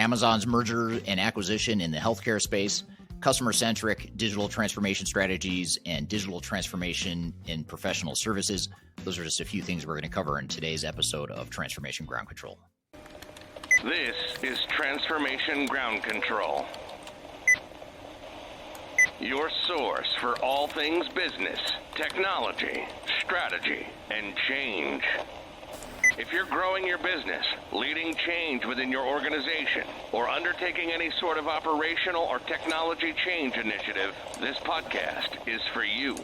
Amazon's merger and acquisition in the healthcare space, customer-centric digital transformation strategies, and digital transformation in professional services. Those are just a few things we're going to cover in today's episode of Transformation Ground Control. This is Transformation Ground Control, your source for all things business, technology, strategy, and change. If you're growing your business, leading change within your organization, or undertaking any sort of operational or technology change initiative, this podcast is for you.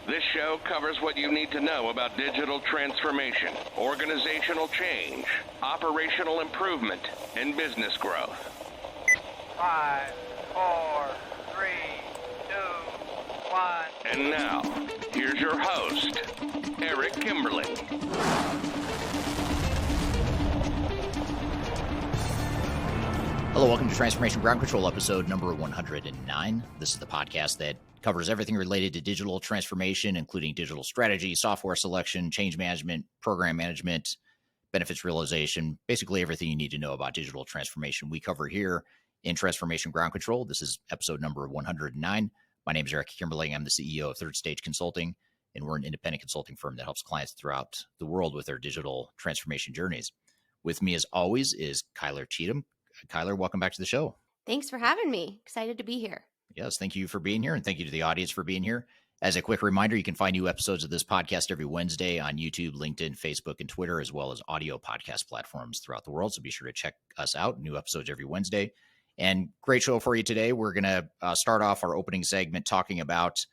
This show covers what you need to know about digital transformation, organizational change, operational improvement, and business growth. 5, 4, 3, 2, 1. And now, here's your host, Eric Kimberling. Hello, welcome to Transformation Ground Control, episode number 109. This is the podcast that covers everything related to digital transformation, including digital strategy, software selection, change management, program management, benefits realization, basically everything you need to know about digital transformation we cover here in Transformation Ground Control. This is episode number 109. My name is Eric Kimberling. I'm the CEO of Third Stage Consulting, and we're an independent consulting firm that helps clients throughout the world with their digital transformation journeys. With me, as always, is Kyler Cheatham. Kyler, welcome back to the show. Thanks for having me. Excited to be here. Yes, thank you for being here, and thank you to the audience for being here. As a quick reminder, you can find new episodes of this podcast every Wednesday on YouTube, LinkedIn, Facebook, and Twitter, as well as audio podcast platforms throughout the world. So be sure to check us out. New episodes every Wednesday. And great show for you today. We're going to start off our opening segment talking about,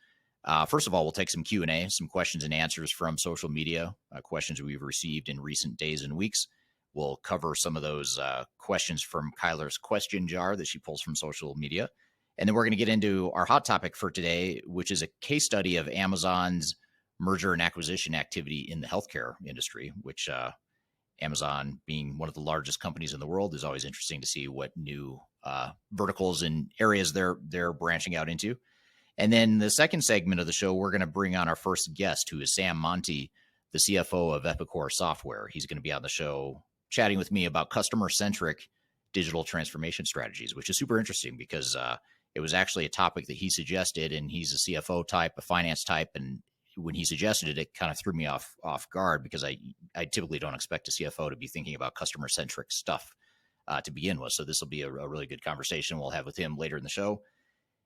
first of all, we'll take some Q&A, some questions and answers from social media, questions we've received in recent days and weeks. We'll cover some of those questions from Kyler's question jar that she pulls from social media. And then we're going to get into our hot topic for today, which is a case study of Amazon's merger and acquisition activity in the healthcare industry, which Amazon, being one of the largest companies in the world, is always interesting to see what new verticals and areas they're branching out into. And then the second segment of the show, we're going to bring on our first guest, who is Sam Monti, the CFO of Epicor Software. He's going to be on the show chatting with me about customer-centric digital transformation strategies, which is super interesting because it was actually a topic that he suggested, and he's a CFO type, a finance type, and when he suggested it, it kind of threw me off guard because I typically don't expect a CFO to be thinking about customer-centric stuff to begin with. So this will be a really good conversation we'll have with him later in the show.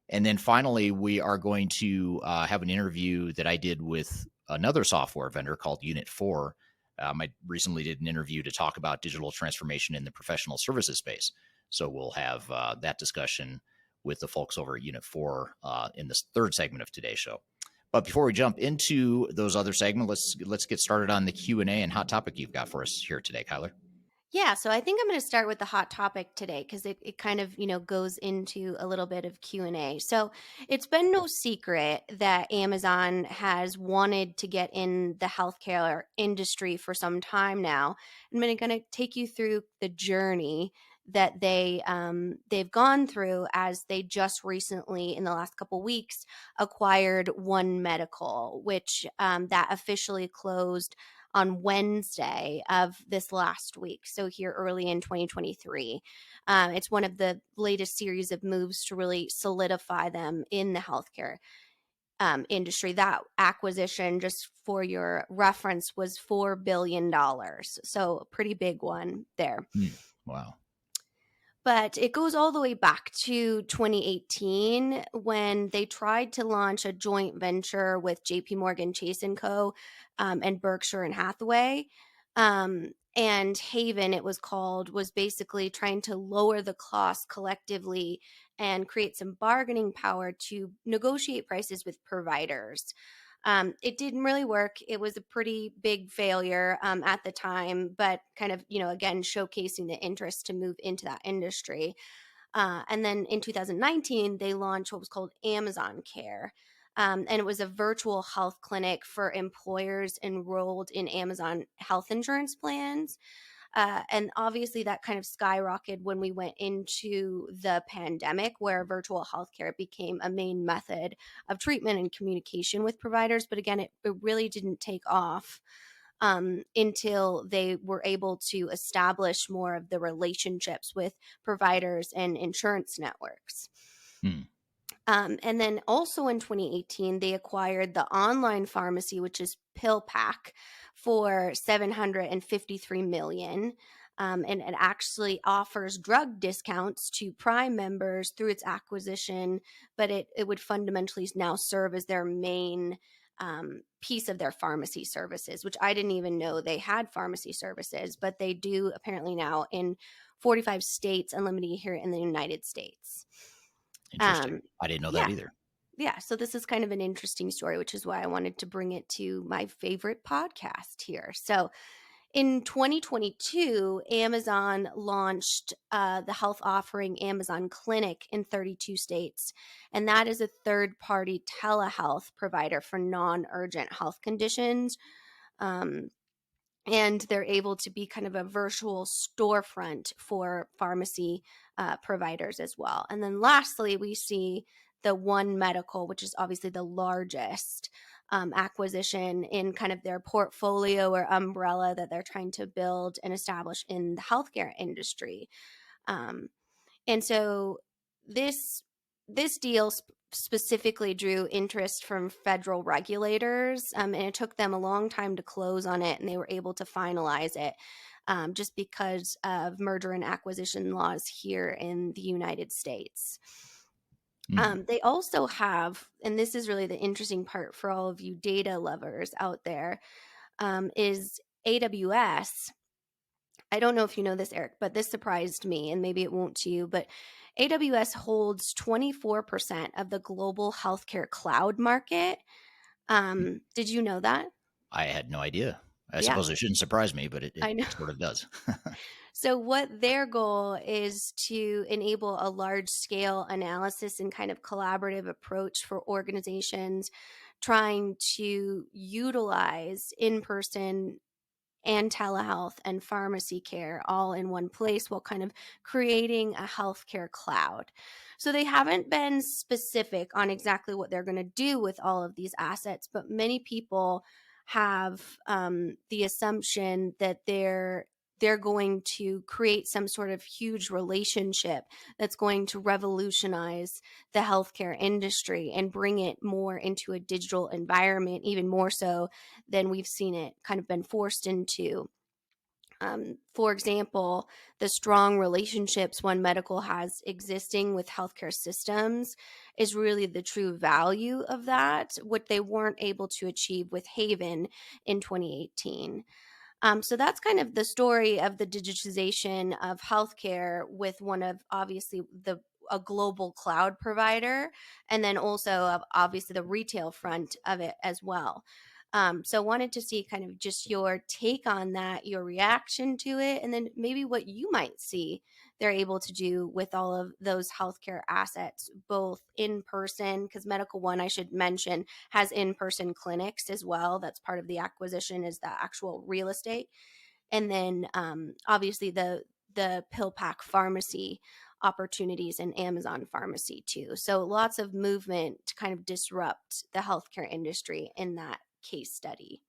And then finally, we are going to have an interview that I did with another software vendor called Unit 4. I recently did an interview to talk about digital transformation in the professional services space. So we'll have that discussion with the folks over at Unit 4 in this third segment of today's show. But before we jump into those other segments, let's get started on the Q&A and hot topic you've got for us here today, Kyler. Yeah, so I think I'm going to start with the hot topic today because it kind of, goes into a little bit of Q&A. So it's been no secret that Amazon has wanted to get in the healthcare industry for some time now. I'm going to take you through the journey that they've gone through as they just recently, in the last couple weeks, acquired One Medical, which that officially closed on Wednesday of this last week. So here early in 2023. It's one of the latest series of moves to really solidify them in the healthcare industry. That acquisition, just for your reference, was $4 billion. So a pretty big one there. Wow. But it goes all the way back to 2018 when they tried to launch a joint venture with JP Morgan Chase & Co. And Berkshire and Hathaway. And Haven, it was called, was basically trying to lower the cost collectively and create some bargaining power to negotiate prices with providers. It didn't really work. It was a pretty big failure at the time, but kind of, again, showcasing the interest to move into that industry. And then in 2019, they launched what was called Amazon Care. And it was a virtual health clinic for employers enrolled in Amazon health insurance plans. And obviously that kind of skyrocketed when we went into the pandemic, where virtual healthcare became a main method of treatment and communication with providers. But again, it really didn't take off until they were able to establish more of the relationships with providers and insurance networks. Hmm. And then also in 2018, they acquired the online pharmacy, which is PillPack, for $753 million. And it actually offers drug discounts to Prime members through its acquisition, but it would fundamentally now serve as their main piece of their pharmacy services, which I didn't even know they had pharmacy services, but they do apparently now in 45 states, unlimited here in the United States. Interesting. I didn't know that Yeah. either. Yeah. So this is kind of an interesting story, which is why I wanted to bring it to my favorite podcast here. So in 2022, Amazon launched the health offering Amazon Clinic in 32 states. And that is a third-party telehealth provider for non-urgent health conditions. And they're able to be kind of a virtual storefront for pharmacy providers as well. And then lastly, we see the One Medical, which is obviously the largest acquisition in kind of their portfolio or umbrella that they're trying to build and establish in the healthcare industry. And so this deal specifically drew interest from federal regulators, and it took them a long time to close on it, and they were able to finalize it just because of merger and acquisition laws here in the United States. They also have, and this is really the interesting part for all of you data lovers out there, is AWS. I don't know if you know this, Eric, but this surprised me, and maybe it won't to you, but AWS holds 24% of the global healthcare cloud market. Did you know that? I had no idea. I Yeah. suppose it shouldn't surprise me, but it I know. sort of does. So what their goal is to enable a large scale analysis and kind of collaborative approach for organizations trying to utilize in-person and telehealth and pharmacy care all in one place while kind of creating a healthcare cloud. So they haven't been specific on exactly what they're going to do with all of these assets, but many people have the assumption that they're going to create some sort of huge relationship that's going to revolutionize the healthcare industry and bring it more into a digital environment, even more so than we've seen it kind of been forced into. For example, the strong relationships One Medical has existing with healthcare systems is really the true value of that, what they weren't able to achieve with Haven in 2018. So that's kind of the story of the digitization of healthcare with one of obviously a global cloud provider, and then also obviously the retail front of it as well. So wanted to see kind of just your take on that, your reaction to it, and then maybe what you might see they're able to do with all of those healthcare assets, both in person, because Medical One, I should mention, has in-person clinics as well. That's part of the acquisition, is the actual real estate. And then obviously the PillPack pharmacy opportunities and Amazon pharmacy too. So lots of movement to kind of disrupt the healthcare industry in that case study.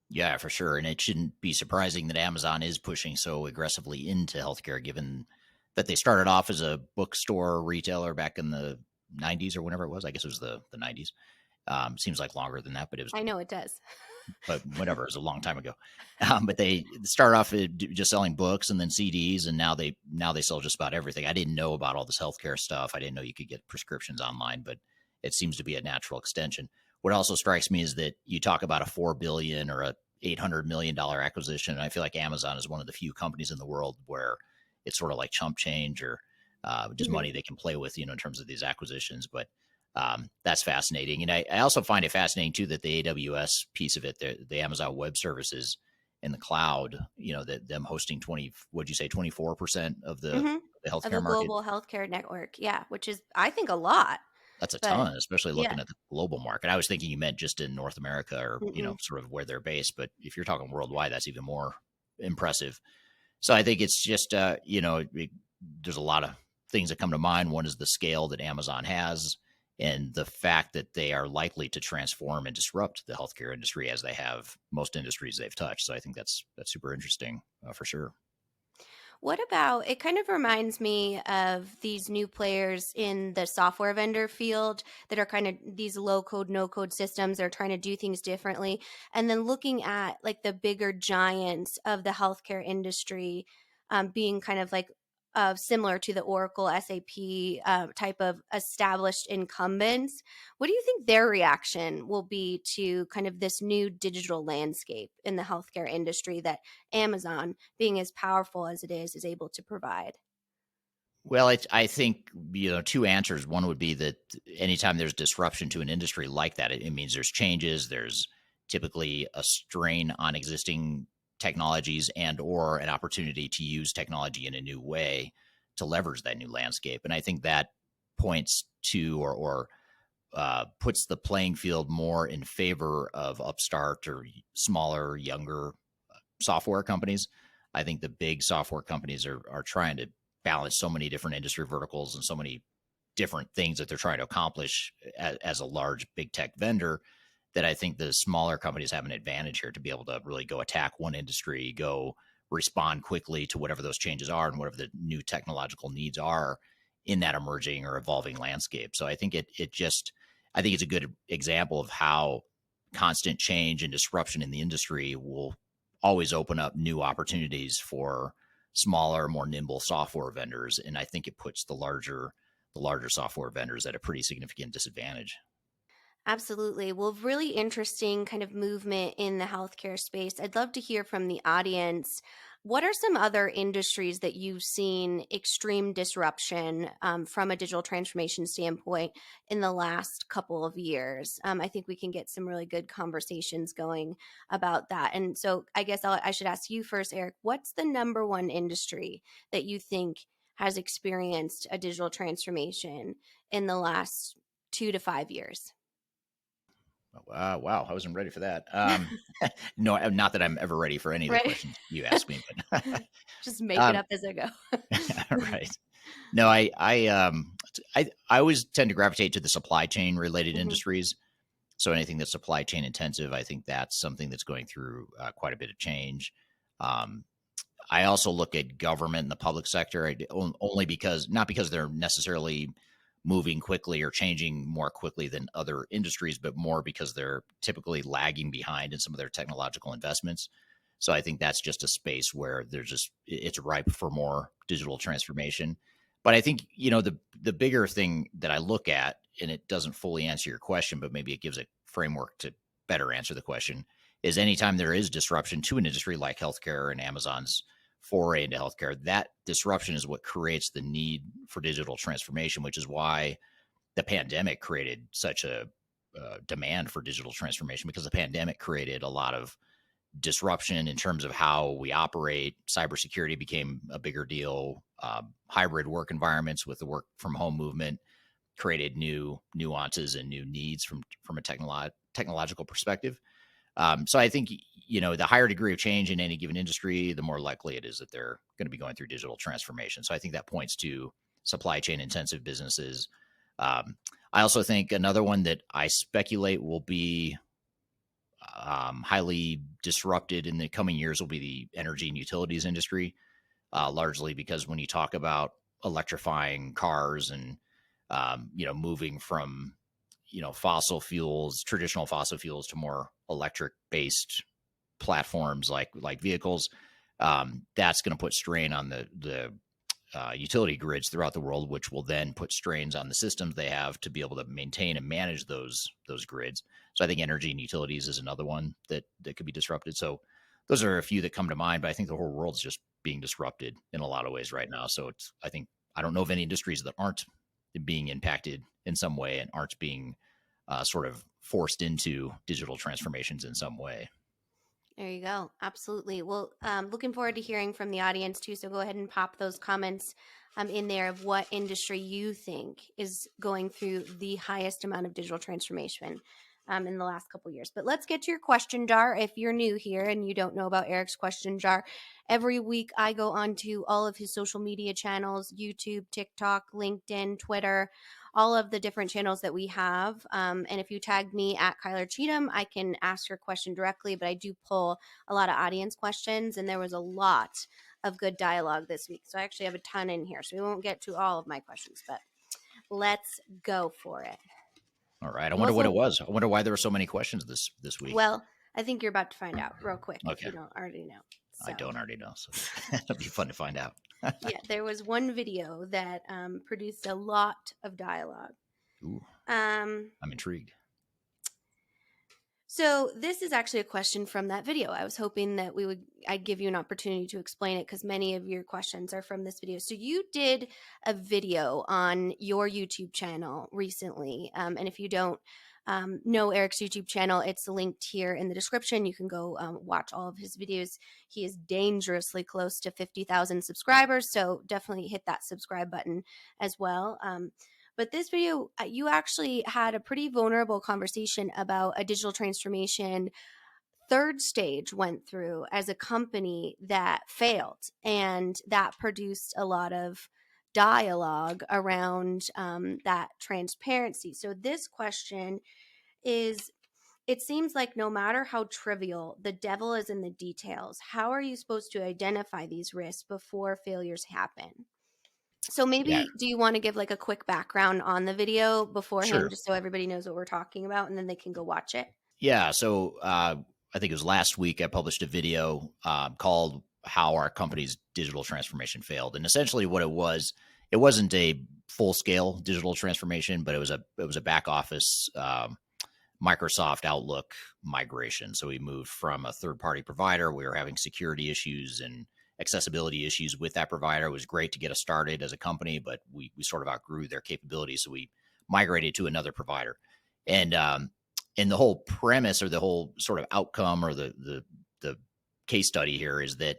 Yeah, for sure. And it shouldn't be surprising that Amazon is pushing so aggressively into healthcare, given that they started off as a bookstore retailer back in the 90s or whenever it was. I guess it was the 90s. Seems like longer than that, but it was. I know it does. But whatever, it was a long time ago. But they started off just selling books and then CDs, and now they sell just about everything. I didn't know about all this healthcare stuff. I didn't know you could get prescriptions online, but it seems to be a natural extension. What also strikes me is that you talk about a $4 billion or a $800 million acquisition, and I feel like Amazon is one of the few companies in the world where it's sort of like chump change or just money they can play with, in terms of these acquisitions. But that's fascinating. And I also find it fascinating too that the AWS piece of it, the Amazon Web Services in the cloud, that them hosting 24% of the healthcare of the market. global healthcare network. Yeah, which is, I think, a lot. That's a ton, especially looking yeah. at the global market. I was thinking you meant just in North America or, sort of where they're based. But if you're talking worldwide, that's even more impressive. So I think it's just, there's a lot of things that come to mind. One is the scale that Amazon has and the fact that they are likely to transform and disrupt the healthcare industry as they have most industries they've touched. So I think that's super interesting for sure. What about, it kind of reminds me of these new players in the software vendor field that are kind of these low code, no code systems. They're trying to do things differently. And then looking at like the bigger giants of the healthcare industry, being kind of like similar to the Oracle, SAP type of established incumbents. What do you think their reaction will be to kind of this new digital landscape in the healthcare industry that Amazon, being as powerful as it is able to provide? Well, I think, two answers. One would be that anytime there's disruption to an industry like that, it means there's changes. There's typically a strain on existing technologies and or an opportunity to use technology in a new way to leverage that new landscape. And I think that points to or puts the playing field more in favor of upstart or smaller, younger software companies. I think the big software companies are trying to balance so many different industry verticals and so many different things that they're trying to accomplish as a large big tech vendor, that I think the smaller companies have an advantage here to be able to really go attack one industry, go respond quickly to whatever those changes are and whatever the new technological needs are in that emerging or evolving landscape. So I think I think it's a good example of how constant change and disruption in the industry will always open up new opportunities for smaller, more nimble software vendors. And I think it puts the larger software vendors at a pretty significant disadvantage. Absolutely. Well, really interesting kind of movement in the healthcare space. I'd love to hear from the audience. What are some other industries that you've seen extreme disruption from a digital transformation standpoint in the last couple of years? I think we can get some really good conversations going about that. And so I guess I should ask you first, Eric, what's the number one industry that you think has experienced a digital transformation in the last 2 to 5 years? Wow, I wasn't ready for that. No, not that I'm ever ready for any of the Right. questions you ask me, but Just make it um, up as I go. right. No, I always tend to gravitate to the supply chain related Mhm. industries. So anything that's supply chain intensive, I think that's something that's going through quite a bit of change. Um, I also look at government and the public sector only because, not because they're necessarily moving quickly or changing more quickly than other industries, but more because they're typically lagging behind in some of their technological investments. So I think that's just a space where it's ripe for more digital transformation. But I think, the bigger thing that I look at, and it doesn't fully answer your question, but maybe it gives a framework to better answer the question, is anytime there is disruption to an industry like healthcare and Amazon's foray into healthcare, that disruption is what creates the need for digital transformation, which is why the pandemic created such a demand for digital transformation, because the pandemic created a lot of disruption in terms of how we operate. Cybersecurity became a bigger deal. Hybrid work environments with the work from home movement created new nuances and new needs from a technological perspective. So I think, the higher degree of change in any given industry, the more likely it is that they're going to be going through digital transformation. So I think that points to supply chain intensive businesses. I also think another one that I speculate will be highly disrupted in the coming years will be the energy and utilities industry, largely because when you talk about electrifying cars and, moving from, traditional fossil fuels to more electric based platforms like vehicles, that's going to put strain on the utility grids throughout the world, which will then put strains on the systems they have to be able to maintain and manage those grids. So I think energy and utilities is another one that could be disrupted. So those are a few that come to mind, but I think the whole world's just being disrupted in a lot of ways right now. So I don't know of any industries that aren't being impacted in some way and aren't being sort of forced into digital transformations in some way. There you go. Absolutely. Well, looking forward to hearing from the audience too. So go ahead and pop those comments in there of what industry you think is going through the highest amount of digital transformation in the last couple of years. But let's get to your question jar. If you're new here and you don't know about Eric's question jar, Every week I go onto all of his social media channels, YouTube, TikTok, LinkedIn, Twitter, all of the different channels that we have. And if you tag me at Kyler Cheatham, I can ask your question directly, but I do pull a lot of audience questions, and there was a lot of good dialogue this week. So I actually have a ton in here, so we won't get to all of my questions, but let's go for it. All right. I wonder what it was. I wonder why there were so many questions this week. Well, I think you're about to find out real quick if Okay. you don't already know. I don't already know, so it'll be fun to find out. Yeah, there was one video that produced a lot of dialogue. Ooh, I'm intrigued. So this is actually a question from that video. I was hoping that I'd give you an opportunity to explain it because many of your questions are from this video. So you did a video on your YouTube channel recently. And if you don't know Eric's YouTube channel, it's linked here in the description. You can go watch all of his videos. He is dangerously close to 50,000 subscribers. So definitely hit that subscribe button as well. But this video, you actually had a pretty vulnerable conversation about a digital transformation third stage went through as a company that failed, and that produced a lot of dialogue around that transparency. So this question is, it seems like no matter how trivial, the devil is in the details. How are you supposed to identify these risks before failures happen? So maybe, do you want to give like a quick background on the video beforehand, just so everybody knows what we're talking about, and then they can go watch it? Yeah. So I think it was last week I published a video called "How Our Company's Digital Transformation Failed," and essentially what it wasn't a full scale digital transformation, but it was a back office Microsoft Outlook migration. So we moved from a third party provider. We were having security issues and accessibility issues with that provider. It was great to get us started as a company, but we sort of outgrew their capabilities. So we migrated to another provider. And the whole premise or the whole sort of outcome or the case study here is that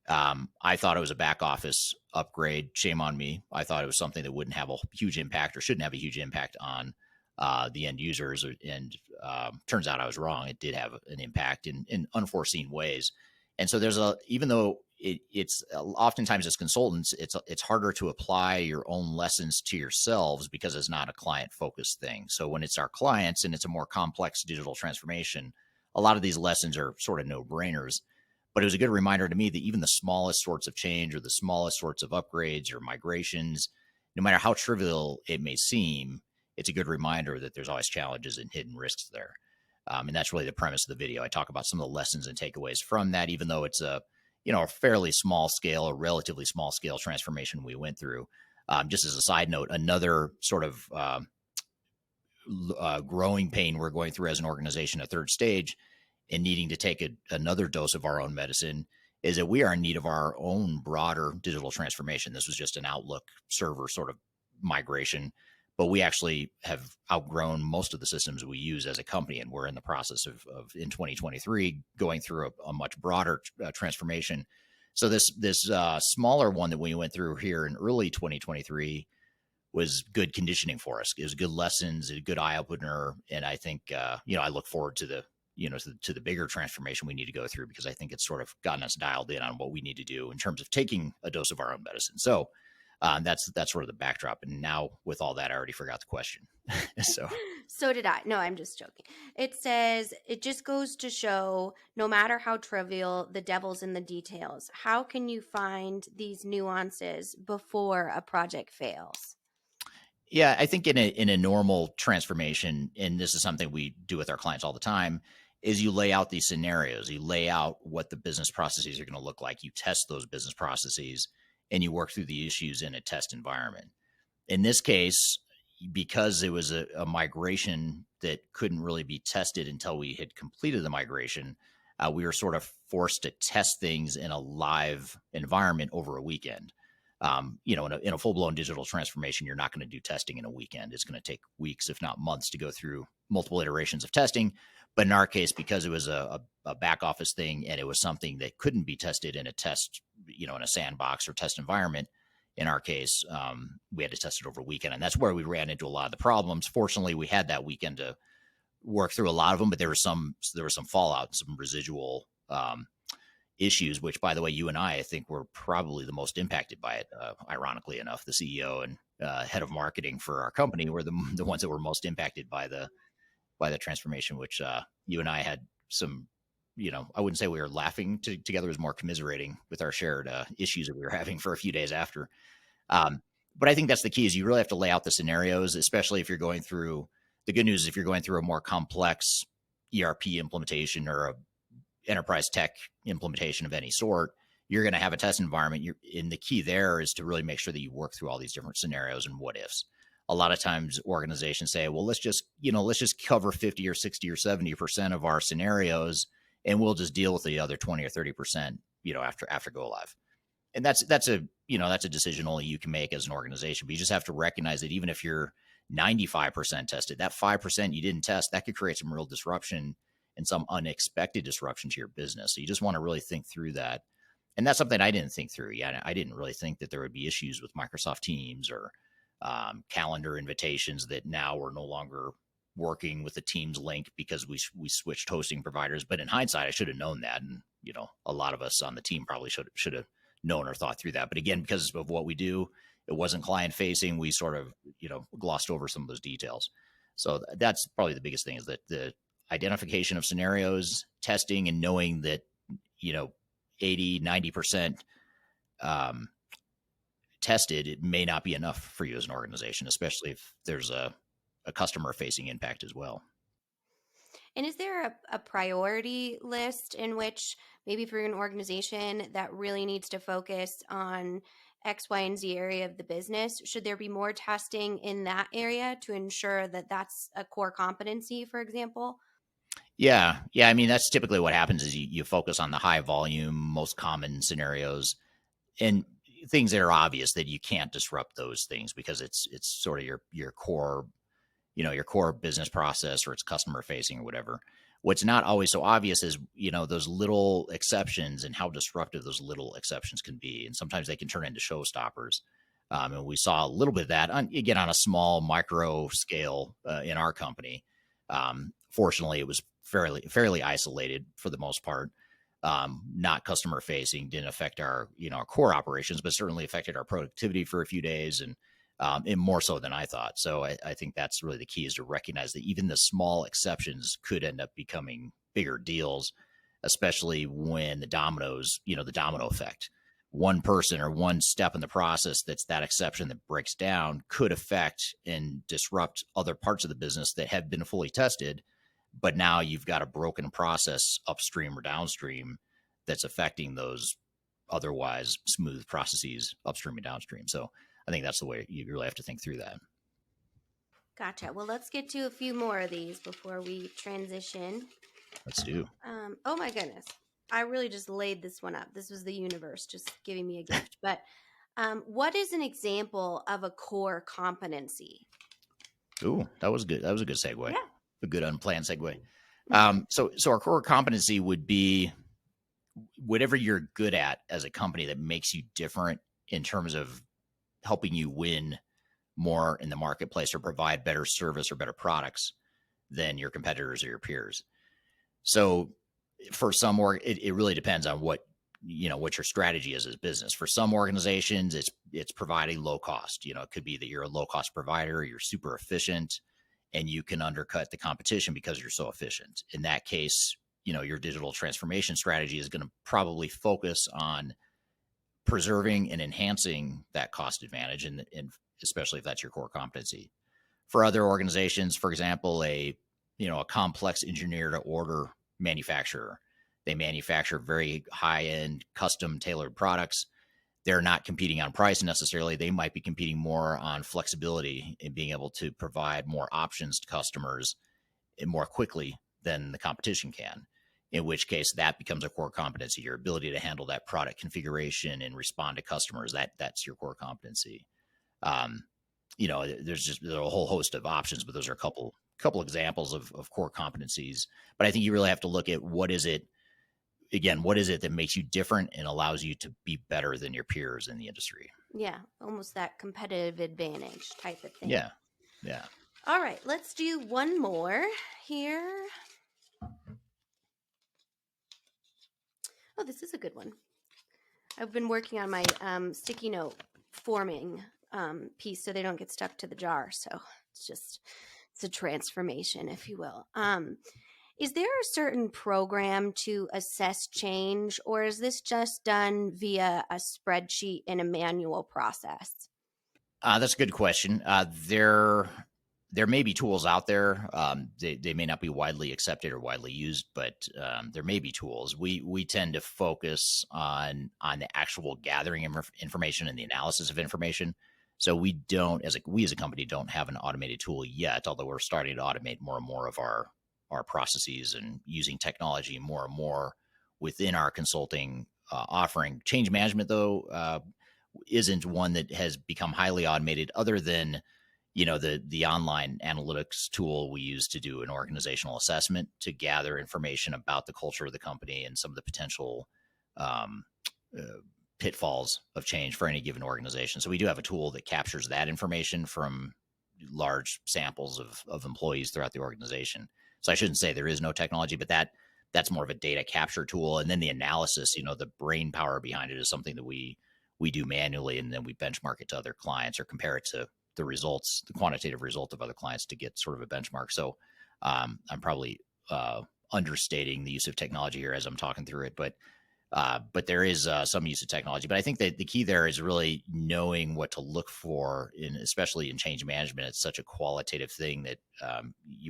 I thought it was a back office upgrade. Shame on me. I thought it was something that wouldn't have a huge impact or shouldn't have a huge impact on the end users. And turns out I was wrong. It did have an impact in unforeseen ways. And so even though it's oftentimes as consultants, it's harder to apply your own lessons to yourselves because it's not a client focused thing. So when it's our clients and it's a more complex digital transformation, a lot of these lessons are sort of no brainers. But it was a good reminder to me that even the smallest sorts of change or the smallest sorts of upgrades or migrations, no matter how trivial it may seem, it's a good reminder that there's always challenges and hidden risks there. And that's really the premise of the video. I talk about some of the lessons and takeaways from that, even though it's a fairly small scale, a relatively small scale transformation we went through. Just as a side note, another sort of growing pain we're going through as an organization, a third stage, and needing to take another dose of our own medicine, is that we are in need of our own broader digital transformation. This was just an Outlook server sort of migration, but we actually have outgrown most of the systems we use as a company, and we're in the process of in 2023 going through a much broader transformation. So this smaller one that we went through here in early 2023 was good conditioning for us. It was good lessons, a good eye opener, and I think I look forward to the bigger transformation we need to go through, because I think it's sort of gotten us dialed in on what we need to do in terms of taking a dose of our own medicine. So that's sort of the backdrop. And now with all that, I already forgot the question. So did I. No, I'm just joking. It says, it just goes to show, no matter how trivial, the devil's in the details. How can you find these nuances before a project fails? Yeah, I think in a normal transformation, and this is something we do with our clients all the time, is you lay out these scenarios. You lay out what the business processes are going to look like. You test those business processes, and you work through the issues in a test environment. In this case, because it was a migration that couldn't really be tested until we had completed the migration, we were sort of forced to test things in a live environment over a weekend. In a full-blown digital transformation, you're not going to do testing in a weekend. It's going to take weeks, if not months, to go through multiple iterations of testing. But in our case, because it was a back office thing and it was something that couldn't be tested in a test, in a sandbox or test environment, in our case, we had to test it over a weekend. And that's where we ran into a lot of the problems. Fortunately, we had that weekend to work through a lot of them, but there was some fallout, some residual issues, which, by the way, you and I think were probably the most impacted by it. Ironically enough, the CEO and head of marketing for our company were the ones that were most impacted by the transformation, which you and I had some, I wouldn't say we were laughing together, it was more commiserating with our shared issues that we were having for a few days after. But I think that's the key, is you really have to lay out the scenarios, especially if you're going through, the good news is if you're going through a more complex ERP implementation or a enterprise tech implementation of any sort, you're going to have a test environment. And the key there is to really make sure that you work through all these different scenarios and what ifs. A lot of times organizations say, well, let's just cover 50 or 60 or 70% of our scenarios, and we'll just deal with the other 20 or 30%, after go live. And that's a decision only you can make as an organization. But you just have to recognize that even if you're 95% tested, that 5% you didn't test, that could create some real disruption and some unexpected disruption to your business. So you just want to really think through that. And that's something I didn't think through yet. I didn't really think that there would be issues with Microsoft Teams or calendar invitations that now we're no longer working with the Teams link because we switched hosting providers. But in hindsight, I should have known that. And, a lot of us on the team probably should have known or thought through that. But again, because of what we do, it wasn't client facing. We sort of, glossed over some of those details. So that's probably the biggest thing, is that the identification of scenarios, testing, and knowing that, 80, 90% tested, it may not be enough for you as an organization, especially if there's a customer facing impact as well. And is there a priority list in which maybe for an organization that really needs to focus on X, Y, and Z area of the business, should there be more testing in that area to ensure that that's a core competency, for example? Yeah. I mean, that's typically what happens, is you focus on the high volume, most common scenarios and things that are obvious that you can't disrupt those things because it's sort of your core, your core business process, or it's customer facing or whatever. What's not always so obvious is, those little exceptions and how disruptive those little exceptions can be. And sometimes they can turn into showstoppers. And we saw a little bit of that on a small micro scale in our company. Fortunately, it was fairly isolated for the most part. Not customer facing, didn't affect our, our core operations, but certainly affected our productivity for a few days, and more so than I thought. So I think that's really the key, is to recognize that even the small exceptions could end up becoming bigger deals, especially when the domino effect. One person or one step in the process that's that exception that breaks down could affect and disrupt other parts of the business that have been fully tested. But now you've got a broken process upstream or downstream that's affecting those otherwise smooth processes upstream and downstream. So I think that's the way you really have to think through that. Gotcha. Well, let's get to a few more of these before we transition. Let's do. Oh my goodness. I really just laid this one up. This was the universe just giving me a gift. But what is an example of a core competency? Ooh, that was good. That was a good segue. Yeah. A good unplanned segue. So our core competency would be whatever you're good at as a company that makes you different in terms of helping you win more in the marketplace or provide better service or better products than your competitors or your peers. So for some it really depends on what your strategy is as a business. For some organizations, it's providing low cost. It could be that you're a low cost provider, you're super efficient, and you can undercut the competition because you're so efficient. In that case, your digital transformation strategy is going to probably focus on preserving and enhancing that cost advantage, and especially if that's your core competency. For other organizations, for example, a complex engineer to order manufacturer, they manufacture very high-end custom tailored products. They're not competing on price necessarily. They might be competing more on flexibility and being able to provide more options to customers more quickly than the competition can, in which case that becomes a core competency. Your ability to handle that product configuration and respond to customers, that's your core competency. There's a whole host of options, but those are a couple examples of core competencies. But I think you really have to look at what is it that makes you different and allows you to be better than your peers in the industry. Yeah, almost that competitive advantage type of thing. Yeah. All right, let's do one more here. Oh, this is a good one. I've been working on my sticky note forming piece so they don't get stuck to the jar. So it's a transformation, if you will. Is there a certain program to assess change, or is this just done via a spreadsheet in a manual process? That's a good question. There may be tools out there. They may not be widely accepted or widely used, but there may be tools. We tend to focus on the actual gathering information and the analysis of information. So we as a company don't have an automated tool yet, although we're starting to automate more and more of our processes and using technology more and more within our consulting offering. Change management, though, isn't one that has become highly automated, other than the online analytics tool we use to do an organizational assessment to gather information about the culture of the company and some of the potential pitfalls of change for any given organization. So we do have a tool that captures that information from large samples of employees throughout the organization. So I shouldn't say there is no technology, but that's more of a data capture tool. And then the analysis, the brain power behind it is something that we do manually, and then we benchmark it to other clients or compare it to the results, the quantitative result of other clients to get sort of a benchmark. So I'm probably understating the use of technology here as I'm talking through it, but there is some use of technology. But I think that the key there is really knowing what to look for, especially in change management. It's such a qualitative thing that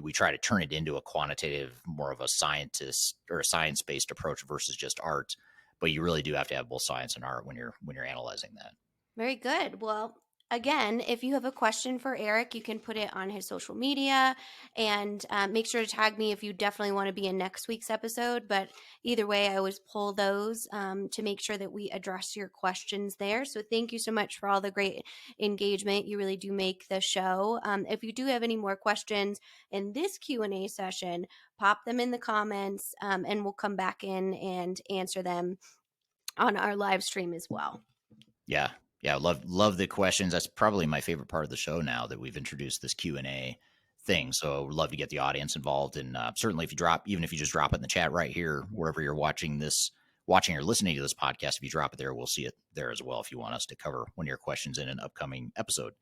we try to turn it into a quantitative, more of a scientist or a science-based approach versus just art. But you really do have to have both science and art when you're analyzing that. Very good. Well, again, if you have a question for Eric, you can put it on his social media, and make sure to tag me if you definitely want to be in next week's episode. But either way, I always pull those to make sure that we address your questions there. So thank you so much for all the great engagement. You really do make the show. If you do have any more questions in this Q&A session, pop them in the comments, and we'll come back in and answer them on our live stream as well. Yeah. Love the questions. That's probably my favorite part of the show now that we've introduced this Q&A thing. So we'd love to get the audience involved. And certainly even if you just drop it in the chat right here, wherever you're watching or listening to this podcast, if you drop it there, we'll see it there as well if you want us to cover one of your questions in an upcoming episode.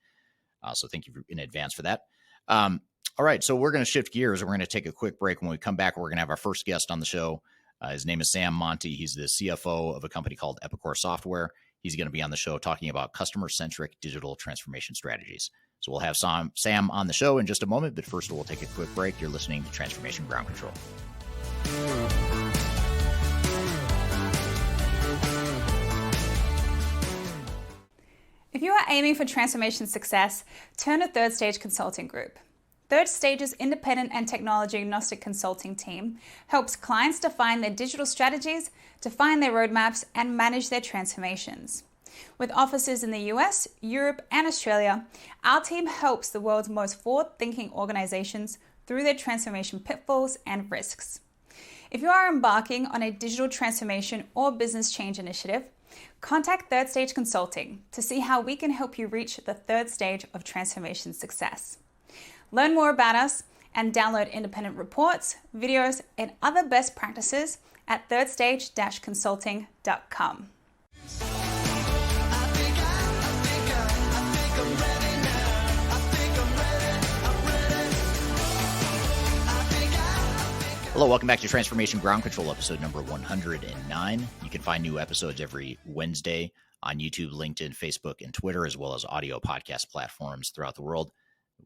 So thank you in advance for that. All right. So we're going to shift gears, and we're going to take a quick break. When we come back, we're going to have our first guest on the show. His name is Sam Monti. He's the CFO of a company called Epicor Software. He's going to be on the show talking about customer-centric digital transformation strategies. So we'll have Sam on the show in just a moment, but first we'll take a quick break. You're listening to Transformation Ground Control. If you are aiming for transformation success, turn to Third Stage Consulting Group. Third Stage's independent and technology-agnostic consulting team helps clients define their digital strategies, define their roadmaps, and manage their transformations. With offices in the US, Europe, and Australia, our team helps the world's most forward-thinking organizations through their transformation pitfalls and risks. If you are embarking on a digital transformation or business change initiative, contact Third Stage Consulting to see how we can help you reach the third stage of transformation success. Learn more about us and download independent reports, videos, and other best practices at thirdstage-consulting.com. Hello, welcome back to Transformation Ground Control, episode number 109. You can find new episodes every Wednesday on YouTube, LinkedIn, Facebook, and Twitter, as well as audio podcast platforms throughout the world.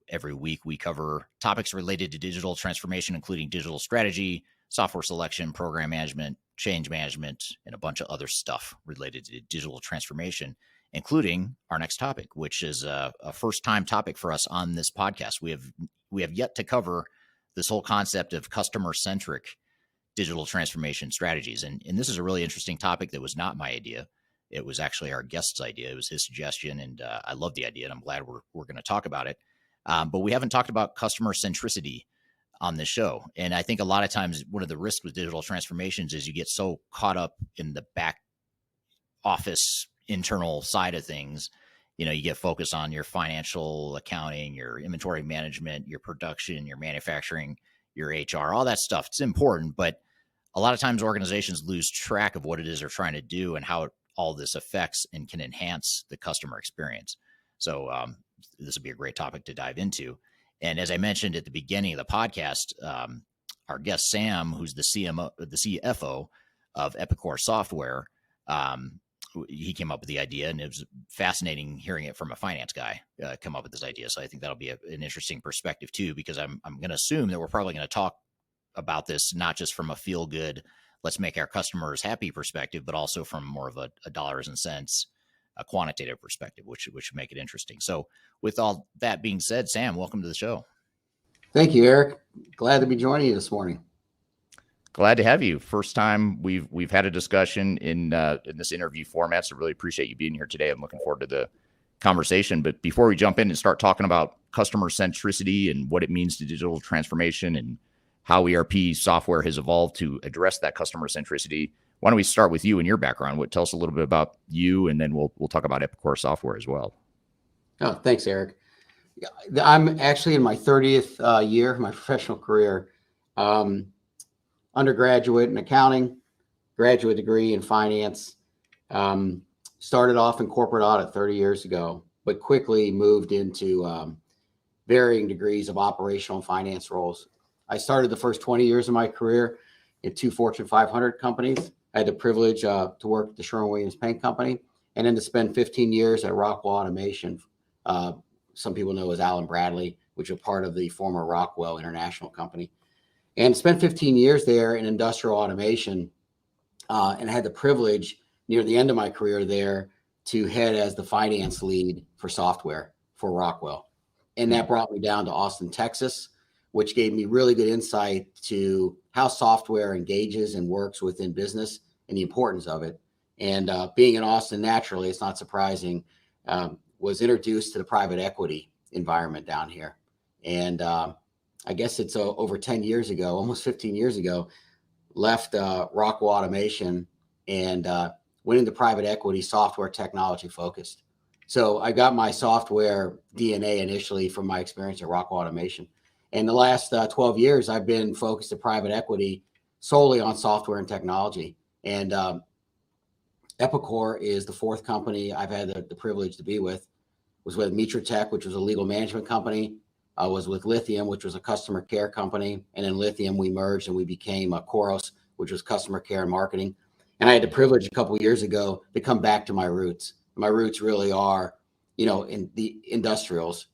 Every week, we cover topics related to digital transformation, including digital strategy, software selection, program management, change management, and a bunch of other stuff related to digital transformation, including our next topic, which is a first-time topic for us on this podcast. We have yet to cover this whole concept of customer-centric digital transformation strategies. And this is a really interesting topic that was not my idea. It was actually our guest's idea. It was his suggestion, and I love the idea, and I'm glad we're going to talk about it. But we haven't talked about customer centricity on this show. And I think a lot of times one of the risks with digital transformations is you get so caught up in the back office internal side of things. You get focused on your financial accounting, your inventory management, your production, your manufacturing, your HR, all that stuff. It's important, but a lot of times organizations lose track of what it is they're trying to do and how all this affects and can enhance the customer experience. So this would be a great topic to dive into. And as I mentioned at the beginning of the podcast, our guest Sam, who's the CFO of Epicor Software, he came up with the idea, and it was fascinating hearing it from a finance guy come up with this idea. So I think that'll be an interesting perspective too, because I'm going to assume that we're probably going to talk about this not just from a feel good, let's make our customers happy perspective, but also from more of a dollars and cents, a quantitative perspective, which would make it interesting. So with all that being said, Sam, welcome to the show. Thank you, Eric. Glad to be joining you this morning. Glad to have you. First time we've had a discussion in this interview format, so really appreciate you being here today. I'm looking forward to the conversation. But before we jump in and start talking about customer centricity and what it means to digital transformation and how ERP software has evolved to address that customer centricity, why don't we start with you and your background? Tell us a little bit about you, and then we'll talk about Epicor software as well. Oh, thanks, Eric. I'm actually in my 30th year of my professional career. Undergraduate in accounting, graduate degree in finance. Started off in corporate audit 30 years ago, but quickly moved into varying degrees of operational and finance roles. I started the first 20 years of my career in 2 Fortune 500 companies. I had the privilege to work at the Sherwin-Williams Paint Company, and then to spend 15 years at Rockwell Automation. Some people know as Allen Bradley, which was part of the former Rockwell International Company. And spent 15 years there in industrial automation, and had the privilege near the end of my career there to head as the finance lead for software for Rockwell. And that brought me down to Austin, Texas, which gave me really good insight to how software engages and works within business and the importance of it. And being in Austin, naturally, it's not surprising, was introduced to the private equity environment down here. And I guess it's over 10 years ago, almost 15 years ago, left Rockwell Automation and went into private equity software technology focused. So I got my software DNA initially from my experience at Rockwell Automation. And the last 12 years, I've been focused at private equity solely on software and technology. And Epicor is the 4th company I've had the privilege to be with. Was with Mitra Tech, which was a legal management company. I was with Lithium, which was a customer care company. And in Lithium, we merged and we became Koros, which was customer care and marketing. And I had the privilege a couple of years ago to come back to my roots. My roots really are, in the industrials,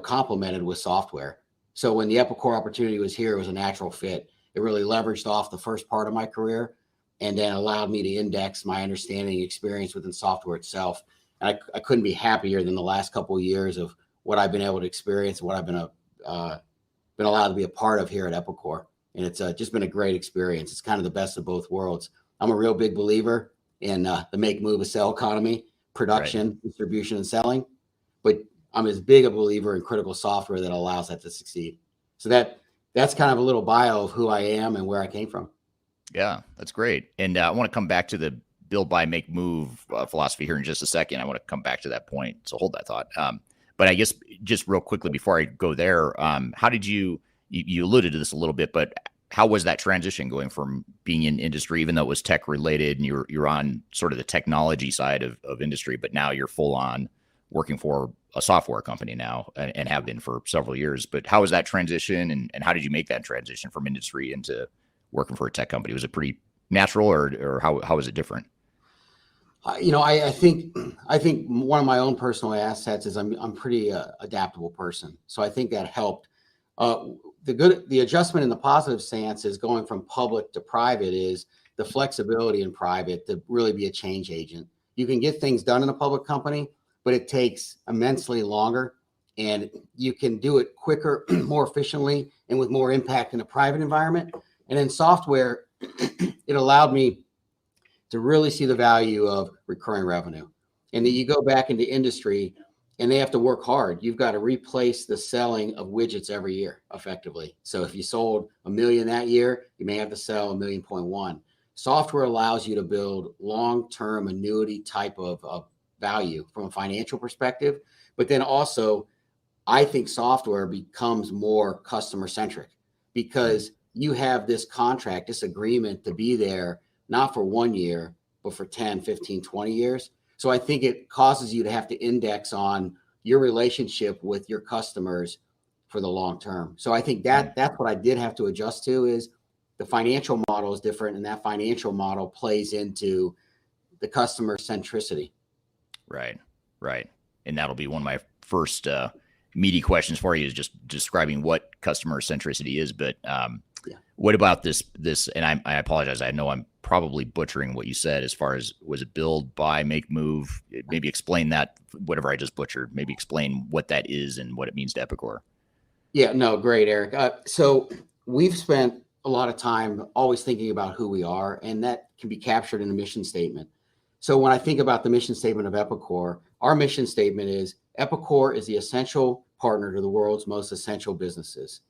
complemented with software. So when the Epicor opportunity was here, it was a natural fit. It really leveraged off the first part of my career and then allowed me to index my understanding and experience within software itself. And I couldn't be happier than the last couple of years of what I've been able to experience and what I've been allowed to be a part of here at Epicor. And it's just been a great experience. It's kind of the best of both worlds. I'm a real big believer in the make, move, and sell economy, production, right, distribution, and selling. But I'm as big a believer in critical software that allows that to succeed. So that's kind of a little bio of who I am and where I came from. Yeah, that's great. And I want to come back to the build, buy, make, move philosophy here in just a second. I want to come back to that point. So hold that thought. But I guess just real quickly before I go there, how did you alluded to this a little bit, but how was that transition going from being in industry, even though it was tech related and you're on sort of the technology side of industry, but now you're full on working for a software company now and have been for several years. But how was that transition and how did you make that transition from industry into working for a tech company? Was it pretty natural or how was it different? I think one of my own personal assets is I'm pretty adaptable person. So I think that helped. The adjustment in the positive stance is going from public to private is the flexibility in private to really be a change agent. You can get things done in a public company, but it takes immensely longer and you can do it quicker, more efficiently, and with more impact in a private environment. And in software, it allowed me to really see the value of recurring revenue. And then you go back into industry and they have to work hard. You've got to replace the selling of widgets every year effectively. So if you sold 1 million that year, you may have to sell 1.1 million. Software allows you to build long-term annuity type of value from a financial perspective. But then also, I think software becomes more customer centric because you have this contract, this agreement to be there, not for 1 year, but for 10, 15, 20 years. So I think it causes you to have to index on your relationship with your customers for the long term. So I think that's what I did have to adjust to, is the financial model is different, and that financial model plays into the customer centricity. Right. And that'll be one of my first meaty questions for you, is just describing what customer centricity is. But what about this? And I apologize, I know I'm probably butchering what you said as far as, was it build, buy, make, move? Maybe explain that, whatever I just butchered. Maybe explain what that is and what it means to Epicor. Yeah, no, great, Eric. So we've spent a lot of time always thinking about who we are, and that can be captured in a mission statement. So when I think about the mission statement of Epicor, our mission statement is, Epicor is the essential partner to the world's most essential businesses.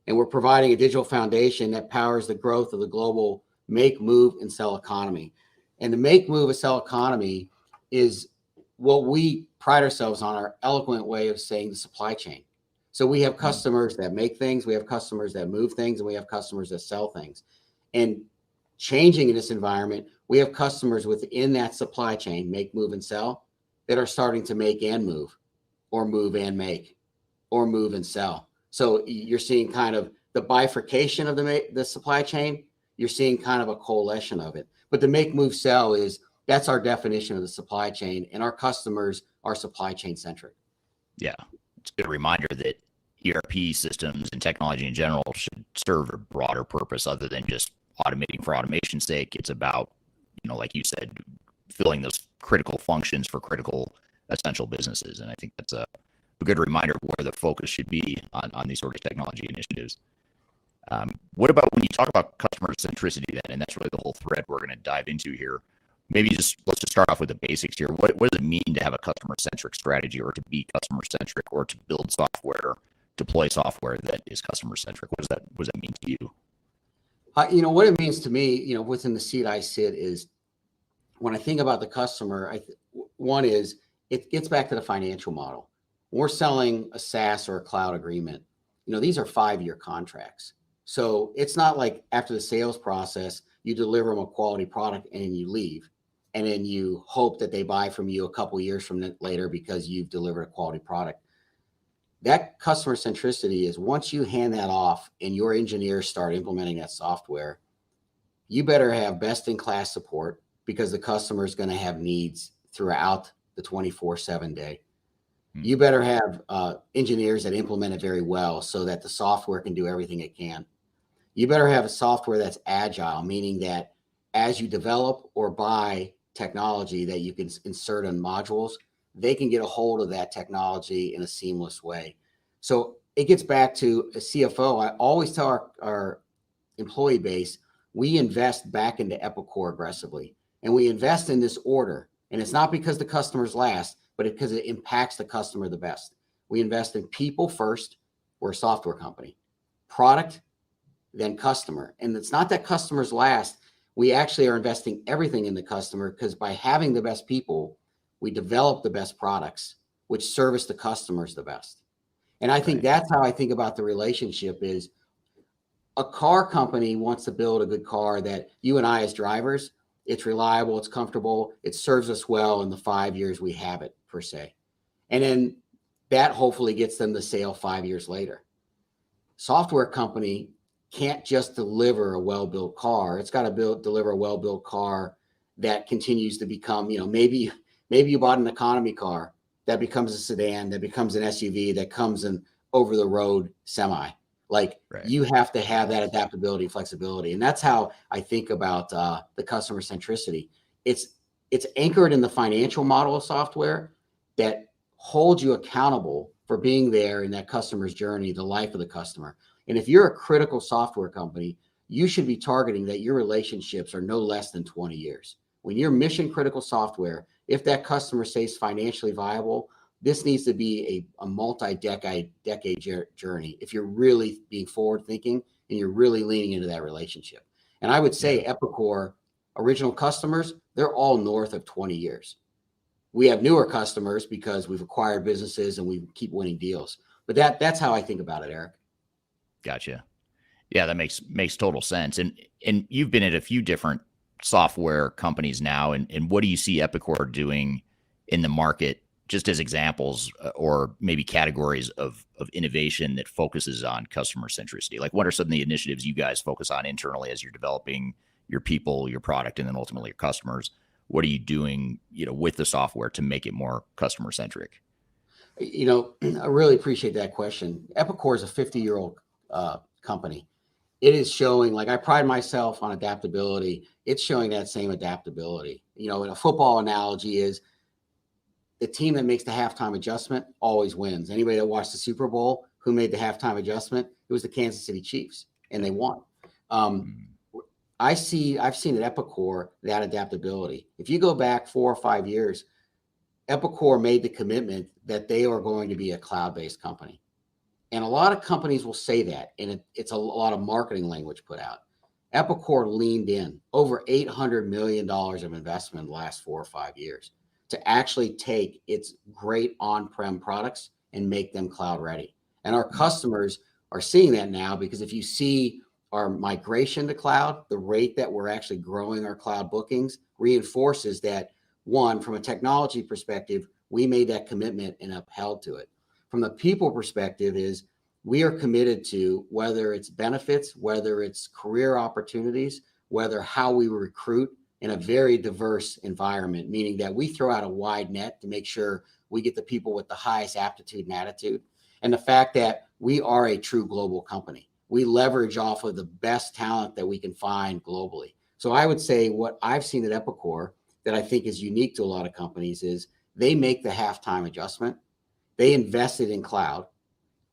And we're providing a digital foundation that powers the growth of the global make, move, and sell economy. And the make, move, and sell economy is what we pride ourselves on, our eloquent way of saying the supply chain. So we have customers that make things, we have customers that move things, and we have customers that sell things. And changing in this environment, we have customers within that supply chain, make, move, and sell, that are starting to make and move, or move and make, or move and sell. So you're seeing kind of the bifurcation of the supply chain. You're seeing kind of a coalition of it. But the make, move, sell that's our definition of the supply chain, and our customers are supply chain centric. Yeah, it's a good reminder that ERP systems and technology in general should serve a broader purpose other than just automating for automation's sake. It's about, like you said, filling those critical functions for critical essential businesses. And I think that's a good reminder of where the focus should be on these sort of technology initiatives. What about when you talk about customer centricity then, and that's really the whole thread we're going to dive into here. Maybe let's just start off with the basics here. What does it mean to have a customer-centric strategy, or to be customer-centric, or to build software, deploy software that is customer-centric? What does that mean to you? What it means to me, within the seat I sit, is when I think about the customer, one is, it gets back to the financial model. When we're selling a SaaS or a cloud agreement, these are 5-year contracts. So it's not like after the sales process, you deliver them a quality product and then you leave. And then you hope that they buy from you a couple of years from later because you've delivered a quality product. That customer centricity is, once you hand that off and your engineers start implementing that software, you better have best-in-class support, because the customer is going to have needs throughout the 24/7 day. You better have engineers that implement it very well so that the software can do everything it can. You better have a software that's agile, meaning that as you develop or buy technology that you can insert in modules, they can get a hold of that technology in a seamless way. So it gets back to a CFO. I always tell our employee base, we invest back into Epicor aggressively, and we invest in this order. And it's not because the customer's last, but because it impacts the customer the best. We invest in people first. We're a software company. Product, then customer. And it's not that customer's last. We actually are investing everything in the customer, because by having the best people, we develop the best products, which service the customers the best. And I think that's how I think about the relationship is, a car company wants to build a good car that you and I as drivers, it's reliable, it's comfortable, it serves us well in the 5 years we have it, per se. And then that hopefully gets them the sale 5 years later. Software company can't just deliver a well-built car. It's got to deliver a well-built car that continues to become, maybe you bought an economy car that becomes a sedan, that becomes an SUV, that comes an over-the-road semi. You have to have that adaptability, flexibility. And that's how I think about the customer centricity. It's anchored in the financial model of software that holds you accountable for being there in that customer's journey, the life of the customer. And if you're a critical software company, you should be targeting that your relationships are no less than 20 years. When you're mission critical software, if that customer stays financially viable, this needs to be a multi-decade journey if you're really being forward thinking and you're really leaning into that relationship. And I would say Epicor original customers, they're all north of 20 years. We have newer customers because we've acquired businesses and we keep winning deals. But that's how I think about it, Eric. Gotcha. Yeah, that makes total sense. And you've been at a few different software companies now, and what do you see Epicor doing in the market, just as examples or maybe categories of innovation that focuses on customer centricity? Like, what are some of the initiatives you guys focus on internally as you're developing your people, your product, and then ultimately your customers? What are you doing, with the software to make it more customer centric? I really appreciate that question. Epicor is a 50-year-old company. It is showing, like, I pride myself on adaptability. It's showing that same adaptability. In a football analogy is the team that makes the halftime adjustment always wins. Anybody that watched the Super Bowl, who made the halftime adjustment? It was the Kansas City Chiefs, and they won. I've seen at Epicor that adaptability. If you go back 4 or 5 years, Epicor made the commitment that they are going to be a cloud-based company. And a lot of companies will say that, and it's a lot of marketing language put out. Epicor leaned in over $800 million of investment in the last 4 or 5 years to actually take its great on-prem products and make them cloud ready. And our customers are seeing that now, because if you see our migration to cloud, the rate that we're actually growing our cloud bookings reinforces that, one, from a technology perspective, we made that commitment and upheld to it. From the people perspective is we are committed to, whether it's benefits, whether it's career opportunities, whether how we recruit in a very diverse environment, meaning that we throw out a wide net to make sure we get the people with the highest aptitude and attitude. And the fact that we are a true global company. We leverage off of the best talent that we can find globally. So I would say what I've seen at Epicor that I think is unique to a lot of companies is they make the halftime adjustment. They invested in cloud.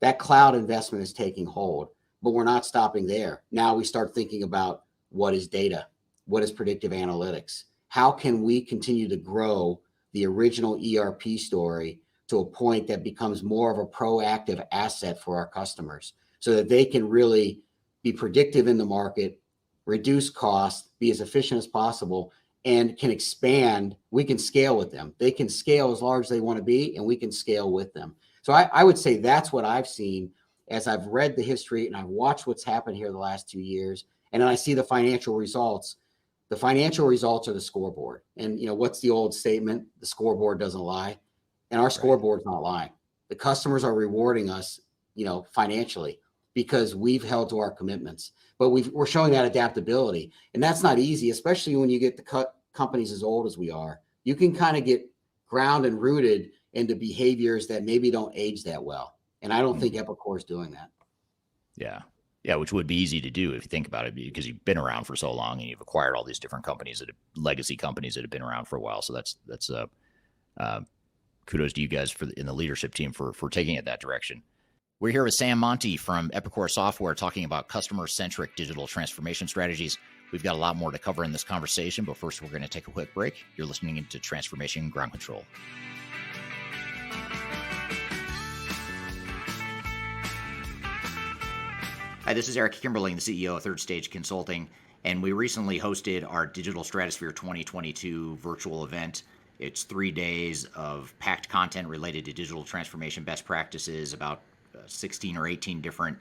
That cloud investment is taking hold, but we're not stopping there. Now we start thinking about, what is data? What is predictive analytics? How can we continue to grow the original ERP story to a point that becomes more of a proactive asset for our customers, so that they can really be predictive in the market, reduce costs, be as efficient as possible, and can expand. We can scale with them. They can scale as large as they want to be, and we can scale with them. So I would say that's what I've seen as I've read the history and I've watched what's happened here the last 2 years. And then I see the financial results. The financial results are the scoreboard. And what's the old statement? The scoreboard doesn't lie. And our scoreboard's not lying. The customers are rewarding us, financially, because we've held to our commitments. But we're showing that adaptability. And that's not easy, especially when you get the companies as old as we are. You can kind of get ground and rooted into behaviors that maybe don't age that well. And I don't think Epicor is doing that. Yeah, which would be easy to do if you think about it, because you've been around for so long and you've acquired all these different companies legacy companies that have been around for a while. So that's kudos to you guys in the leadership team for taking it that direction. We're here with Sam Monti from Epicor Software talking about customer-centric digital transformation strategies. We've got a lot more to cover in this conversation, but first we're going to take a quick break. You're listening into Transformation Ground Control. Hi, this is Eric Kimberling, the CEO of Third Stage Consulting, and we recently hosted our Digital Stratosphere 2022 virtual event. It's 3 days of packed content related to digital transformation best practices, about 16 or 18 different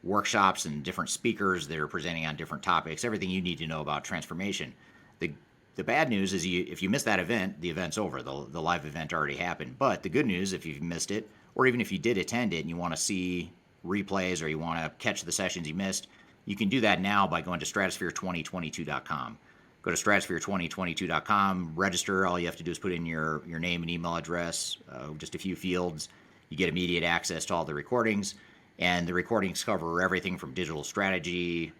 workshops and different speakers that are presenting on different topics, everything you need to know about transformation. The bad news is if you miss that event, the event's over. The live event already happened. But the good news, if you've missed it, or even if you did attend it and you want to see replays or you want to catch the sessions you missed, you can do that now by going to stratosphere2022.com. Go to stratosphere2022.com, register. All you have to do is put in your name and email address, just a few fields. You get immediate access to all the recordings, and the recordings cover everything from digital strategy,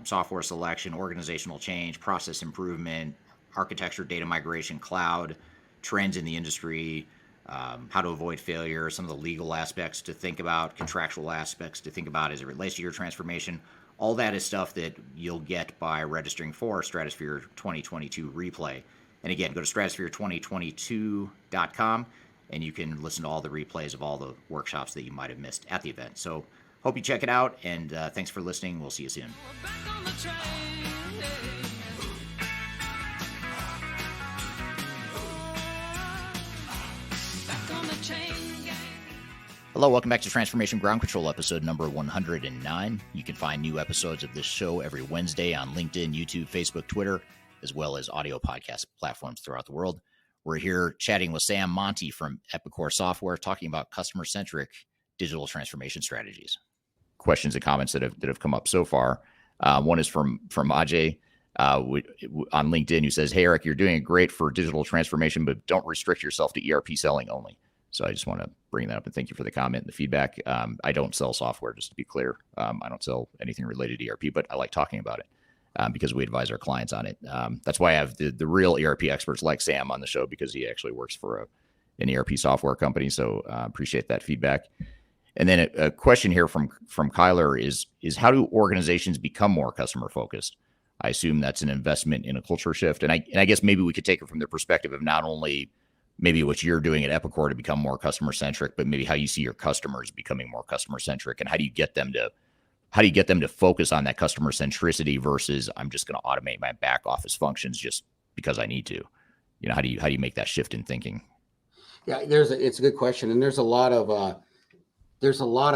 software selection, organizational change, process improvement, architecture, data migration, cloud, trends in the industry, how to avoid failure, some of the legal aspects to think about, contractual aspects to think about as it relates to your transformation. All that is stuff that you'll get by registering for Stratosphere 2022 replay. And again, go to stratosphere2022.com and you can listen to all the replays of all the workshops that you might have missed at the event. So hope you check it out, and thanks for listening. We'll see you soon. Hello, welcome back to Transformation Ground Control, episode number 109. You can find new episodes of this show every Wednesday on LinkedIn, YouTube, Facebook, Twitter, as well as audio podcast platforms throughout the world. We're here chatting with Sam Monti from Epicor Software, talking about customer-centric digital transformation strategies. Questions and comments that have come up so far. One is from Ajay on LinkedIn, who says, "Hey, Eric, you're doing great for digital transformation, but don't restrict yourself to ERP selling only." So I just want to bring that up and thank you for the comment and the feedback. I don't sell software, just to be clear. I don't sell anything related to ERP, but I like talking about it because we advise our clients on it. That's why I have the real ERP experts like Sam on the show, because he actually works for an ERP software company. So appreciate that feedback. And then a question here from Kyler is how do organizations become more customer focused? I assume that's an investment in a culture shift. And I guess maybe we could take it from the perspective of not only maybe what you're doing at Epicor to become more customer centric, but maybe how you see your customers becoming more customer centric, and how do you get them to focus on that customer centricity versus I'm just going to automate my back office functions just because I need to. You know, how do you make that shift in thinking? Yeah, it's a good question, and there's a lot of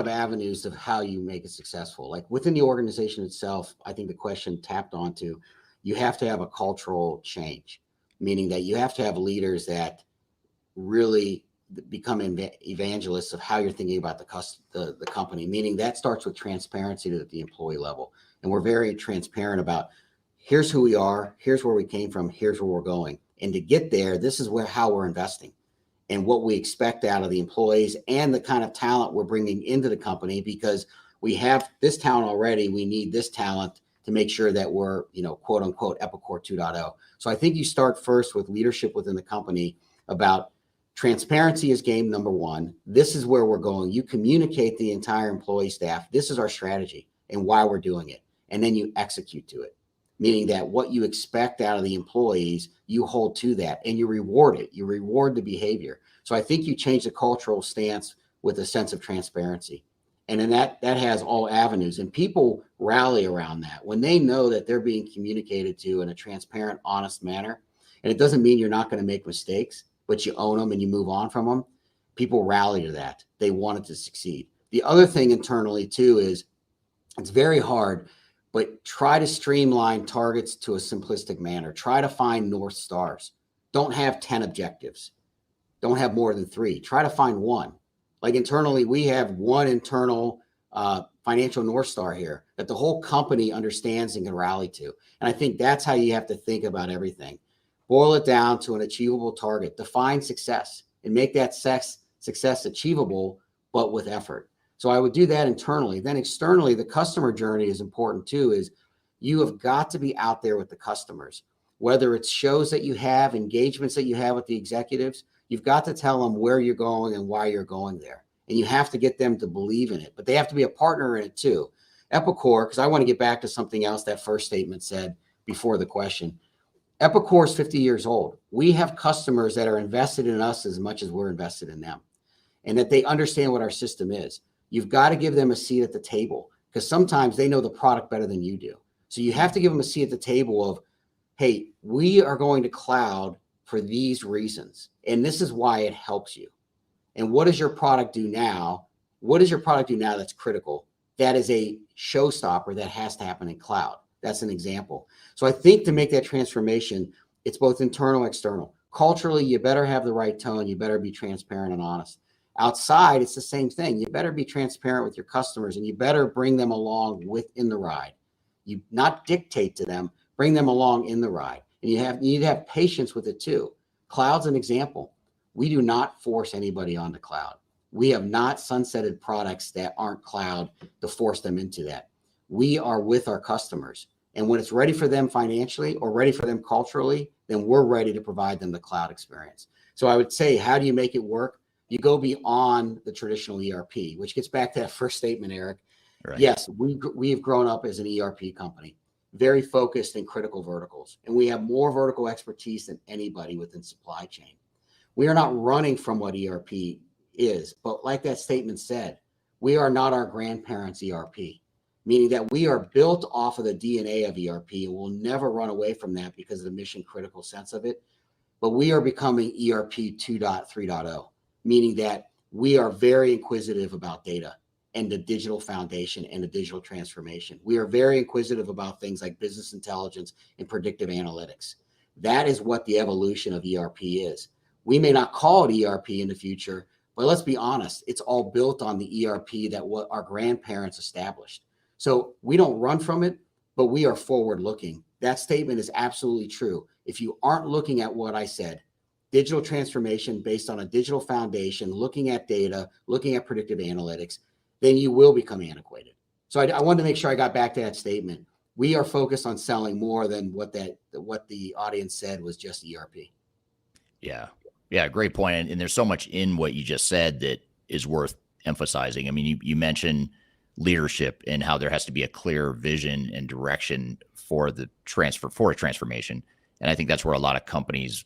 avenues of how you make it successful. Like within the organization itself, I think the question tapped onto, you have to have a cultural change, meaning that you have to have leaders that really become evangelists of how you're thinking about the company, meaning that starts with transparency at the employee level. And we're very transparent about here's who we are, here's where we came from, here's where we're going. And to get there, this is how we're investing and what we expect out of the employees and the kind of talent we're bringing into the company, because we have this talent already. We need this talent to make sure that we're, quote unquote, Epicor 2.0. So I think you start first with leadership within the company about transparency is game number one. This is where we're going. You communicate the entire employee staff. This is our strategy and why we're doing it. And then you execute to it, meaning that what you expect out of the employees, you hold to that and you reward it. You reward the behavior. So I think you change the cultural stance with a sense of transparency. And then that has all avenues, and people rally around that when they know that they're being communicated to in a transparent, honest manner. And it doesn't mean you're not going to make mistakes, but you own them and you move on from them. People rally to that. They want it to succeed. The other thing internally too is it's very hard, but try to streamline targets to a simplistic manner. Try to find North Stars. Don't have 10 objectives. Don't have more than 3. Try to find one. Like internally, we have one internal financial North Star here that the whole company understands and can rally to. And I think that's how you have to think about everything. Boil it down to an achievable target. Define success and make that success achievable, but with effort. So I would do that internally. Then externally, the customer journey is important too, is you have got to be out there with the customers, whether it's shows that you have, engagements that you have with the executives. You've got to tell them where you're going and why you're going there. And you have to get them to believe in it, but they have to be a partner in it too. Epicor, because I want to get back to something else that first statement said before the question. Epicor is 50 years old. We have customers that are invested in us as much as we're invested in them, and that they understand what our system is. You've got to give them a seat at the table, because sometimes they know the product better than you do. So you have to give them a seat at the table of, hey, we are going to cloud for these reasons, and this is why it helps you. And what does your product do now? What does your product do now that's critical? That is a showstopper that has to happen in cloud. That's an example. So I think to make that transformation, it's both internal and external. Culturally, you better have the right tone. You better be transparent and honest. Outside, it's the same thing. You better be transparent with your customers, and you better bring them along within the ride. You not dictate to them, bring them along in the ride. And you need to have patience with it too. Cloud's an example. We do not force anybody onto cloud. We have not sunsetted products that aren't cloud to force them into that. We are with our customers. And when it's ready for them financially or ready for them culturally, then we're ready to provide them the cloud experience. So I would say, how do you make it work? You go beyond the traditional ERP, which gets back to that first statement, Eric. Right. Yes, we have grown up as an ERP company, very focused in critical verticals. And we have more vertical expertise than anybody within supply chain. We are not running from what ERP is, but like that statement said, we are not our grandparents' ERP. Meaning that we are built off of the DNA of ERP and we'll never run away from that because of the mission critical sense of it. But we are becoming ERP 2.3.0, meaning that we are very inquisitive about data and the digital foundation and the digital transformation. We are very inquisitive about things like business intelligence and predictive analytics. That is what the evolution of ERP is. We may not call it ERP in the future, but let's be honest, it's all built on the ERP that what our grandparents established. So we don't run from it, but we are forward looking. That statement is absolutely true. If you aren't looking at what I said, digital transformation based on a digital foundation, looking at data, looking at predictive analytics, then you will become antiquated. So I wanted to make sure I got back to that statement. We are focused on selling more than what the audience said was just ERP. Yeah, great point. And there's so much in what you just said that is worth emphasizing. I mean, you mentioned leadership and how there has to be a clear vision and direction for a transformation. And I think that's where a lot of companies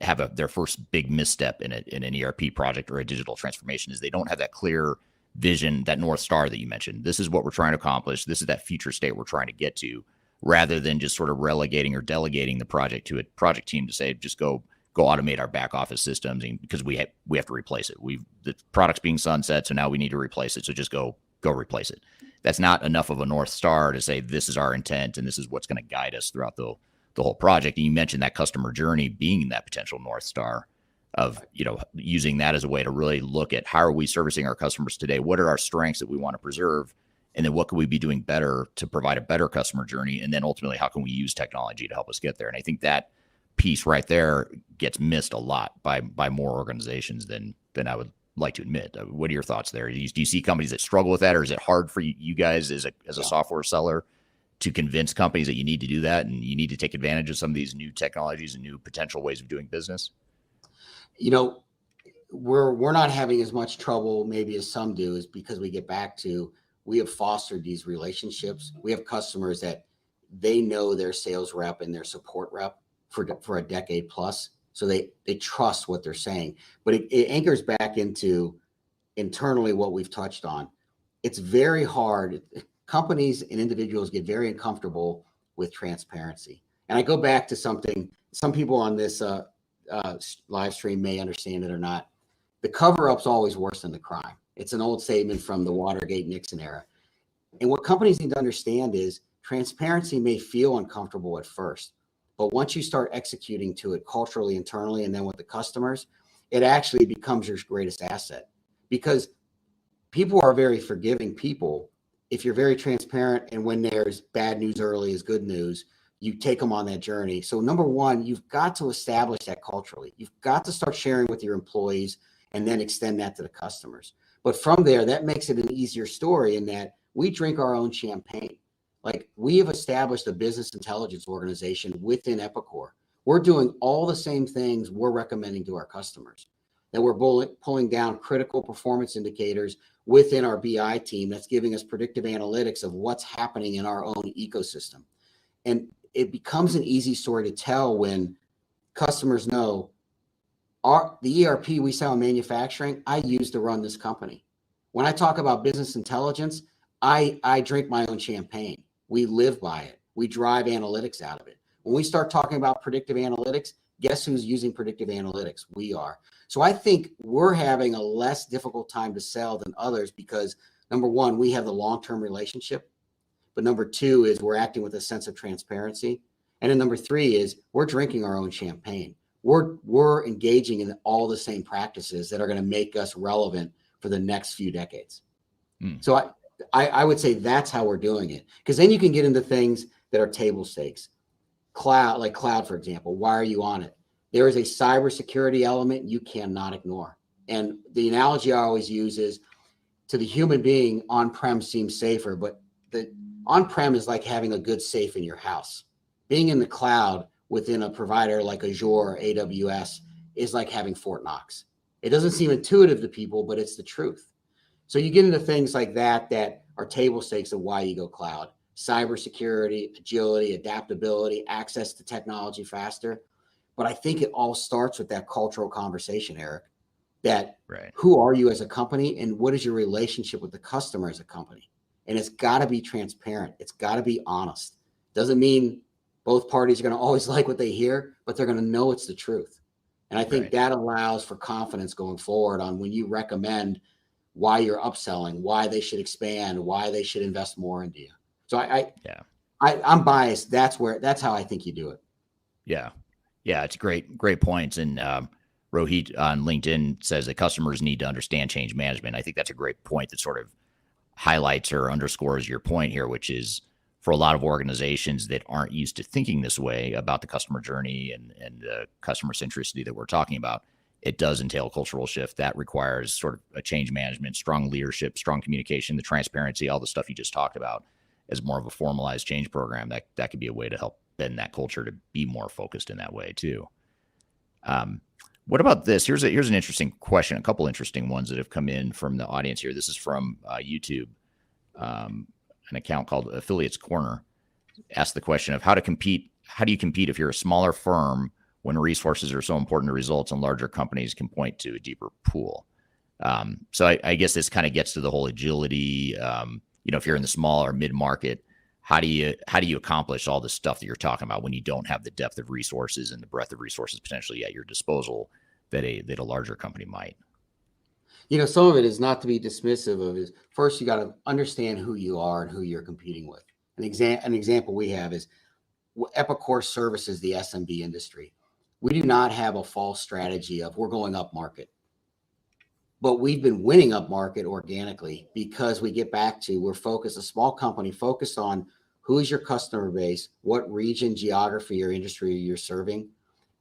have their first big misstep in an ERP project or a digital transformation is they don't have that clear vision, that North Star that you mentioned. This is what we're trying to accomplish. This is that future state we're trying to get to, rather than just sort of relegating or delegating the project to a project team to say, just go automate our back office systems, and because we have to replace it. The product's being sunset, so now we need to replace it. So just go replace it. That's not enough of a North Star to say this is our intent and this is what's going to guide us throughout the whole project. And you mentioned that customer journey being that potential North Star of, using that as a way to really look at how are we servicing our customers today? What are our strengths that we want to preserve? And then what can we be doing better to provide a better customer journey? And then ultimately, how can we use technology to help us get there? And I think that piece right there gets missed a lot by more organizations than I would like to admit. What are your thoughts there? Do you see companies that struggle with that, or is it hard for you guys as a software seller to convince companies that you need to do that and you need to take advantage of some of these new technologies and new potential ways of doing business? We're not having as much trouble maybe as some do, is because we have fostered these relationships. We have customers that they know their sales rep and their support rep for a decade plus. So they trust what they're saying, but it anchors back into internally what we've touched on. It's very hard. Companies and individuals get very uncomfortable with transparency. And I go back to something, some people on this live stream may understand it or not. The cover-up's always worse than the crime. It's an old statement from the Watergate Nixon era. And what companies need to understand is transparency may feel uncomfortable at first, but once you start executing to it culturally, internally, and then with the customers, it actually becomes your greatest asset, because people are very forgiving people. If you're very transparent, and when there's bad news early is good news, you take them on that journey. So number one, you've got to establish that culturally. You've got to start sharing with your employees and then extend that to the customers. But from there, that makes it an easier story in that we drink our own champagne. Like, we have established a business intelligence organization within Epicor. We're doing all the same things we're recommending to our customers. That we're pulling down critical performance indicators within our BI team that's giving us predictive analytics of what's happening in our own ecosystem. And it becomes an easy story to tell when customers know the ERP we sell in manufacturing, I use to run this company. When I talk about business intelligence, I drink my own champagne. We live by it. We drive analytics out of it. When we start talking about predictive analytics, guess who's using predictive analytics? We are. So I think we're having a less difficult time to sell than others because, number one, we have the long-term relationship. But number two is we're acting with a sense of transparency. And then number three is we're drinking our own champagne. We're engaging in all the same practices that are going to make us relevant for the next few decades. So I would say that's how we're doing it. Because then you can get into things that are table stakes. Cloud, like cloud, for example. Why are you on it? There is a cybersecurity element you cannot ignore. And the analogy I always use is, to the human being, on-prem seems safer, but the on-prem is like having a good safe in your house. Being in the cloud within a provider like Azure or AWS is like having Fort Knox. It doesn't seem intuitive to people, but it's the truth. So you get into things like that are table stakes of why you go cloud. Cybersecurity, agility, adaptability, access to technology faster. But I think it all starts with that cultural conversation, Eric, that Who are you as a company and what is your relationship with the customer as a company? And it's got to be transparent. It's got to be honest. Doesn't mean both parties are going to always like what they hear, but they're going to know it's the truth. And I think that allows for confidence going forward on when you recommend why you're upselling, why they should expand, why they should invest more into you. So I'm biased. That's how I think you do it. Yeah. Yeah. It's great points. And Rohit on LinkedIn says that customers need to understand change management. I think that's a great point that sort of highlights or underscores your point here, which is for a lot of organizations that aren't used to thinking this way about the customer journey and customer centricity that we're talking about, it does entail a cultural shift that requires sort of a change management, strong leadership, strong communication, the transparency, all the stuff you just talked about as more of a formalized change program. That could be a way to help bend that culture to be more focused in that way too. What about this? Here's an interesting question. A couple interesting ones that have come in from the audience here. This is from YouTube. An account called Affiliates Corner asked the question of how do you compete if you're a smaller firm when resources are so important to results and larger companies can point to a deeper pool? So I guess this kind of gets to the whole agility. If you're in the small or mid-market, how do you accomplish all the stuff that you're talking about when you don't have the depth of resources and the breadth of resources potentially at your disposal that a larger company might? Some of it is not to be dismissive of. Is first you got to understand who you are and who you're competing with. An example we have is Epicor services the SMB industry. We do not have a false strategy of we're going up market, but we've been winning up market organically because we get back to we're focused, a small company focused on who is your customer base, what region, geography, or industry you're serving,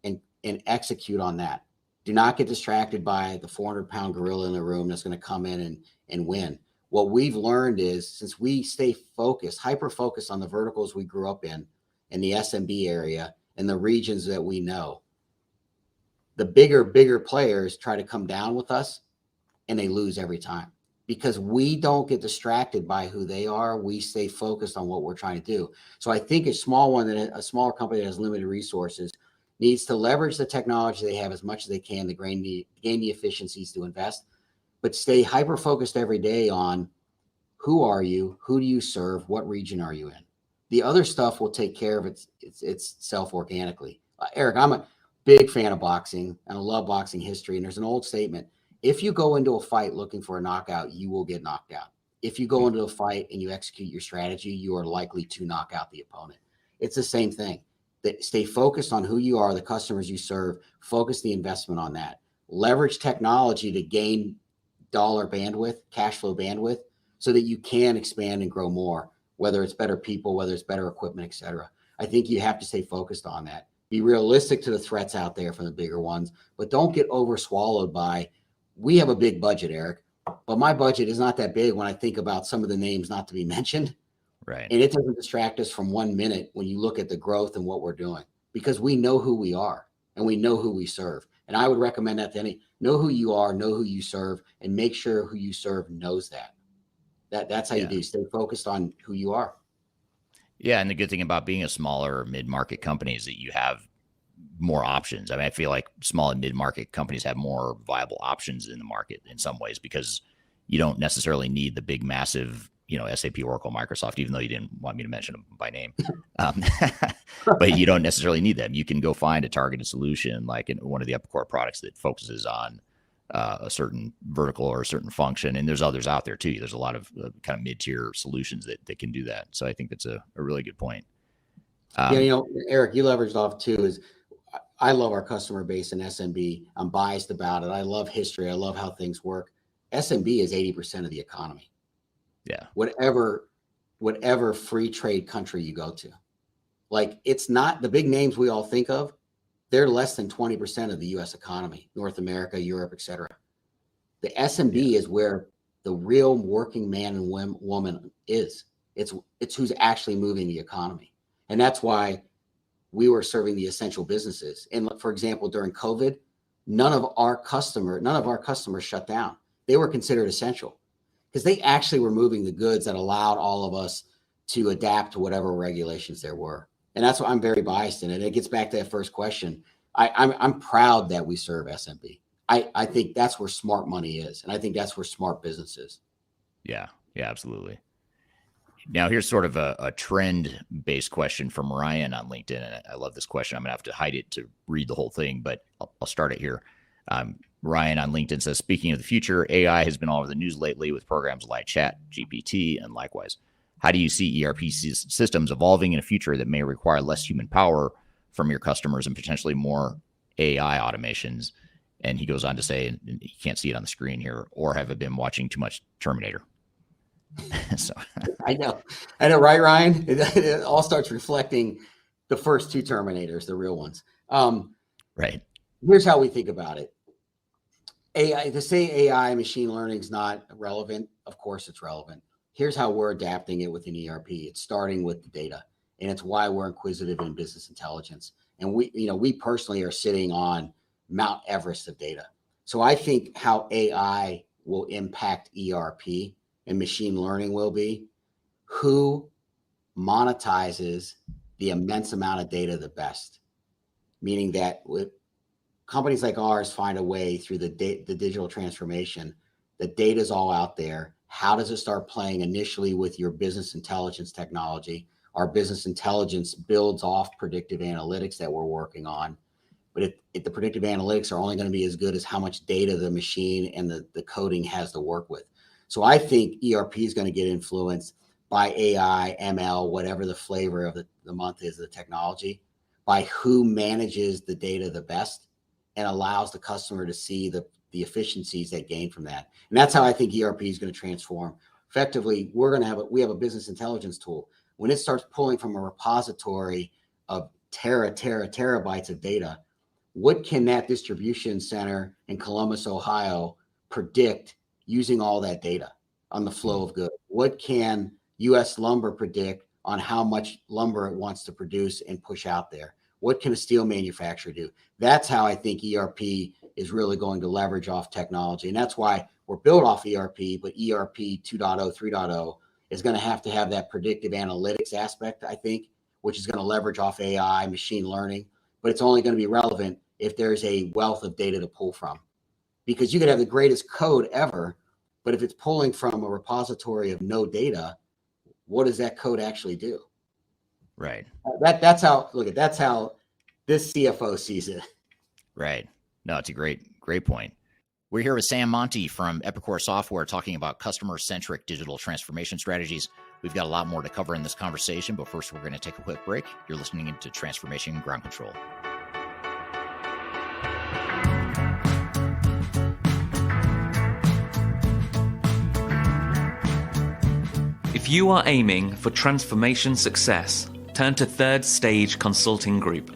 and execute on that. Do not get distracted by the 400-pound gorilla in the room that's going to come in and win. What we've learned is since we stay focused, hyper-focused on the verticals we grew up in the SMB area, and the regions that we know, the bigger players try to come down with us, and they lose every time because we don't get distracted by who they are. We stay focused on what we're trying to do. So I think a smaller company that has limited resources needs to leverage the technology they have as much as they can to gain the efficiencies to invest, but stay hyper-focused every day on who are you, who do you serve, what region are you in. The other stuff will take care of itself organically. Eric, I'm a big fan of boxing, and I love boxing history, and there's an old statement. If you go into a fight looking for a knockout, you will get knocked out. If you go into a fight and you execute your strategy, you are likely to knock out the opponent. It's the same thing. Stay focused on who you are, the customers you serve, focus the investment on that. Leverage technology to gain dollar bandwidth, cash flow bandwidth, so that you can expand and grow more, whether it's better people, whether it's better equipment, et cetera. I think you have to stay focused on that. Be realistic to the threats out there from the bigger ones, but don't get overswallowed by, we have a big budget, Eric, but my budget is not that big when I think about some of the names not to be mentioned. Right. And it doesn't distract us from 1 minute when you look at the growth and what we're doing, because we know who we are and we know who we serve. And I would recommend that to know who you are, know who you serve, and make sure who you serve knows that. That's how you do. Stay focused on who you are. Yeah. And the good thing about being a smaller or mid-market company is that you have more options. I mean, I feel like small and mid-market companies have more viable options in the market in some ways because you don't necessarily need the big, massive, SAP, Oracle, Microsoft, even though you didn't want me to mention them by name. But you don't necessarily need them. You can go find a targeted solution like in one of the Epicor products that focuses on a certain vertical or a certain function. And there's others out there too. There's a lot of kind of mid-tier solutions that can do that. So I think that's a really good point. Eric, you leveraged off too is I love our customer base in SMB. I'm biased about it. I love history. I love how things work. SMB is 80% of the economy. Yeah. Whatever free trade country you go to. Like, it's not the big names we all think of. They're less than 20% of the US economy, North America, Europe, et cetera. The SMB is where the real working man and woman is. It's who's actually moving the economy. And that's why we were serving the essential businesses. And for example, during COVID, none of our customers shut down. They were considered essential because they actually were moving the goods that allowed all of us to adapt to whatever regulations there were. And that's why I'm very biased in it. It gets back to that first question. I'm proud that we serve SMB. I think that's where smart money is. And I think that's where smart business is. Yeah, absolutely. Now, here's sort of a trend-based question from Ryan on LinkedIn, and I love this question. I'm going to have to hide it to read the whole thing, but I'll start it here. Ryan on LinkedIn says, speaking of the future, AI has been all over the news lately with programs like Chat, GPT, and likewise. How do you see ERP systems evolving in a future that may require less human power from your customers and potentially more AI automations? And he goes on to say, and you can't see it on the screen here, or have I been watching too much Terminator? So I know, right, Ryan? It all starts reflecting the first two Terminators, the real ones. Right. Here's how we think about it. AI, to say AI, machine learning is not relevant, of course it's relevant. Here's how we're adapting it within ERP. It's starting with the data, and it's why we're inquisitive in business intelligence. And we personally are sitting on Mount Everest of data. So I think how AI will impact ERP and machine learning will be who monetizes the immense amount of data the best. Meaning that with companies like ours find a way through the digital transformation, the data is all out there. How does it start playing initially with your business intelligence technology? Our business intelligence builds off predictive analytics that we're working on. But if the predictive analytics are only going to be as good as how much data the machine and the coding has to work with. So I think ERP is going to get influenced by AI, ML, whatever the flavor of the month is, the technology, by who manages the data the best and allows the customer to see the efficiencies they gain from that. And that's how I think ERP is going to transform. Effectively, we have a business intelligence tool. When it starts pulling from a repository of terabytes of data, what can that distribution center in Columbus, Ohio predict using all that data on the flow of goods? What can U.S. Lumber predict on how much lumber it wants to produce and push out there? What can a steel manufacturer do? That's how I think ERP is really going to leverage off technology. And that's why we're built off ERP, but ERP 2.0, 3.0 is going to have that predictive analytics aspect, I think, which is going to leverage off AI, machine learning. But it's only going to be relevant if there's a wealth of data to pull from. Because you could have the greatest code ever, but if it's pulling from a repository of no data, what does that code actually do? Right. That's how this CFO sees it. Right. No, it's a great point. We're here with Sam Monti from Epicor Software talking about customer-centric digital transformation strategies. We've got a lot more to cover in this conversation, but first we're going to take a quick break. You're listening into Transformation Ground Control. If you are aiming for transformation success, turn to Third Stage Consulting Group.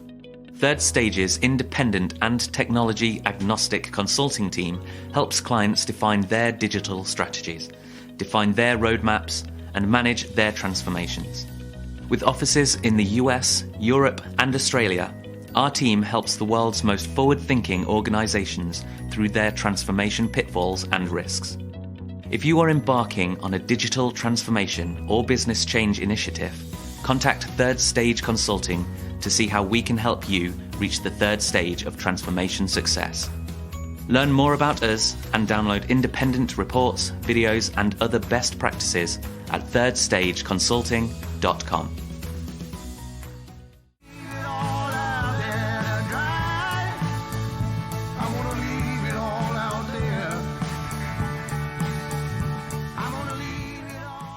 Third Stage's independent and technology-agnostic consulting team helps clients define their digital strategies, define their roadmaps, and manage their transformations. With offices in the US, Europe, and Australia, our team helps the world's most forward-thinking organizations through their transformation pitfalls and risks. If you are embarking on a digital transformation or business change initiative, contact Third Stage Consulting to see how we can help you reach the third stage of transformation success. Learn more about us and download independent reports, videos, and other best practices at thirdstageconsulting.com.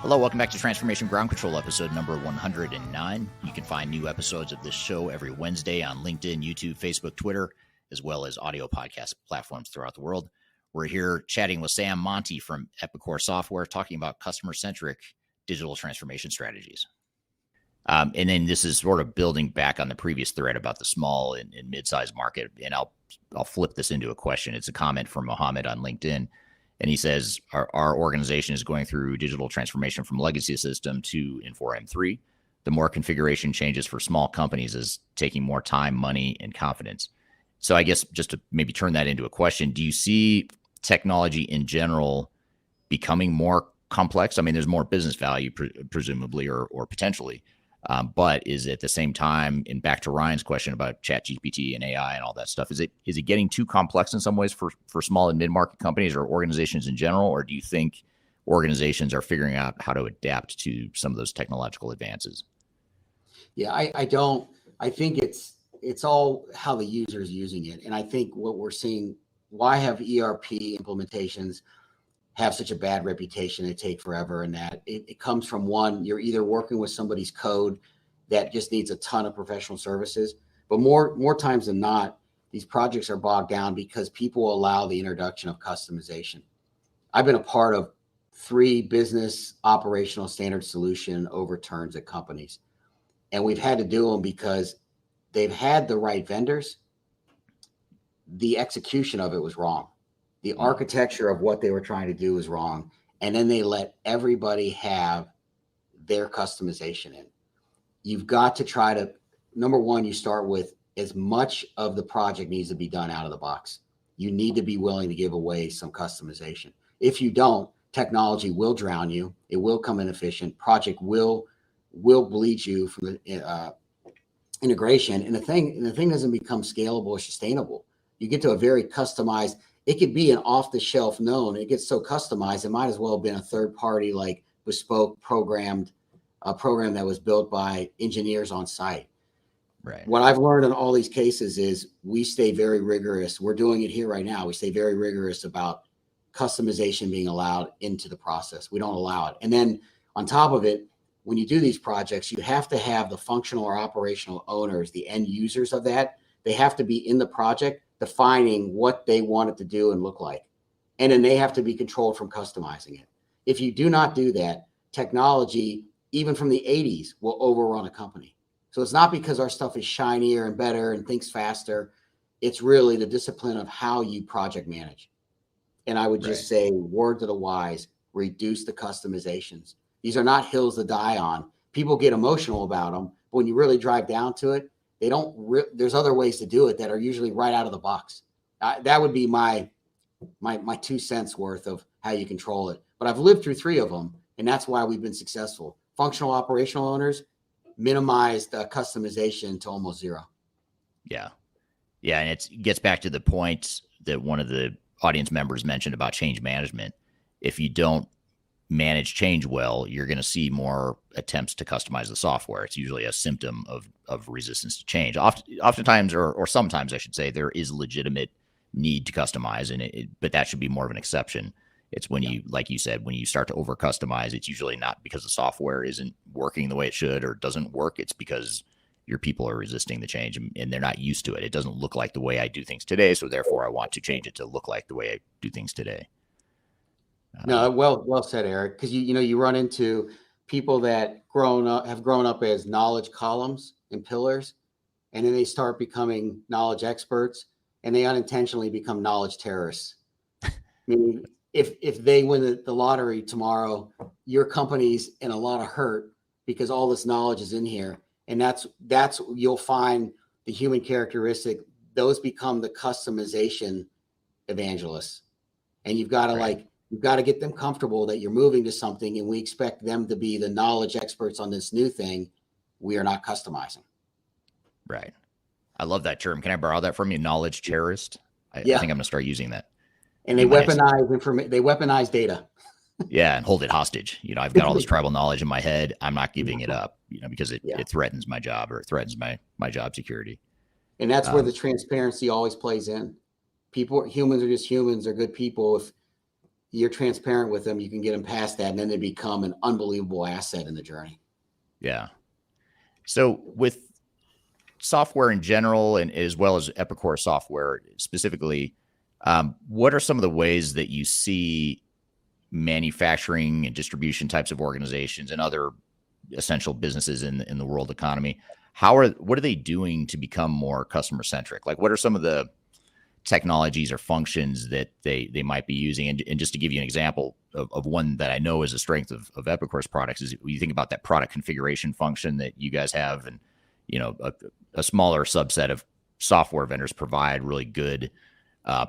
Hello, welcome back to Transformation Ground Control, episode number 109. You can find new episodes of this show every Wednesday on LinkedIn, YouTube, Facebook, Twitter, as well as audio podcast platforms throughout the world. We're here chatting with Sam Monti from Epicor Software, talking about customer-centric digital transformation strategies. And then this is sort of building back on the previous thread about the small and mid-sized market. And I'll flip this into a question. It's a comment from Mohammed on LinkedIn. And he says, our organization is going through digital transformation from legacy system to Infor M3. The more configuration changes for small companies is taking more time, money, and confidence. So I guess just to maybe turn that into a question, do you see technology in general becoming more complex? I mean, there's more business value, presumably, or potentially. But is it at the same time, and back to Ryan's question about ChatGPT and AI and all that stuff, is it getting too complex in some ways for small and mid-market companies or organizations in general? Or do you think organizations are figuring out how to adapt to some of those technological advances? Yeah, I think it's all how the user is using it. And I think what we're seeing, why have ERP implementations have such a bad reputation? They take forever, and that it comes from one, you're either working with somebody's code that just needs a ton of professional services, but more times than not, these projects are bogged down because people allow the introduction of customization. I've been a part of 3 business operational standard solution overturns at companies, and we've had to do them because they've had the right vendors. The execution of it was wrong. The architecture of what they were trying to do was wrong. And then they let everybody have their customization in. You've got to try to, number one, you start with as much of the project needs to be done out of the box. You need to be willing to give away some customization. If you don't, technology will drown you. It will come inefficient. Project will bleed you from the integration. And the thing doesn't become scalable or sustainable. You get to a very customized, it could be an off-the-shelf known. It gets so customized, it might as well have been a third-party, like bespoke program that was built by engineers on site. Right. What I've learned in all these cases is we stay very rigorous. We're doing it here right now. We stay very rigorous about customization being allowed into the process. We don't allow it. And then on top of it, when you do these projects, you have to have the functional or operational owners, the end users of that. They have to be in the project defining what they want it to do and look like. And then they have to be controlled from customizing it. If you do not do that, technology, even from the 80s, will overrun a company. So it's not because our stuff is shinier and better and thinks faster. It's really the discipline of how you project manage. And I would just say, word to the wise, reduce the customizations. These are not hills to die on. People get emotional about them, but when you really drive down to it, they don't. There's other ways to do it that are usually right out of the box. That would be my 2 cents worth of how you control it. But I've lived through 3 of them, and that's why we've been successful. Functional operational owners minimized customization to almost zero. Yeah. And it gets back to the point that one of the audience members mentioned about change management. If you don't manage change well, you're going to see more attempts to customize the software. It's usually a symptom of resistance to change. Oftentimes, or sometimes I should say, there is legitimate need to customize, but that should be more of an exception. It's when you, like you said, when you start to over customize, it's usually not because the software isn't working the way it should or doesn't work. It's because your people are resisting the change and they're not used to it. It doesn't look like the way I do things today, so therefore I want to change it to look like the way I do things today. No, well said, Eric. Because you run into people that have grown up as knowledge columns and pillars, and then they start becoming knowledge experts, and they unintentionally become knowledge terrorists. I mean, if they win the lottery tomorrow, your company's in a lot of hurt because all this knowledge is in here, and that's you'll find the human characteristic. Those become the customization evangelists, and you've got to You've got to get them comfortable that you're moving to something, and we expect them to be the knowledge experts on this new thing. We are not customizing. Right. I love that term. Can I borrow that from you? Knowledge terrorist. I think I'm going to start using that. And they weaponize information. They weaponize data. Yeah, and hold it hostage. I've got all this tribal knowledge in my head. I'm not giving it up. Because it threatens my job or it threatens my job security. And that's where the transparency always plays in. Humans are just humans. They're good people. If you're transparent with them, you can get them past that, and then they become an unbelievable asset in the journey. Yeah. So with software in general, and as well as Epicor software specifically, what are some of the ways that you see manufacturing and distribution types of organizations and other essential businesses in the world economy? What are they doing to become more customer centric? Like, what are some of the technologies or functions that they might be using? And just to give you an example of one that I know is a strength of Epicor's products is when you think about that product configuration function that you guys have, and a smaller subset of software vendors provide really good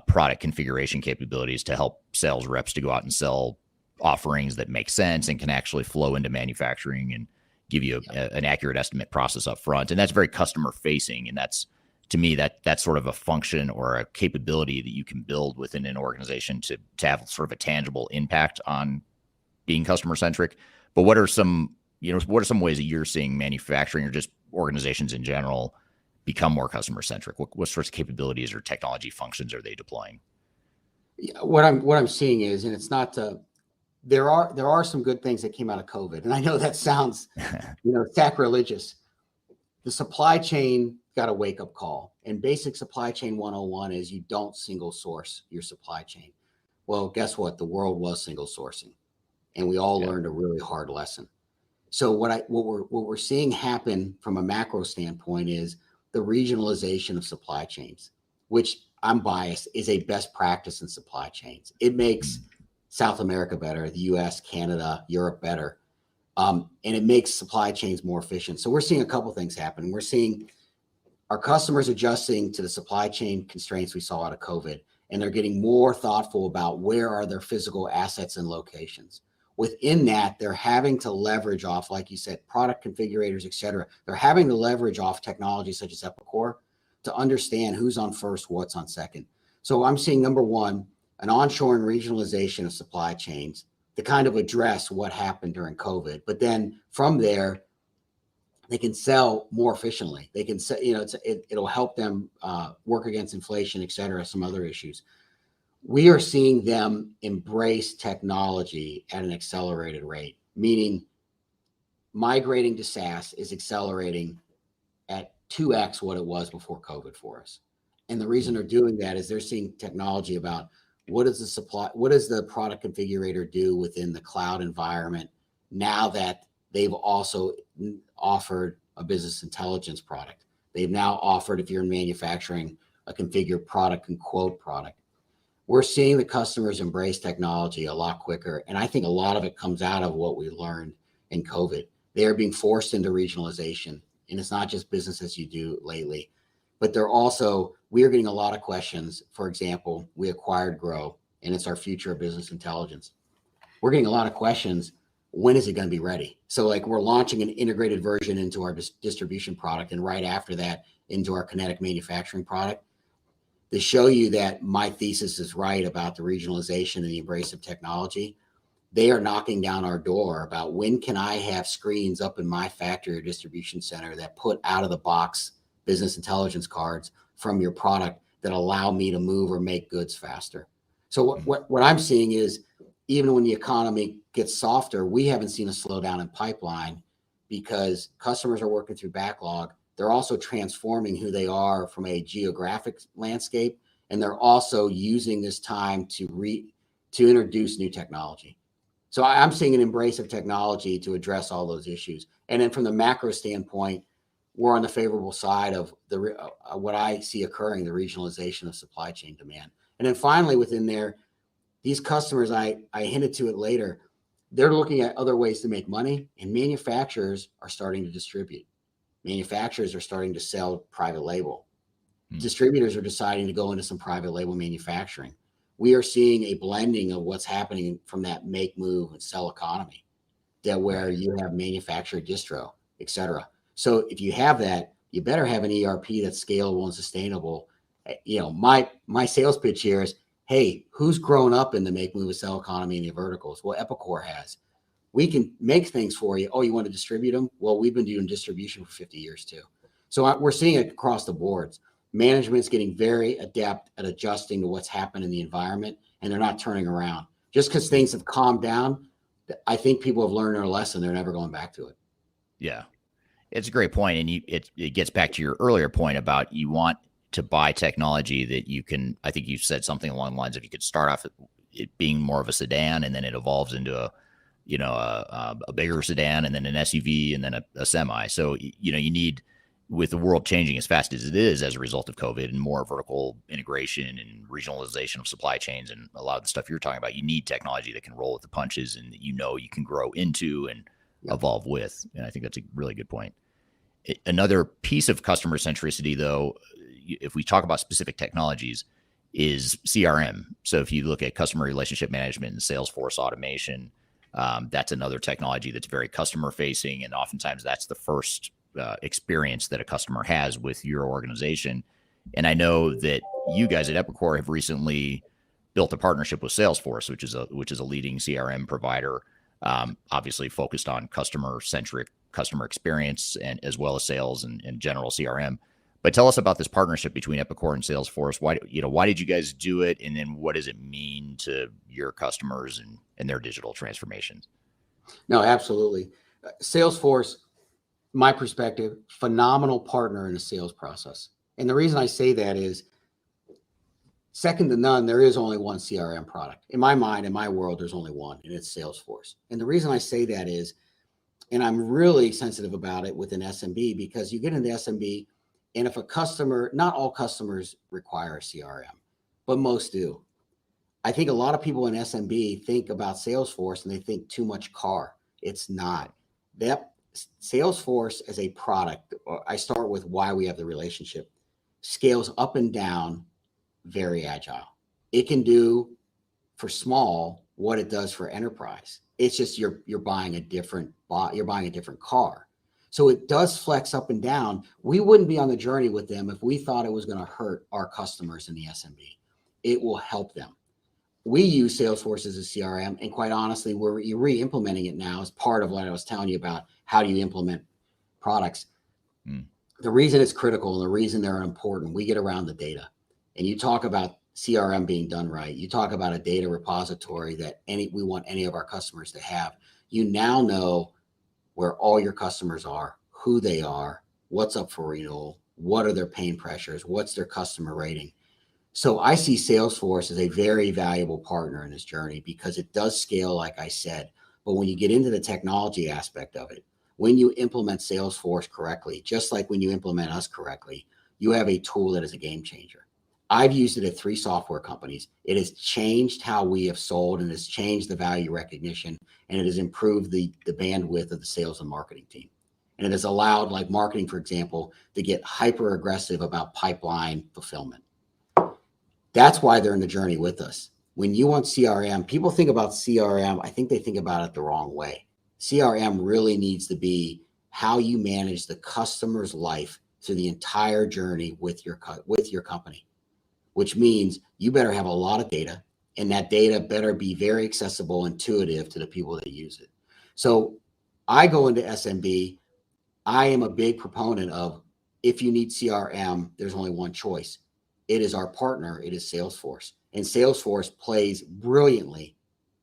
product configuration capabilities to help sales reps to go out and sell offerings that make sense and can actually flow into manufacturing and give you an accurate estimate process up front. And that's very customer facing, and that's, to me, that's sort of a function or a capability that you can build within an organization to have sort of a tangible impact on being customer centric. But what are some ways that you're seeing manufacturing or just organizations in general become more customer centric? What sorts of capabilities or technology functions are they deploying? Yeah, what I'm seeing is, and it's not there are some good things that came out of COVID, and I know that sounds sacrilegious. The supply chain got a wake up call, and basic supply chain 101 is you don't single source your supply chain. Well, guess what? The world was single sourcing, and we all learned a really hard lesson. So what we're seeing happen from a macro standpoint is the regionalization of supply chains, which I'm biased is a best practice in supply chains. It makes South America better, the US, Canada, Europe better. And it makes supply chains more efficient. So we're seeing a couple things happen. We're seeing our customers adjusting to the supply chain constraints we saw out of COVID, and they're getting more thoughtful about where are their physical assets and locations. Within that, they're having to leverage off, like you said, product configurators, et cetera. They're having to leverage off technology such as Epicor to understand who's on first, what's on second. So I'm seeing, number one, an onshoring regionalization of supply chains to kind of address what happened during COVID. But then from there, they can sell more efficiently. They can sell, it'll help them work against inflation, et cetera, some other issues. We are seeing them embrace technology at an accelerated rate, meaning migrating to SaaS is accelerating at 2x what it was before COVID for us. And the reason they're doing that is they're seeing technology about what does the product configurator do within the cloud environment now that they've also offered a business intelligence product. They've now offered, if you're in manufacturing, a configure product and quote product. We're seeing the customers embrace technology a lot quicker. And I think a lot of it comes out of what we learned in COVID. They are being forced into regionalization. And it's not just business as you do lately, but we are getting a lot of questions. For example, we acquired Grow, and it's our future of business intelligence. We're getting a lot of questions. When is it going to be ready? So we're launching an integrated version into our distribution product, and right after that into our kinetic manufacturing product, to show you that my thesis is right about the regionalization and the embrace of technology. They are knocking down our door about when can I have screens up in my factory or distribution center that put out of the box business intelligence cards from your product that allow me to move or make goods faster. So what I'm seeing is, even when the economy gets softer, we haven't seen a slowdown in pipeline because customers are working through backlog. They're also transforming who they are from a geographic landscape, and they're also using this time to introduce new technology. So I'm seeing an embrace of technology to address all those issues. And then from the macro standpoint, we're on the favorable side of what I see occurring, the regionalization of supply chain demand. And then finally, within there, these customers, I hinted to it later, they're looking at other ways to make money, and manufacturers are starting to distribute. Manufacturers are starting to sell private label. Distributors are deciding to go into some private label manufacturing. We are seeing a blending of what's happening from that make, move, and sell economy, that where you have manufactured distro, et cetera. So if you have that, you better have an ERP that's scalable and sustainable. My sales pitch here is, hey, who's grown up in the make, move, and sell economy in the verticals? Well, Epicor has. We can make things for you. Oh, you want to distribute them? Well, we've been doing distribution for 50 years too. So we're seeing it across the boards. Management's getting very adept at adjusting to what's happened in the environment, and they're not turning around. Just because things have calmed down, I think people have learned their lesson. They're never going back to it. Yeah, it's a great point. And it gets back to your earlier point about you want to buy technology that you can, I think you said something along the lines of you could start off it being more of a sedan, and then it evolves into a bigger sedan, and then an SUV, and then a semi. So, you need, with the world changing as fast as it is as a result of COVID and more vertical integration and regionalization of supply chains and a lot of the stuff you're talking about, you need technology that can roll with the punches and that you can grow into and evolve with. And I think that's a really good point. Another piece of customer centricity, though, if we talk about specific technologies, is CRM. So if you look at customer relationship management and Salesforce automation, that's another technology that's very customer facing. And oftentimes that's the first experience that a customer has with your organization. And I know that you guys at Epicor have recently built a partnership with Salesforce, which is a leading CRM provider. obviously focused on customer-centric customer experience and as well as sales and general CRM. But tell us about this partnership between Epicor and Salesforce. Why did you guys do it? And then what does it mean to your customers and their digital transformations? No, absolutely. Salesforce, my perspective, phenomenal partner in the sales process. And the reason I say that is, second to none, there is only one CRM product. In my mind, in my world, there's only one, and it's Salesforce. And the reason I say that is, and I'm really sensitive about it with an SMB, because you get into SMB, and if a customer, not all customers require a CRM, but most do. I think a lot of people in SMB think about Salesforce and they think too much car. It's not. That Salesforce as a product, I start with why we have the relationship, scales up and down, very agile. It can do for small what it does for enterprise. It's just you're buying a different car. So it does flex up and down. We wouldn't be on the journey with them if we thought it was going to hurt our customers in the SMB. It will help them. We use Salesforce as a CRM, and quite honestly, we're re-implementing it now as part of what I was telling you about how do you implement products. The reason it's critical and the reason they're important, we get around the data. And you talk about CRM being done right. You talk about a data repository that we want any of our customers to have. You now know where all your customers are, who they are, what's up for renewal, what are their pain pressures, what's their customer rating. So I see Salesforce as a very valuable partner in this journey because it does scale, like I said. But when you get into the technology aspect of it, when you implement Salesforce correctly, just like when you implement us correctly, you have a tool that is a game changer. I've used it at 3 software companies. It has changed how we have sold, and has changed the value recognition, and it has improved the bandwidth of the sales and marketing team. And it has allowed, like marketing, for example, to get hyper aggressive about pipeline fulfillment. That's why they're in the journey with us. When you want CRM, people think about CRM, I think they think about it the wrong way. CRM really needs to be how you manage the customer's life through the entire journey with your company, which means you better have a lot of data, and that data better be very accessible, intuitive to the people that use it. So I go into SMB. I am a big proponent of, if you need CRM, there's only one choice. It is our partner. It is Salesforce. And Salesforce plays brilliantly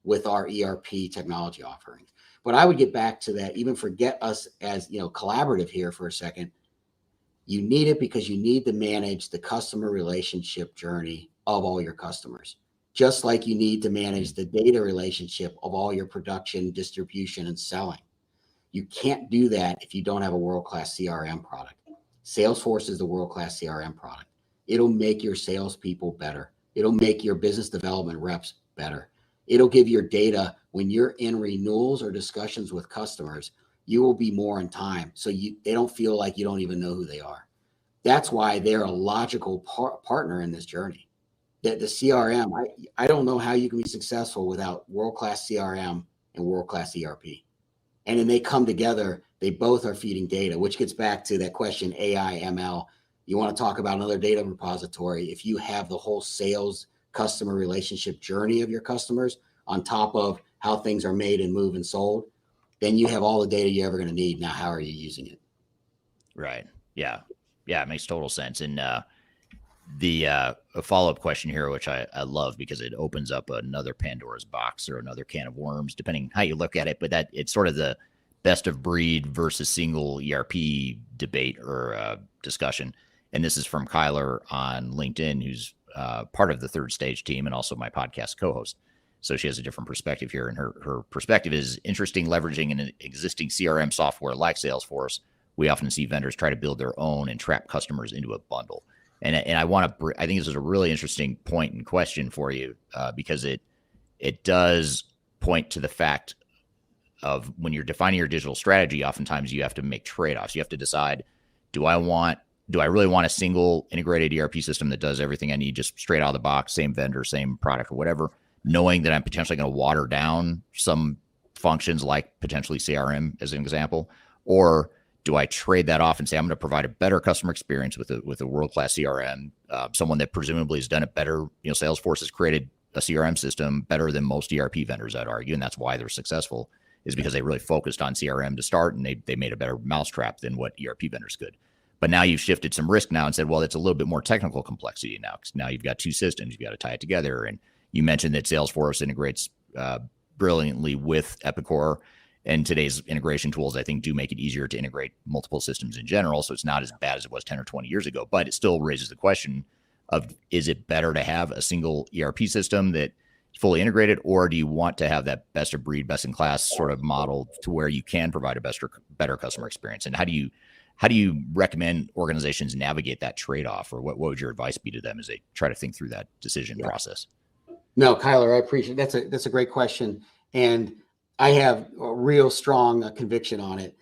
with our ERP technology offerings. But I would get back to that, even forget us as, collaborative here for a second. You need it because you need to manage the customer relationship journey of all your customers, just like you need to manage the data relationship of all your production, distribution, and selling. You can't do that if you don't have a world-class CRM product. Salesforce is the world-class CRM product. It'll make your salespeople better. It'll make your business development reps better. It'll give your data, when you're in renewals or discussions with customers, you will be more on time. So they don't feel like you don't even know who they are. That's why they're a logical partner in this journey. The CRM, I don't know how you can be successful without world-class CRM and world-class ERP. And then they come together, they both are feeding data, which gets back to that question, AI, ML. You want to talk about another data repository. If you have the whole sales customer relationship journey of your customers on top of how things are made and moved and sold, then you have all the data you're ever going to need. Now, how are you using it? Right. Yeah. Yeah. It makes total sense. And a follow-up question here, which I love because it opens up another Pandora's box or another can of worms, depending how you look at it. But that it's sort of the best of breed versus single ERP debate or discussion. And this is from Kyler on LinkedIn, who's part of the Third Stage team and also my podcast co-host. So she has a different perspective here. And her perspective is interesting. Leveraging an existing CRM software like Salesforce, we often see vendors try to build their own and trap customers into a bundle. And I think this is a really interesting point and question for you because it does point to the fact of when you're defining your digital strategy, oftentimes you have to make trade-offs. You have to decide, do I really want a single integrated ERP system that does everything I need just straight out of the box, same vendor, same product or whatever, knowing that I'm potentially going to water down some functions like potentially CRM as an example? Or do I trade that off and say, I'm going to provide a better customer experience with a world-class CRM, someone that presumably has done it better? Salesforce has created a CRM system better than most ERP vendors, I'd argue, and that's why they're successful. is because they really focused on CRM to start, and they made a better mousetrap than what ERP vendors could. But now you've shifted some risk now and said, well, it's a little bit more technical complexity now, because now you've got two systems, you've got to tie it together. And you mentioned that Salesforce integrates brilliantly with Epicor, and today's integration tools, I think, do make it easier to integrate multiple systems in general. So it's not as bad as it was 10 or 20 years ago, but it still raises the question of, is it better to have a single ERP system that is fully integrated, or do you want to have that best of breed, best in class sort of model to where you can provide a better customer experience? And how do you recommend organizations navigate that trade-off, or what would your advice be to them as they try to think through that decision process? No, Kyler, I appreciate it. That's a great question. And I have a real strong conviction on it.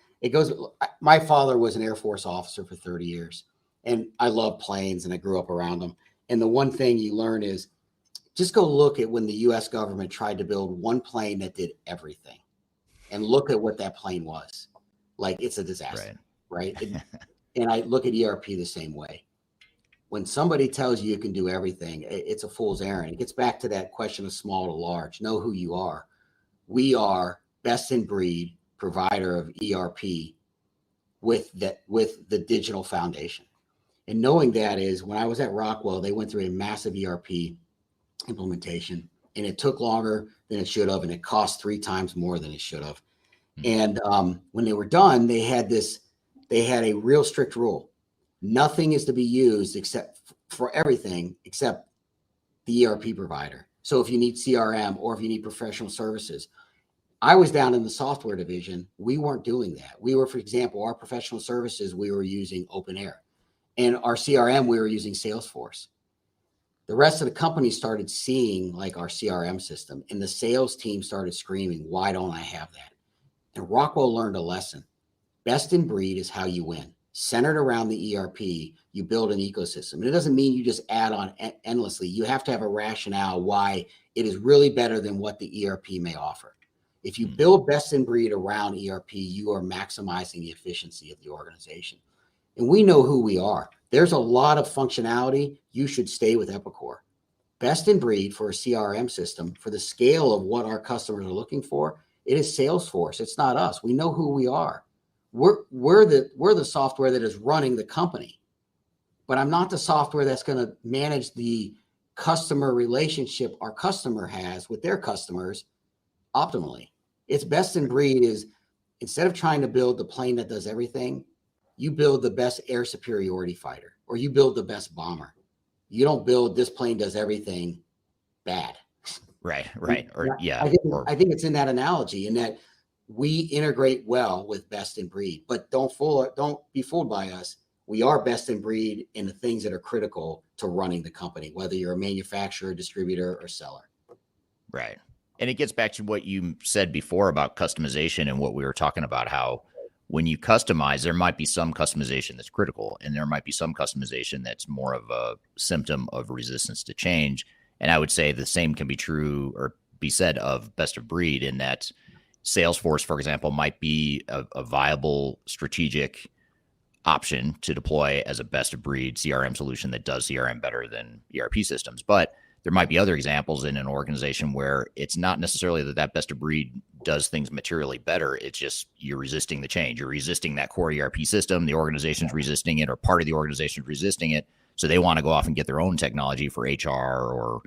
My father was an Air Force officer for 30 years, and I love planes and I grew up around them. And the one thing you learn is just go look at when the US government tried to build one plane that did everything, and look at what that plane was. Like, it's a disaster, right? And I look at ERP the same way. When somebody tells you can do everything, it's a fool's errand. It gets back to that question of small to large. Know who you are. We are best in breed provider of ERP with the digital foundation. And knowing that is, when I was at Rockwell, they went through a massive ERP implementation, and it took longer than it should have, and it cost 3 times more than it should have. And when they were done, they had a real strict rule. Nothing is to be used for everything except the ERP provider. So if you need CRM or if you need professional services, I was down in the software division. We weren't doing that. We were, for example, our professional services, we were using OpenAir, and our CRM, we were using Salesforce. The rest of the company started seeing like our CRM system, and the sales team started screaming, why don't I have that? And Rockwell learned a lesson. Best in breed is how you win. Centered around the ERP, you build an ecosystem. And it doesn't mean you just add on endlessly. You have to have a rationale why it is really better than what the ERP may offer. If you build best in breed around ERP, you are maximizing the efficiency of the organization. And we know who we are. There's a lot of functionality. You should stay with Epicor. Best in breed for a CRM system, for the scale of what our customers are looking for, it is Salesforce. It's not us. We know who we are. We're the software that is running the company, but I'm not the software that's going to manage the customer relationship our customer has with their customers optimally. It's best in breed is, instead of trying to build the plane that does everything, you build the best air superiority fighter, or you build the best bomber. You don't build this plane does everything bad. Right. Or I think it's in that analogy, in that we integrate well with best in breed, but don't be fooled by us. We are best in breed in the things that are critical to running the company, whether you're a manufacturer, distributor, or seller. Right. And it gets back to what you said before about customization, and what we were talking about, how when you customize, there might be some customization that's critical, and there might be some customization that's more of a symptom of resistance to change. And I would say the same can be true or be said of best of breed, in that Salesforce, for example, might be a viable strategic option to deploy as a best of breed CRM solution that does CRM better than ERP systems. But there might be other examples in an organization where it's not necessarily that best of breed does things materially better. It's just you're resisting the change. You're resisting that core ERP system. The organization's resisting it, or part of the organization is resisting it. So they want to go off and get their own technology for HR or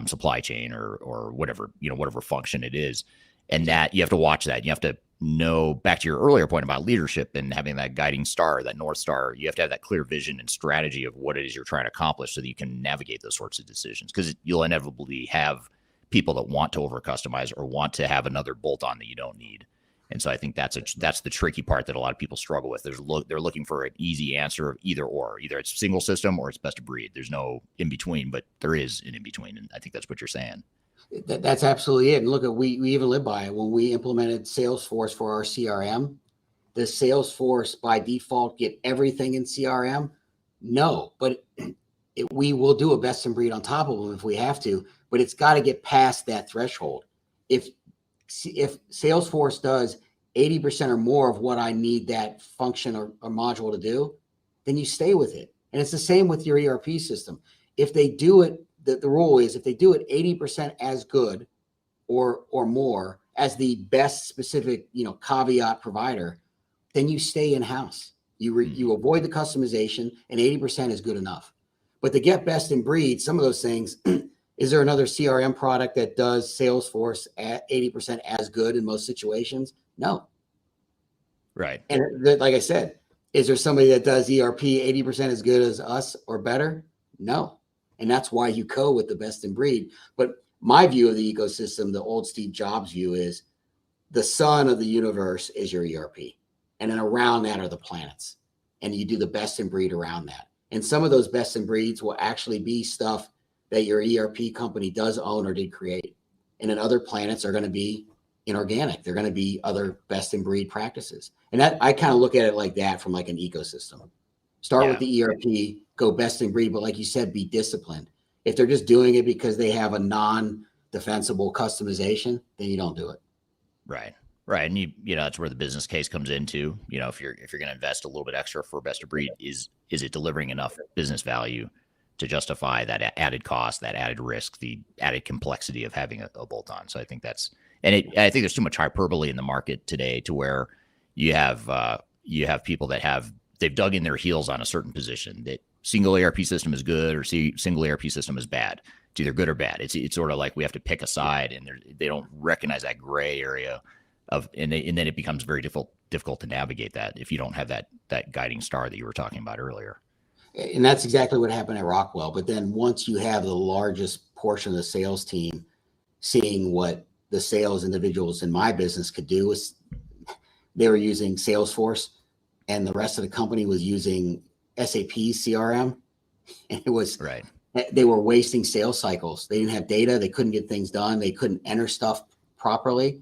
supply chain or whatever function it is. And that you have to watch that. You have to know, back to your earlier point about leadership and having that guiding star, that North Star, you have to have that clear vision and strategy of what it is you're trying to accomplish so that you can navigate those sorts of decisions. Because you'll inevitably have people that want to over customize or want to have another bolt on that you don't need. And so I think that's the tricky part that a lot of people struggle with. They're looking for an easy answer of either or. Either it's single system or it's best of breed. There's no in between, but there is an in between. And I think that's what you're saying. That's absolutely it. And look, we even live by it. When we implemented Salesforce for our CRM, does Salesforce by default get everything in CRM? No, but we will do a best in breed on top of them if we have to, but it's got to get past that threshold. If Salesforce does 80% or more of what I need that function or module to do, then you stay with it. And it's the same with your ERP system. If they do it, the rule is if they do it 80% as good or more, as the best specific, caveat provider, then you stay in-house. You avoid the customization, and 80% is good enough. But to get best in breed, some of those things, is there another CRM product that does Salesforce at 80% as good in most situations? No. Right. And like I said, is there somebody that does ERP 80% as good as us or better? No. And that's why you go with the best in breed. But my view of the ecosystem, the old Steve Jobs view, is the sun of the universe is your ERP. And then around that are the planets. And you do the best in breed around that. And some of those best in breeds will actually be stuff that your ERP company does own or did create. And then other planets are going to be inorganic. They're going to be other best in breed practices. And that, I kind of look at it like that, from like an ecosystem. Start with the ERP, go best in breed, but like you said, be disciplined. If they're just doing it because they have a non-defensible customization, then you don't do it. Right. Right. And that's where the business case comes into, if you're going to invest a little bit extra for best of breed, is it delivering enough business value to justify that added cost, that added risk, the added complexity of having a bolt-on? So I think I think there's too much hyperbole in the market today to where you have people that they've dug in their heels on a certain position, that single ERP system is good or single ERP system is bad. It's either good or bad. It's sort of like we have to pick a side, and they don't recognize that gray area and then it becomes very difficult to navigate that if you don't have that guiding star that you were talking about earlier. And that's exactly what happened at Rockwell. But then once you have the largest portion of the sales team seeing what the sales individuals in my business could do, was they were using Salesforce, and the rest of the company was using SAP CRM. And it was right. They were wasting sales cycles. They didn't have data. They couldn't get things done. They couldn't enter stuff properly.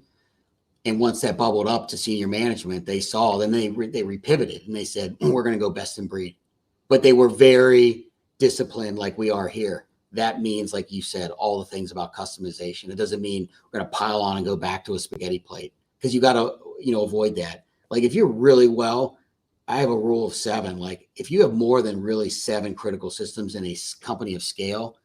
And once that bubbled up to senior management, they saw, then they repivoted and they said, we're going to go best in breed. But they were very disciplined, like we are here. That means, like you said, all the things about customization. It doesn't mean we're going to pile on and go back to a spaghetti plate, because you got to, avoid that. Like if you're really I have a rule of 7. Like if you have more than really 7 critical systems in a company of scale,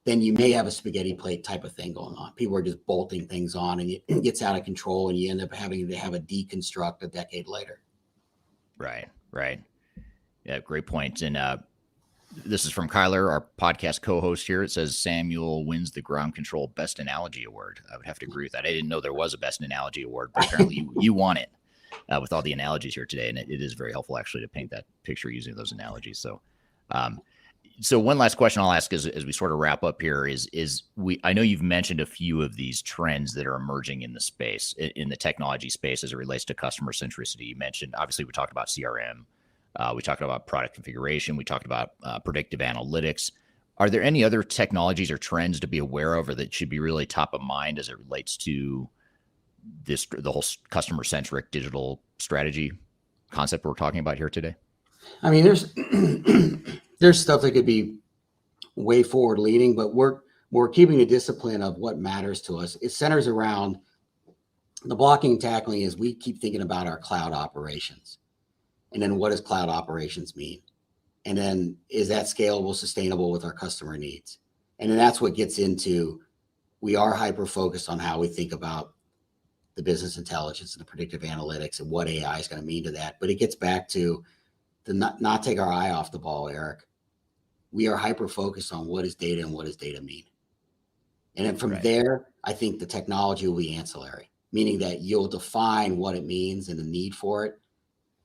then you may have a spaghetti plate type of thing going on. People are just bolting things on, and it gets out of control, and you end up having to have a deconstruct a decade later. Right. Yeah, great point. And this is from Kyler, our podcast co-host here. It says Samuel wins the Ground Control Best Analogy Award. I would have to agree with that. I didn't know there was a Best Analogy Award, but apparently you won it with all the analogies here today. And it is very helpful, actually, to paint that picture using those analogies. So one last question I'll ask as we sort of wrap up here is I know you've mentioned a few of these trends that are emerging in the space, in the technology space, as it relates to customer centricity. You mentioned, obviously, we talked about CRM. We talked about product configuration. We talked about predictive analytics. Are there any other technologies or trends to be aware of, or that should be really top of mind as it relates to the whole customer-centric digital strategy concept we're talking about here today? I mean, there's stuff that could be way forward leading, but we're keeping the discipline of what matters to us. It centers around the blocking and tackling. Is we keep thinking about our cloud operations. And then what does cloud operations mean? And then is that scalable, sustainable with our customer needs? And then that's what gets into, we are hyper-focused on how we think about the business intelligence and the predictive analytics and what AI is going to mean to that. But it gets back to not take our eye off the ball, Eric. We are hyper-focused on what is data and what does data mean. And then from there, I think the technology will be ancillary, meaning that you'll define what it means and the need for it.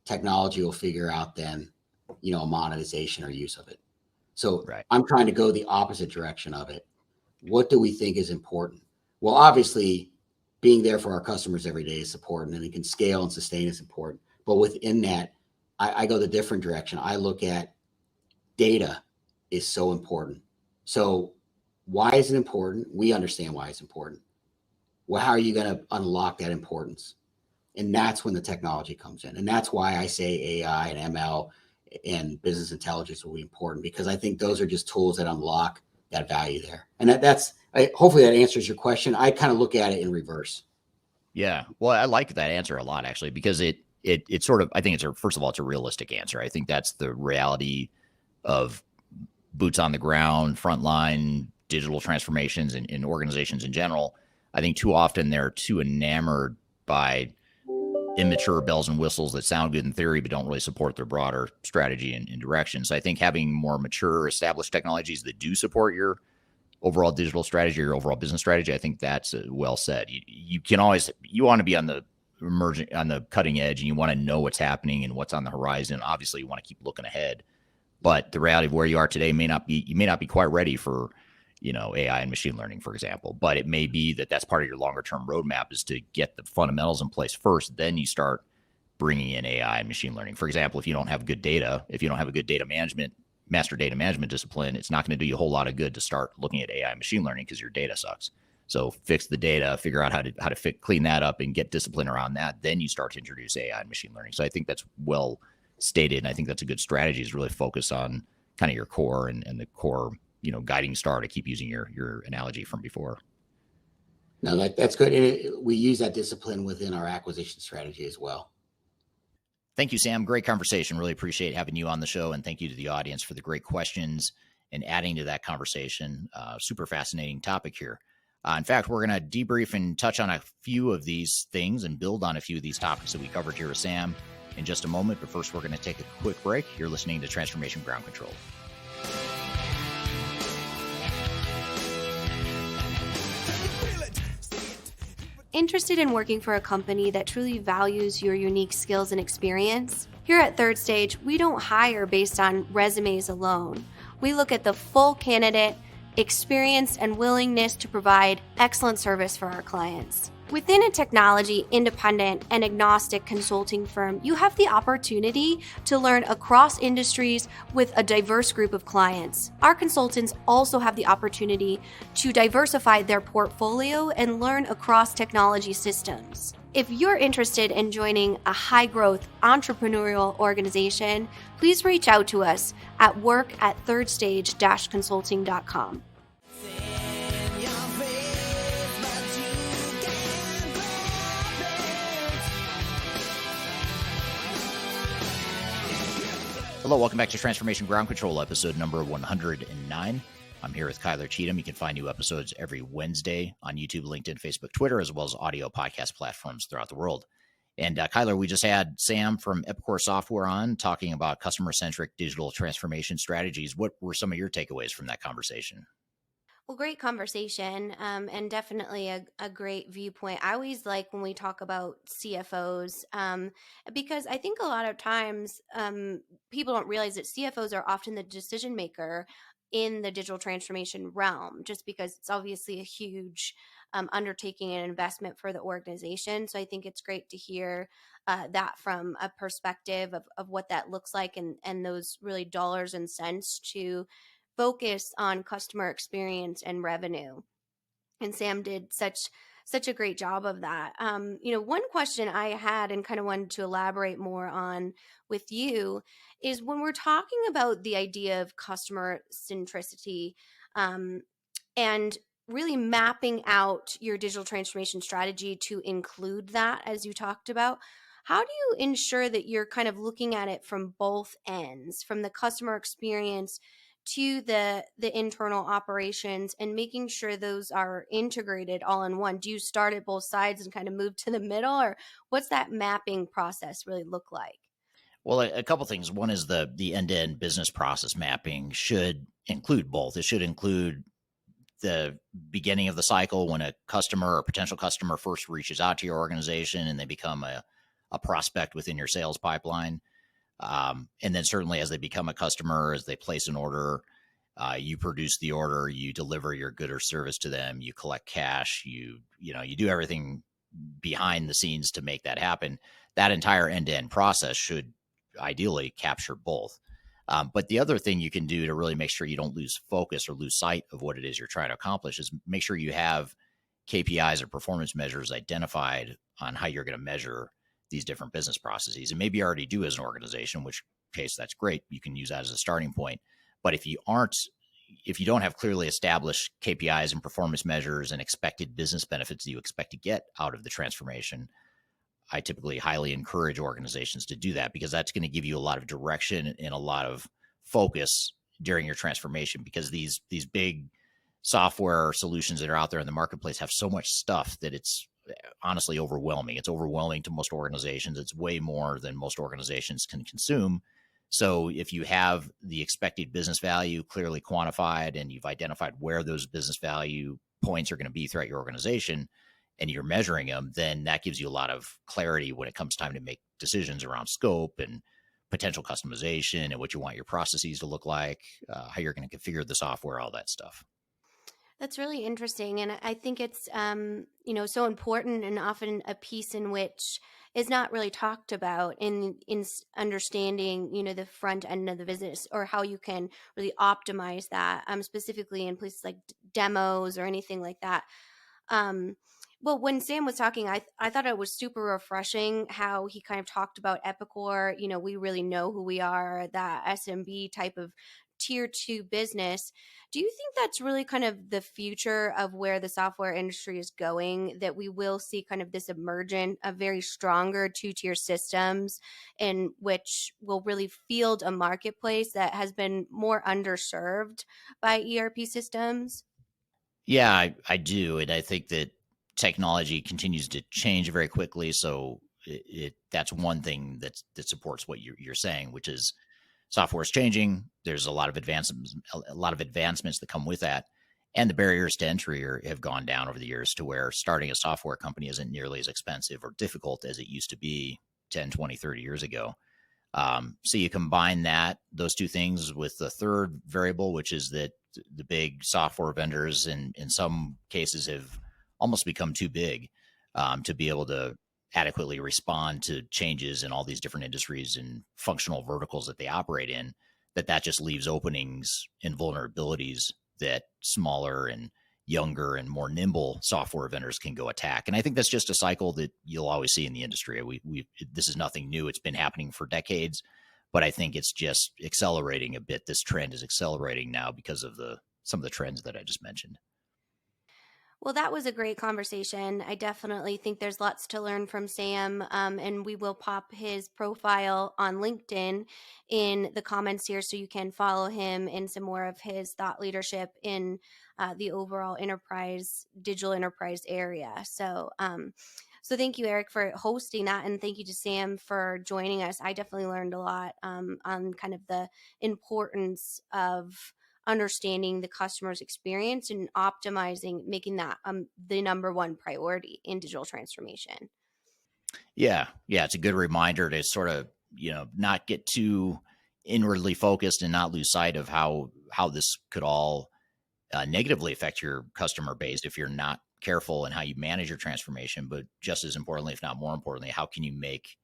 Technology will figure out then, a monetization or use of it. So I'm trying to go the opposite direction of it. What do we think is important? Well, obviously, being there for our customers every day is important, and it can scale and sustain is important. But within that, I go the different direction. I look at data is so important. So why is it important? We understand why it's important. Well, how are you going to unlock that importance? And that's when the technology comes in. And that's why I say AI and ML and business intelligence will be important, because I think those are just tools that unlock that value there. And hopefully that answers your question. I kind of look at it in reverse. Yeah. Well, I like that answer a lot, actually, because it sort of, I think first of all, it's a realistic answer. I think that's the reality of boots on the ground, frontline digital transformations in organizations in general. I think too often they're too enamored by immature bells and whistles that sound good in theory, but don't really support their broader strategy and direction. So I think having more mature, established technologies that do support your overall digital strategy, your overall business strategy, I think that's well said. You can always, you want to be on the emerging, on the cutting edge, and you want to know what's happening and what's on the horizon. Obviously, you want to keep looking ahead, but the reality of where you are today you may not be quite ready for, AI and machine learning, for example. But it may be that that's part of your longer term roadmap, is to get the fundamentals in place first. Then you start bringing in AI and machine learning. For example, if you don't have good data, if you don't have a good master data management discipline, it's not going to do you a whole lot of good to start looking at AI and machine learning, because your data sucks. So fix the data, figure out how to clean that up and get discipline around that. Then you start to introduce AI and machine learning. So I think that's well stated. And I think that's a good strategy, is really focus on kind of your core and the core, guiding star, to keep using your analogy from before. No, that's good. We use that discipline within our acquisition strategy as well. Thank you, Sam. Great conversation. Really appreciate having you on the show. And thank you to the audience for the great questions and adding to that conversation. Super fascinating topic here. In fact, we're going to debrief and touch on a few of these things and build on a few of these topics that we covered here with Sam in just a moment. But first, we're going to take a quick break. You're listening to Transformation Ground Control. Interested in working for a company that truly values your unique skills and experience? Here at Third Stage, we don't hire based on resumes alone. We look at the full candidate, experience, and willingness to provide excellent service for our clients. Within a technology, independent, and agnostic consulting firm, you have the opportunity to learn across industries with a diverse group of clients. Our consultants also have the opportunity to diversify their portfolio and learn across technology systems. If you're interested in joining a high-growth entrepreneurial organization, please reach out to us at work@thirdstage-consulting.com. Hello, welcome back to Transformation Ground Control, episode number 109. I'm here with Kyler Cheatham. You can find new episodes every Wednesday on YouTube, LinkedIn, Facebook, Twitter, as well as audio podcast platforms throughout the world. And Kyler, we just had Sam from Epicor Software on talking about customer-centric digital transformation strategies. What were some of your takeaways from that conversation? Well, great conversation, and definitely a great viewpoint. I always like when we talk about CFOs, because I think a lot of times people don't realize that CFOs are often the decision maker in the digital transformation realm, just because it's obviously a huge undertaking and investment for the organization. So I think it's great to hear that from a perspective of what that looks like, and those really dollars and cents to focus on customer experience and revenue. And Sam did such a great job of that. One question I had and kind of wanted to elaborate more on with you is, when we're talking about the idea of customer centricity, and really mapping out your digital transformation strategy to include that, as you talked about, how do you ensure that you're kind of looking at it from both ends, from the customer experience to the internal operations, and making sure those are integrated all in one? Do you start at both sides and kind of move to the middle, or what's that mapping process really look like? Well, a couple things. One is the end-to-end business process mapping should include both. It should include the beginning of the cycle, when a customer or potential customer first reaches out to your organization and they become a prospect within your sales pipeline. And then certainly as they become a customer, as they place an order, you produce the order, you deliver your good or service to them, you collect cash, you do everything behind the scenes to make that happen. That entire end-to-end process should ideally capture both. But the other thing you can do to really make sure you don't lose focus or lose sight of what it is you're trying to accomplish is make sure you have KPIs or performance measures identified on how you're going to measure these different business processes. And maybe you already do as an organization, in which case that's great. You can use that as a starting point. But if you don't have clearly established KPIs and performance measures and expected business benefits that you expect to get out of the transformation, I typically highly encourage organizations to do that, because that's going to give you a lot of direction and a lot of focus during your transformation, because these big software solutions that are out there in the marketplace have so much stuff that it's honestly overwhelming. It's overwhelming to most organizations. It's way more than most organizations can consume. So if you have the expected business value clearly quantified and you've identified where those business value points are going to be throughout your organization and you're measuring them, then that gives you a lot of clarity when it comes time to make decisions around scope and potential customization and what you want your processes to look like, how you're going to configure the software, all that stuff. That's really interesting. And I think it's, so important and often a piece in which is not really talked about in understanding, the front end of the business or how you can really optimize that, specifically in places like demos or anything like that. Well, when Sam was talking, I thought it was super refreshing how he kind of talked about Epicor. We really know who we are, that SMB type of tier 2 business. Do you think that's really kind of the future of where the software industry is going, that we will see kind of this emergent of very stronger 2-tier systems in which will really field a marketplace that has been more underserved by ERP systems? Yeah, I do. And I think that technology continues to change very quickly. So that's one thing that supports what you're saying, which is software is changing. There's a lot of advancements that come with that. And the barriers to entry have gone down over the years to where starting a software company isn't nearly as expensive or difficult as it used to be 10, 20, 30 years ago. So you combine those two things with the third variable, which is that the big software vendors in some cases have almost become too big to be able to adequately respond to changes in all these different industries and functional verticals that they operate in, that just leaves openings and vulnerabilities that smaller and younger and more nimble software vendors can go attack. And I think that's just a cycle that you'll always see in the industry. This is nothing new. It's been happening for decades, but I think it's just accelerating a bit. This trend is accelerating now because of some of the trends that I just mentioned. Well, that was a great conversation. I definitely think there's lots to learn from Sam, and we will pop his profile on LinkedIn in the comments here so you can follow him in some more of his thought leadership in the overall digital enterprise area. So thank you, Eric, for hosting that, and thank you to Sam for joining us. I definitely learned a lot on kind of the importance of understanding the customer's experience and optimizing, making that the number one priority in digital transformation. Yeah. It's a good reminder to sort of, not get too inwardly focused and not lose sight of how this could all negatively affect your customer base if you're not careful in how you manage your transformation. But just as importantly, if not more importantly, how can you make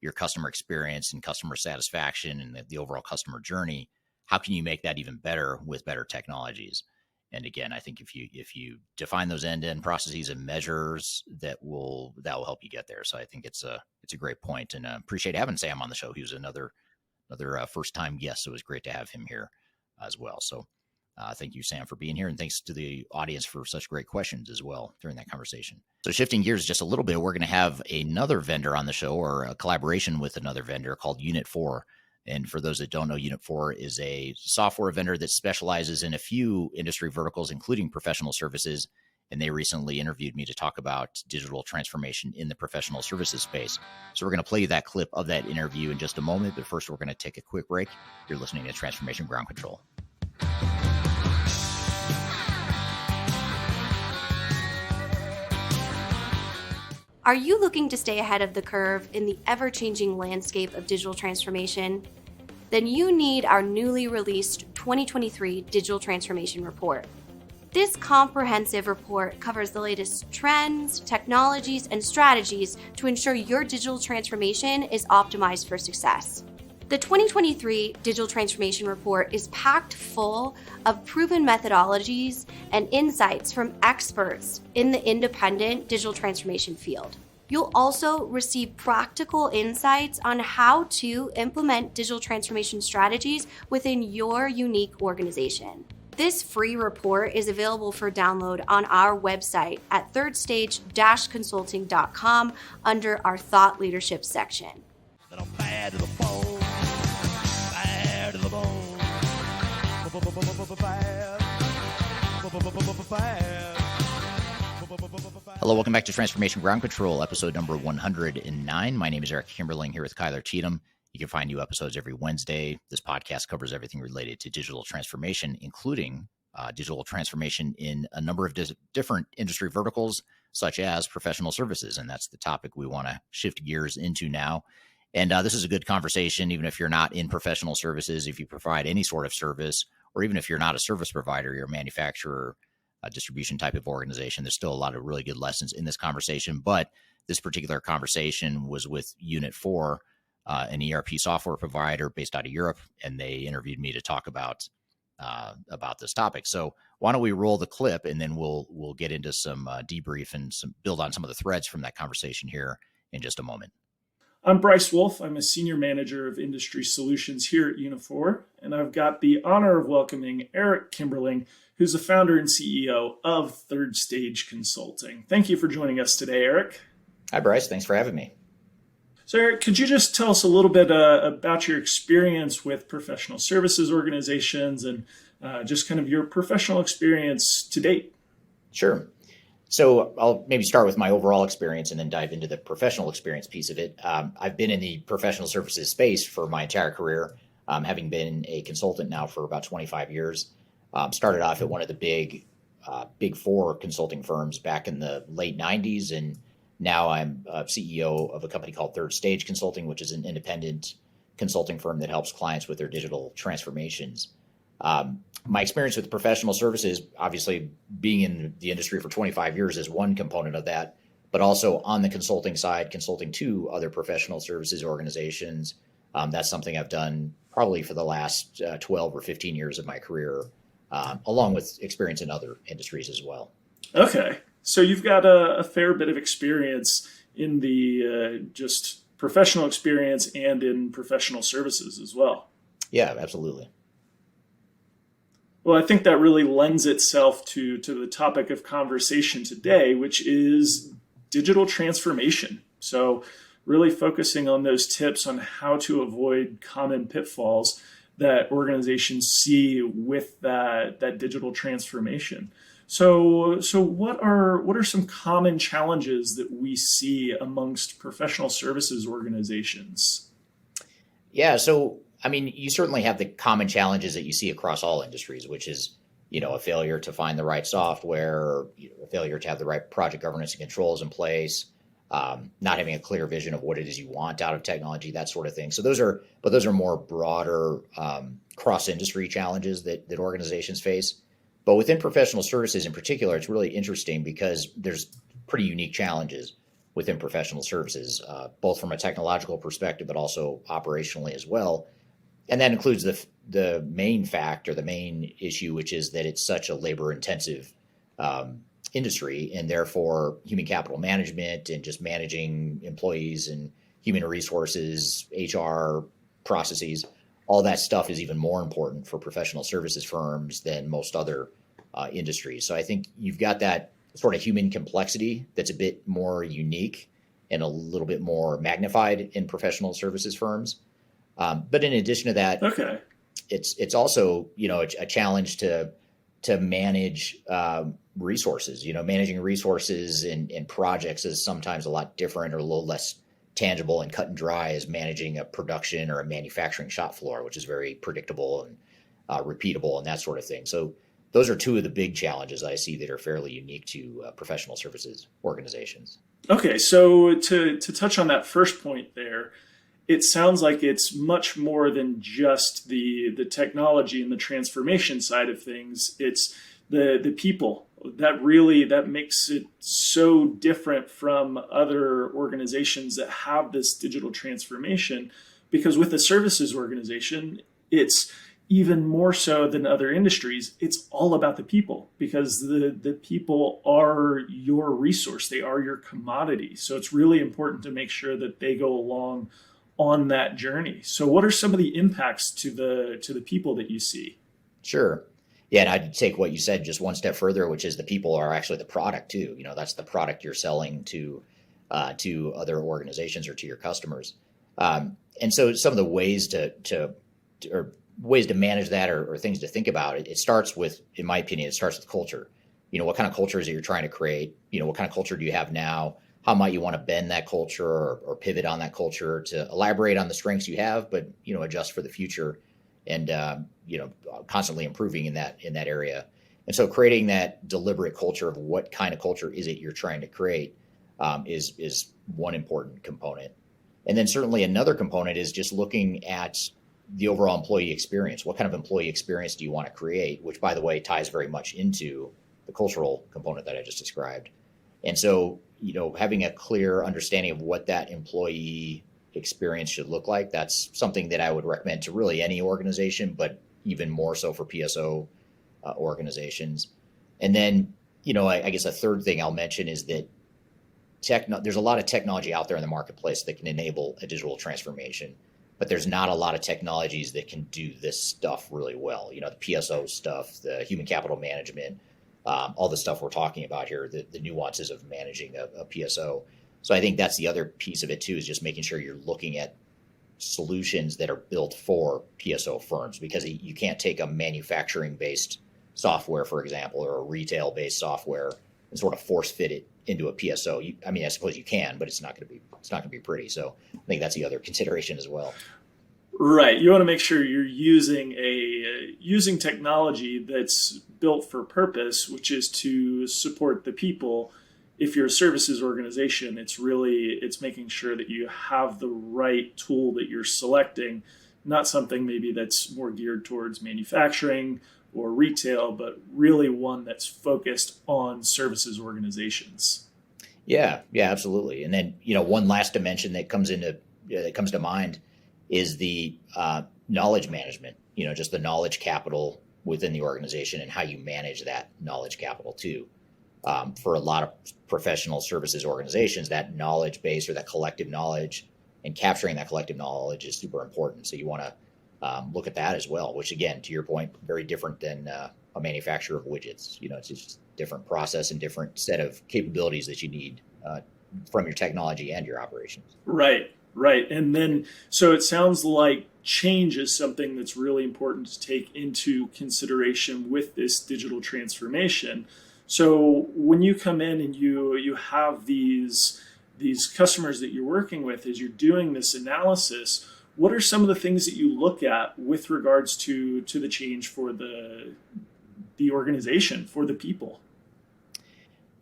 your customer experience and customer satisfaction and the overall customer journey, how can you make that even better with better technologies? And again, I think if you define those end-to-end processes and measures, that will help you get there. So I think it's a great point, and appreciate having Sam on the show. He was another first-time guest, so it was great to have him here as well. So thank you, Sam, for being here, and thanks to the audience for such great questions as well during that conversation. So shifting gears just a little bit, we're going to have another vendor on the show, or a collaboration with another vendor called Unit 4. And for those that don't know, Unit 4 is a software vendor that specializes in a few industry verticals, including professional services. And they recently interviewed me to talk about digital transformation in the professional services space. So we're going to play you that clip of that interview in just a moment. But first, we're going to take a quick break. You're listening to Transformation Ground Control. Are you looking to stay ahead of the curve in the ever-changing landscape of digital transformation? Then you need our newly released 2023 Digital Transformation Report. This comprehensive report covers the latest trends, technologies, and strategies to ensure your digital transformation is optimized for success. The 2023 Digital Transformation Report is packed full of proven methodologies and insights from experts in the independent digital transformation field. You'll also receive practical insights on how to implement digital transformation strategies within your unique organization. This free report is available for download on our website at thirdstage-consulting.com under our Thought Leadership section. Bad to the bone, bad to the bone, bad Hello, welcome back to Transformation Ground Control, episode number 109. My name is Eric Kimberling here with Kyler Cheatham. You can find new episodes every Wednesday. This podcast covers everything related to digital transformation, including digital transformation in a number of different industry verticals, such as professional services. And that's the topic we want to shift gears into now. And this is a good conversation, even if you're not in professional services, if you provide any sort of service, or even if you're not a service provider, you're a manufacturer, a distribution type of organization. There's still a lot of really good lessons in this conversation. But this particular conversation was with Unit 4, an ERP software provider based out of Europe, and they interviewed me to talk about this topic. So why don't we roll the clip, and then we'll get into some debrief and build on some of the threads from that conversation here in just a moment. I'm Bryce Wolf. I'm a Senior Manager of Industry Solutions here at Unit 4, and I've got the honor of welcoming Eric Kimberling, who's the founder and CEO of Third Stage Consulting. Thank you for joining us today, Eric. Hi, Bryce. Thanks for having me. So, Eric, could you just tell us a little bit about your experience with professional services organizations and just kind of your professional experience to date? Sure. So I'll maybe start with my overall experience and then dive into the professional experience piece of it. I've been in the professional services space for my entire career, having been a consultant now for about 25 years. Started off at one of the big four consulting firms back in the late 90s, and now I'm CEO of a company called Third Stage Consulting, which is an independent consulting firm that helps clients with their digital transformations. My experience with professional services, obviously being in the industry for 25 years is one component of that, but also on the consulting side, consulting to other professional services organizations. That's something I've done probably for the last 12 or 15 years of my career, along with experience in other industries as well. Okay. So you've got a fair bit of experience in the just professional experience and in professional services as well. Yeah, absolutely. Well, I think that really lends itself to the topic of conversation today, which is digital transformation. So really focusing on those tips on how to avoid common pitfalls that organizations see with that digital transformation. So what are some common challenges that we see amongst professional services organizations? Yeah, so I mean, you certainly have the common challenges that you see across all industries, which is, a failure to find the right software, a failure to have the right project governance and controls in place, not having a clear vision of what it is you want out of technology, that sort of thing. So those are more broader cross-industry challenges that organizations face. But within professional services in particular, it's really interesting because there's pretty unique challenges within professional services, both from a technological perspective, but also operationally as well. And that includes the main factor, the main issue, which is that it's such a labor-intensive industry, and therefore human capital management and just managing employees and human resources, HR processes, all that stuff is even more important for professional services firms than most other industries. So I think you've got that sort of human complexity that's a bit more unique and a little bit more magnified in professional services firms. But in addition to that, okay, it's also, a challenge to manage resources. Managing resources in projects is sometimes a lot different or a little less tangible and cut and dry as managing a production or a manufacturing shop floor, which is very predictable and repeatable and that sort of thing. So those are two of the big challenges I see that are fairly unique to professional services organizations. Okay, so to touch on that first point there, it sounds like it's much more than just the technology and the transformation side of things. It's the people that makes it so different from other organizations that have this digital transformation, because with a services organization, it's even more so than other industries. It's all about the people, because the people are your resource. They are your commodity. So it's really important to make sure that they go along on that journey. So what are some of the impacts to the people that you see? Sure. Yeah, and I'd take what you said just one step further, which is the people are actually the product too. That's the product you're selling to other organizations or to your customers. And so some of the ways to or ways to manage that or things to think about it, it starts with, in my opinion, it starts with culture. What kind of culture is it you're trying to create? What kind of culture do you have now? How might you want to bend that culture or pivot on that culture to elaborate on the strengths you have, but, adjust for the future and, constantly improving in that area. And so creating that deliberate culture of what kind of culture is it you're trying to create is one important component. And then certainly another component is just looking at the overall employee experience. What kind of employee experience do you want to create? Which, by the way, ties very much into the cultural component that I just described. And so, having a clear understanding of what that employee experience should look like, that's something that I would recommend to really any organization, but even more so for PSO organizations. And then, I guess a third thing I'll mention is that there's a lot of technology out there in the marketplace that can enable a digital transformation, but there's not a lot of technologies that can do this stuff really well. The PSO stuff, the human capital management, all the stuff we're talking about here, the nuances of managing a PSO. So I think that's the other piece of it too, is just making sure you're looking at solutions that are built for PSO firms, because you can't take a manufacturing-based software, for example, or a retail-based software and sort of force fit it into a PSO. I suppose you can, but it's not going to be pretty. So I think that's the other consideration as well. Right. You want to make sure you're using technology that's built for purpose, which is to support the people. If you're a services organization, it's making sure that you have the right tool that you're selecting, not something maybe that's more geared towards manufacturing or retail, but really one that's focused on services organizations. Yeah, absolutely. And then, one last dimension that comes to mind is the knowledge management, just the knowledge capital within the organization and how you manage that knowledge capital too. For a lot of professional services organizations, that knowledge base or that collective knowledge and capturing that collective knowledge is super important. So you want to look at that as well, which again, to your point, very different than a manufacturer of widgets. It's just different process and different set of capabilities that you need from your technology and your operations. Right. And then, so it sounds like change is something that's really important to take into consideration with this digital transformation. So when you come in and you have these customers that you're working with, as you're doing this analysis, what are some of the things that you look at with regards to the change for the organization, for the people?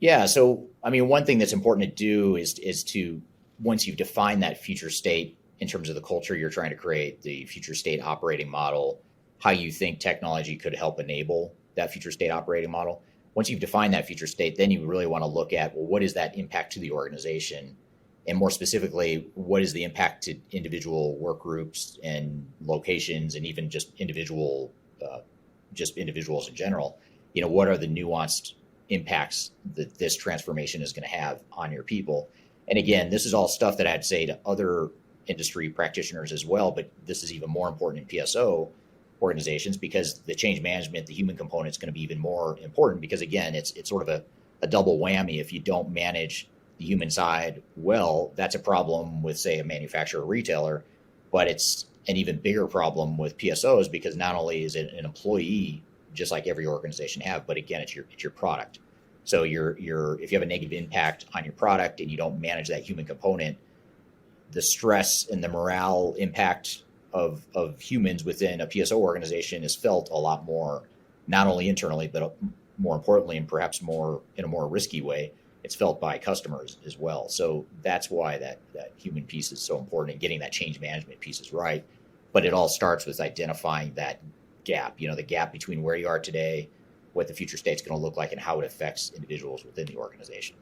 Yeah. So, one thing that's important to do is to, once you've defined that future state in terms of the culture you're trying to create, the future state operating model, how you think technology could help enable that future state operating model. Once you've defined that future state, then you really want to look at, well, what is that impact to the organization? And more specifically, what is the impact to individual work groups and locations and even just individuals in general? What are the nuanced impacts that this transformation is going to have on your people? And again, this is all stuff that I'd say to other industry practitioners as well, but this is even more important in PSO organizations, because the change management, the human component, is going to be even more important, because again, it's sort of a double whammy. If you don't manage the human side well, that's a problem with, say, a manufacturer or retailer, but it's an even bigger problem with PSOs, because not only is it an employee, just like every organization have, but again, it's your product. So if you have a negative impact on your product and you don't manage that human component, the stress and the morale impact of humans within a PSO organization is felt a lot more, not only internally, but more importantly, and perhaps more in a more risky way, it's felt by customers as well. So that's why that human piece is so important, and getting that change management piece is right. But it all starts with identifying that gap, the gap between where you are today, what the future state's going to look like, and how it affects individuals within the organization.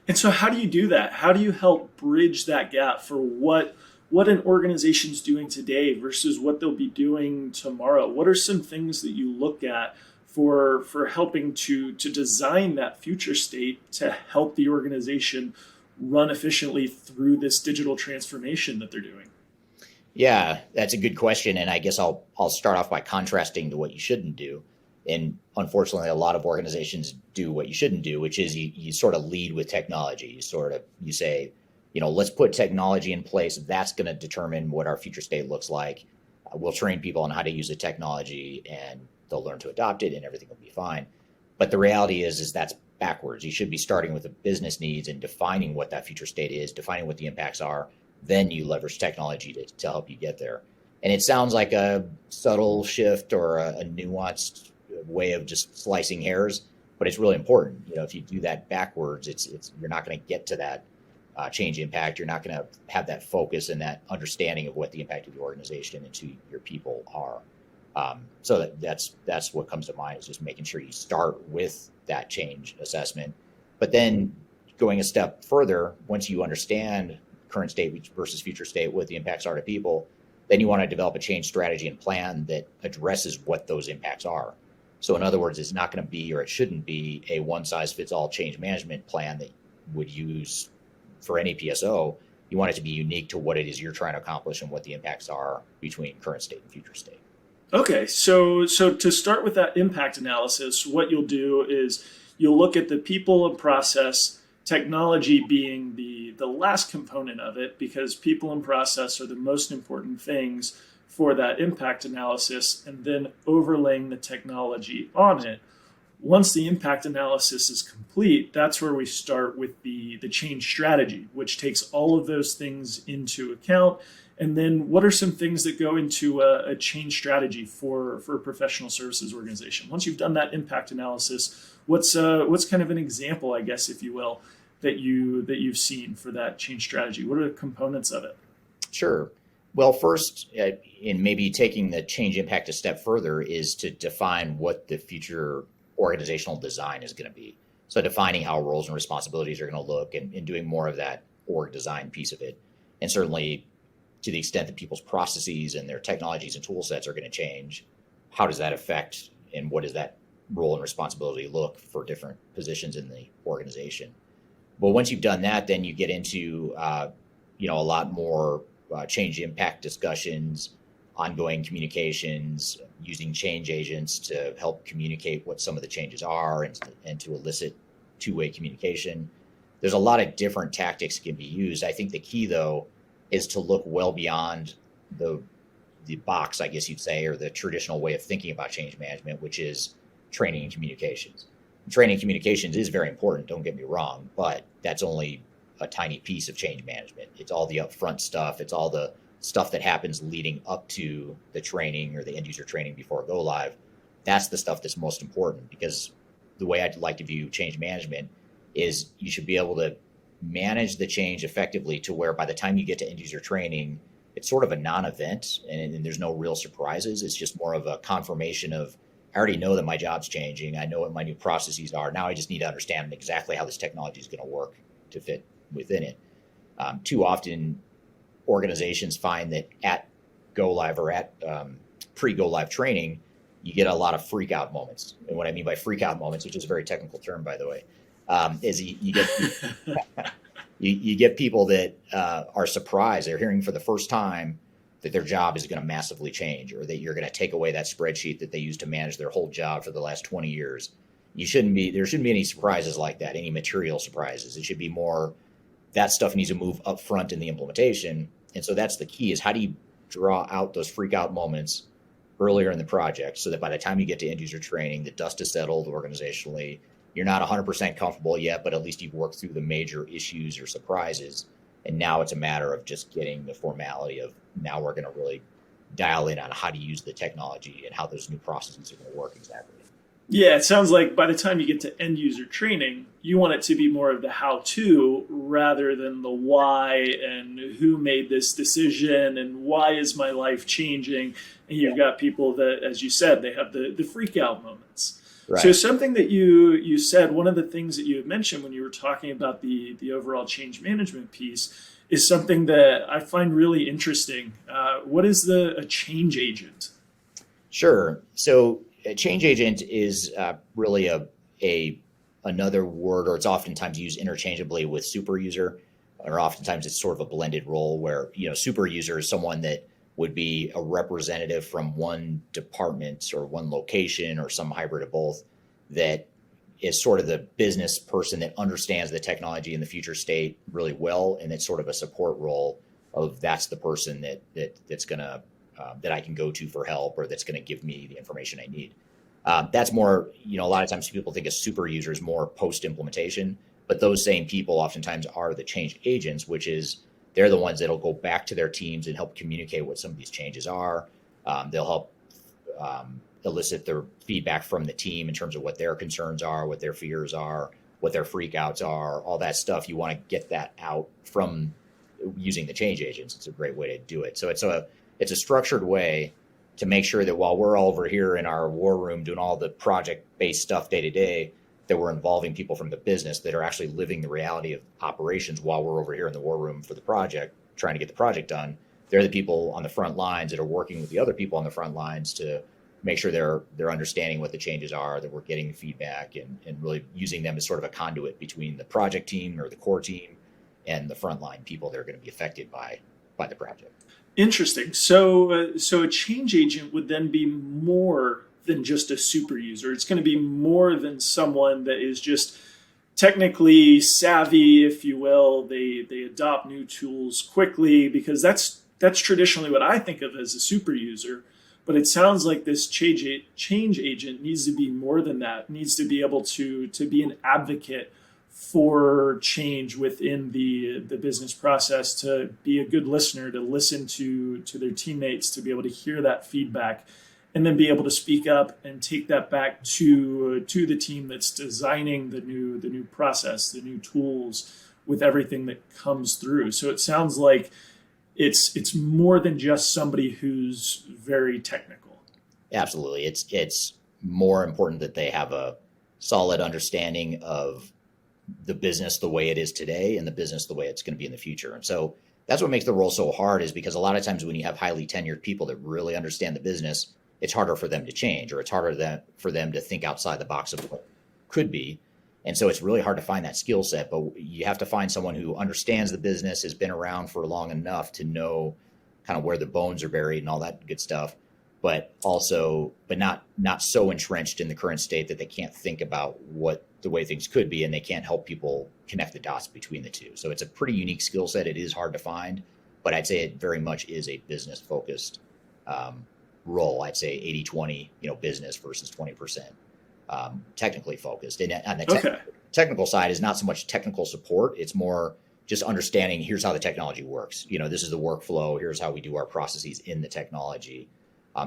And so how do you do that? How do you help bridge that gap for what an organization's doing today versus what they'll be doing tomorrow? What are some things that you look at for helping to design that future state to help the organization run efficiently through this digital transformation that they're doing? Yeah, that's a good question. And I guess I'll start off by contrasting to what you shouldn't do. And unfortunately, a lot of organizations do what you shouldn't do, which is you sort of lead with technology. You say, let's put technology in place. That's going to determine what our future state looks like. We'll train people on how to use the technology, and they'll learn to adopt it, and everything will be fine. But the reality is that's backwards. You should be starting with the business needs and defining what that future state is, defining what the impacts are. Then you leverage technology to help you get there. And it sounds like a subtle shift or a nuanced way of just slicing hairs, but it's really important. If you do that backwards, you're not going to get to that change impact. You're not going to have that focus and that understanding of what the impact of the organization and to your people are. So that's what comes to mind, is just making sure you start with that change assessment, but then going a step further, once you understand current state versus future state, what the impacts are to people, then you want to develop a change strategy and plan that addresses what those impacts are. So in other words, it's not going to be, or it shouldn't be, a one-size-fits-all change management plan that would use for any PSO. You want it to be unique to what it is you're trying to accomplish and what the impacts are between current state and future state. Okay, so to start with that impact analysis, what you'll do is you'll look at the people and process, technology being the last component of it, because people and process are the most important things for that impact analysis, and then overlaying the technology on it. Once the impact analysis is complete, that's where we start with the change strategy, which takes all of those things into account. And then what are some things that go into a change strategy for a professional services organization? Once you've done that impact analysis, what's kind of an example, I guess, if you will, that you've seen for that change strategy? What are the components of it? Sure. Well, first, in maybe taking the change impact a step further, is to define what the future organizational design is going to be. So defining how roles and responsibilities are going to look, and doing more of that org design piece of it. And certainly, to the extent that people's processes and their technologies and tool sets are going to change, how does that affect, and what does that role and responsibility look for different positions in the organization? But once you've done that, then you get into a lot more change impact discussions, ongoing communications, using change agents to help communicate what some of the changes are, and to elicit two-way communication. There's a lot of different tactics that can be used. I think the key, though, is to look well beyond the box, I guess you'd say, or the traditional way of thinking about change management, which is training and communications. Training and communications is very important, don't get me wrong, but that's only a tiny piece of change management. It's all the upfront stuff. It's all the stuff that happens leading up to the training or the end user training before go live. That's the stuff that's most important, because the way I'd like to view change management is you should be able to manage the change effectively to where by the time you get to end user training, it's sort of a non-event and there's no real surprises. It's just more of a confirmation of, I already know that my job's changing. I know what my new processes are. Now I just need to understand exactly how this technology is going to work to fit within it. Too often, organizations find that at go live or at pre-go live training, you get a lot of freak out moments. And what I mean by freak out moments, which is a very technical term, by the way, is you get you get people that are surprised. They're hearing for the first time that their job is going to massively change, or that you're going to take away that spreadsheet that they used to manage their whole job for the last 20 years. There shouldn't be any surprises like that, any material surprises. It should be more that stuff needs to move up front in the implementation. And so that's the key, is how do you draw out those freak out moments earlier in the project so that by the time you get to end user training, the dust is settled organizationally. You're not 100% comfortable yet, but at least you've worked through the major issues or surprises. And now it's a matter of just getting the formality of, now we're going to really dial in on how to use the technology and how those new processes are going to work exactly. Yeah, it sounds like by the time you get to end user training, you want it to be more of the how-to rather than the why and who made this decision and why is my life changing. And you've got people that, as you said, they have the freak out moments. Right. So something that you said, one of the things that you had mentioned when you were talking about the overall change management piece is something that I find really interesting. What is a change agent? Sure. So a change agent is really another word, or it's oftentimes used interchangeably with super user, or oftentimes it's sort of a blended role where, super user is someone that would be a representative from one department or one location or some hybrid of both, that is sort of the business person that understands the technology in the future state really well. And it's sort of a support role of, that's the person that's going to that I can go to for help, or that's going to give me the information I need. That's more, a lot of times people think a super user is more post-implementation, but those same people oftentimes are the change agents, which is they're the ones that'll go back to their teams and help communicate what some of these changes are. They'll help elicit their feedback from the team in terms of what their concerns are, what their fears are, what their freakouts are, all that stuff. You want to get that out from using the change agents. It's a great way to do it. So it's a structured way to make sure that while we're all over here in our war room doing all the project-based stuff day to day, that we're involving people from the business that are actually living the reality of operations while we're over here in the war room for the project, trying to get the project done. They're the people on the front lines that are working with the other people on the front lines to make sure they're understanding what the changes are, that we're getting feedback, and really using them as sort of a conduit between the project team or the core team and the frontline people that are going to be affected by the project. Interesting. So a change agent would then be more than just a super user. It's going to be more than someone that is just technically savvy, if you will. They adopt new tools quickly, because that's traditionally what I think of as a super user. But it sounds like this change agent needs to be more than that. Needs to be able to be an advocate for change within the business process, to be a good listener, to listen to their teammates, to be able to hear that feedback, and then be able to speak up and take that back to the team that's designing the new process, the new tools, with everything that comes through. So it sounds like it's more than just somebody who's very technical. Absolutely. It's more important that they have a solid understanding of the business the way it is today and the business the way it's going to be in the future. And so that's what makes the role so hard, is because a lot of times when you have highly tenured people that really understand the business, it's harder for them to change, or it's harder for them to think outside the box of what could be. And so it's really hard to find that skill set, but you have to find someone who understands the business, has been around for long enough to know kind of where the bones are buried and all that good stuff, but not so entrenched in the current state that they can't think about what the way things could be, and they can't help people connect the dots between the two. So it's a pretty unique skill set. It is hard to find, but I'd say it very much is a business focused role. I'd say 80-20, business versus 20% technically focused. And on the technical side is not so much technical support. It's more just understanding, here's how the technology works. This is the workflow. Here's how we do our processes in the technology.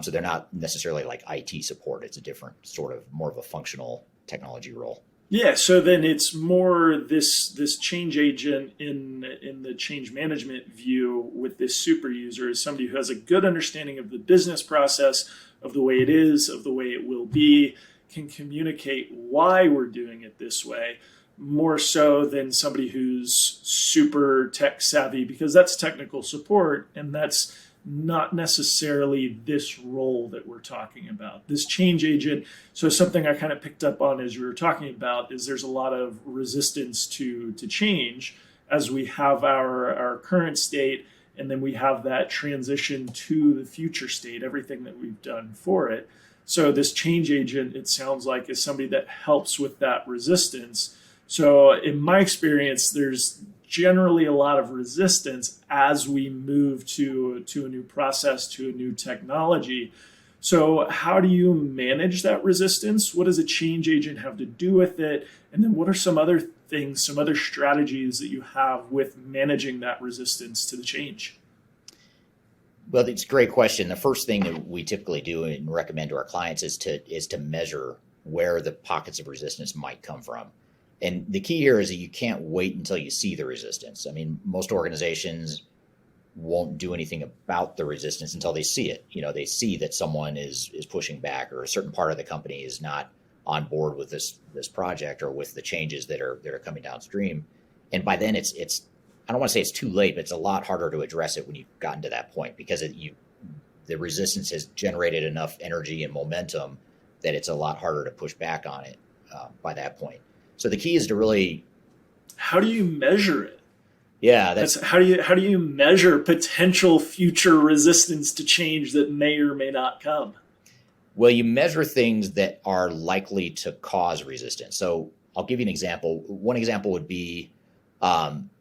So they're not necessarily like IT support. It's a different sort of more of a functional technology role. Yeah, so then it's more this change agent in the change management view with this super user is somebody who has a good understanding of the business process, of the way it is, of the way it will be, can communicate why we're doing it this way, more so than somebody who's super tech savvy, because that's technical support, and that's not necessarily this role that we're talking about. This change agent, so something I kind of picked up on as you were talking about is there's a lot of resistance to change as we have our current state, and then we have that transition to the future state, everything that we've done for it. So this change agent, it sounds like, is somebody that helps with that resistance. So in my experience, there's generally a lot of resistance as we move to a new process, to a new technology. So how do you manage that resistance? What does a change agent have to do with it? And then what are some other things, some other strategies that you have with managing that resistance to the change? Well, it's a great question. The first thing that we typically do and recommend to our clients is to measure where the pockets of resistance might come from. And the key here is that you can't wait until you see the resistance. I mean, most organizations won't do anything about the resistance until they see it. They see that someone is pushing back, or a certain part of the company is not on board with this project or with the changes that are coming downstream. And by then it's I don't want to say it's too late, but it's a lot harder to address it when you've gotten to that point, because the resistance has generated enough energy and momentum that it's a lot harder to push back on it by that point. So the key is to really, how do you measure it? Yeah, that's how do you measure potential future resistance to change that may or may not come? Well, you measure things that are likely to cause resistance. So I'll give you an example. One example would be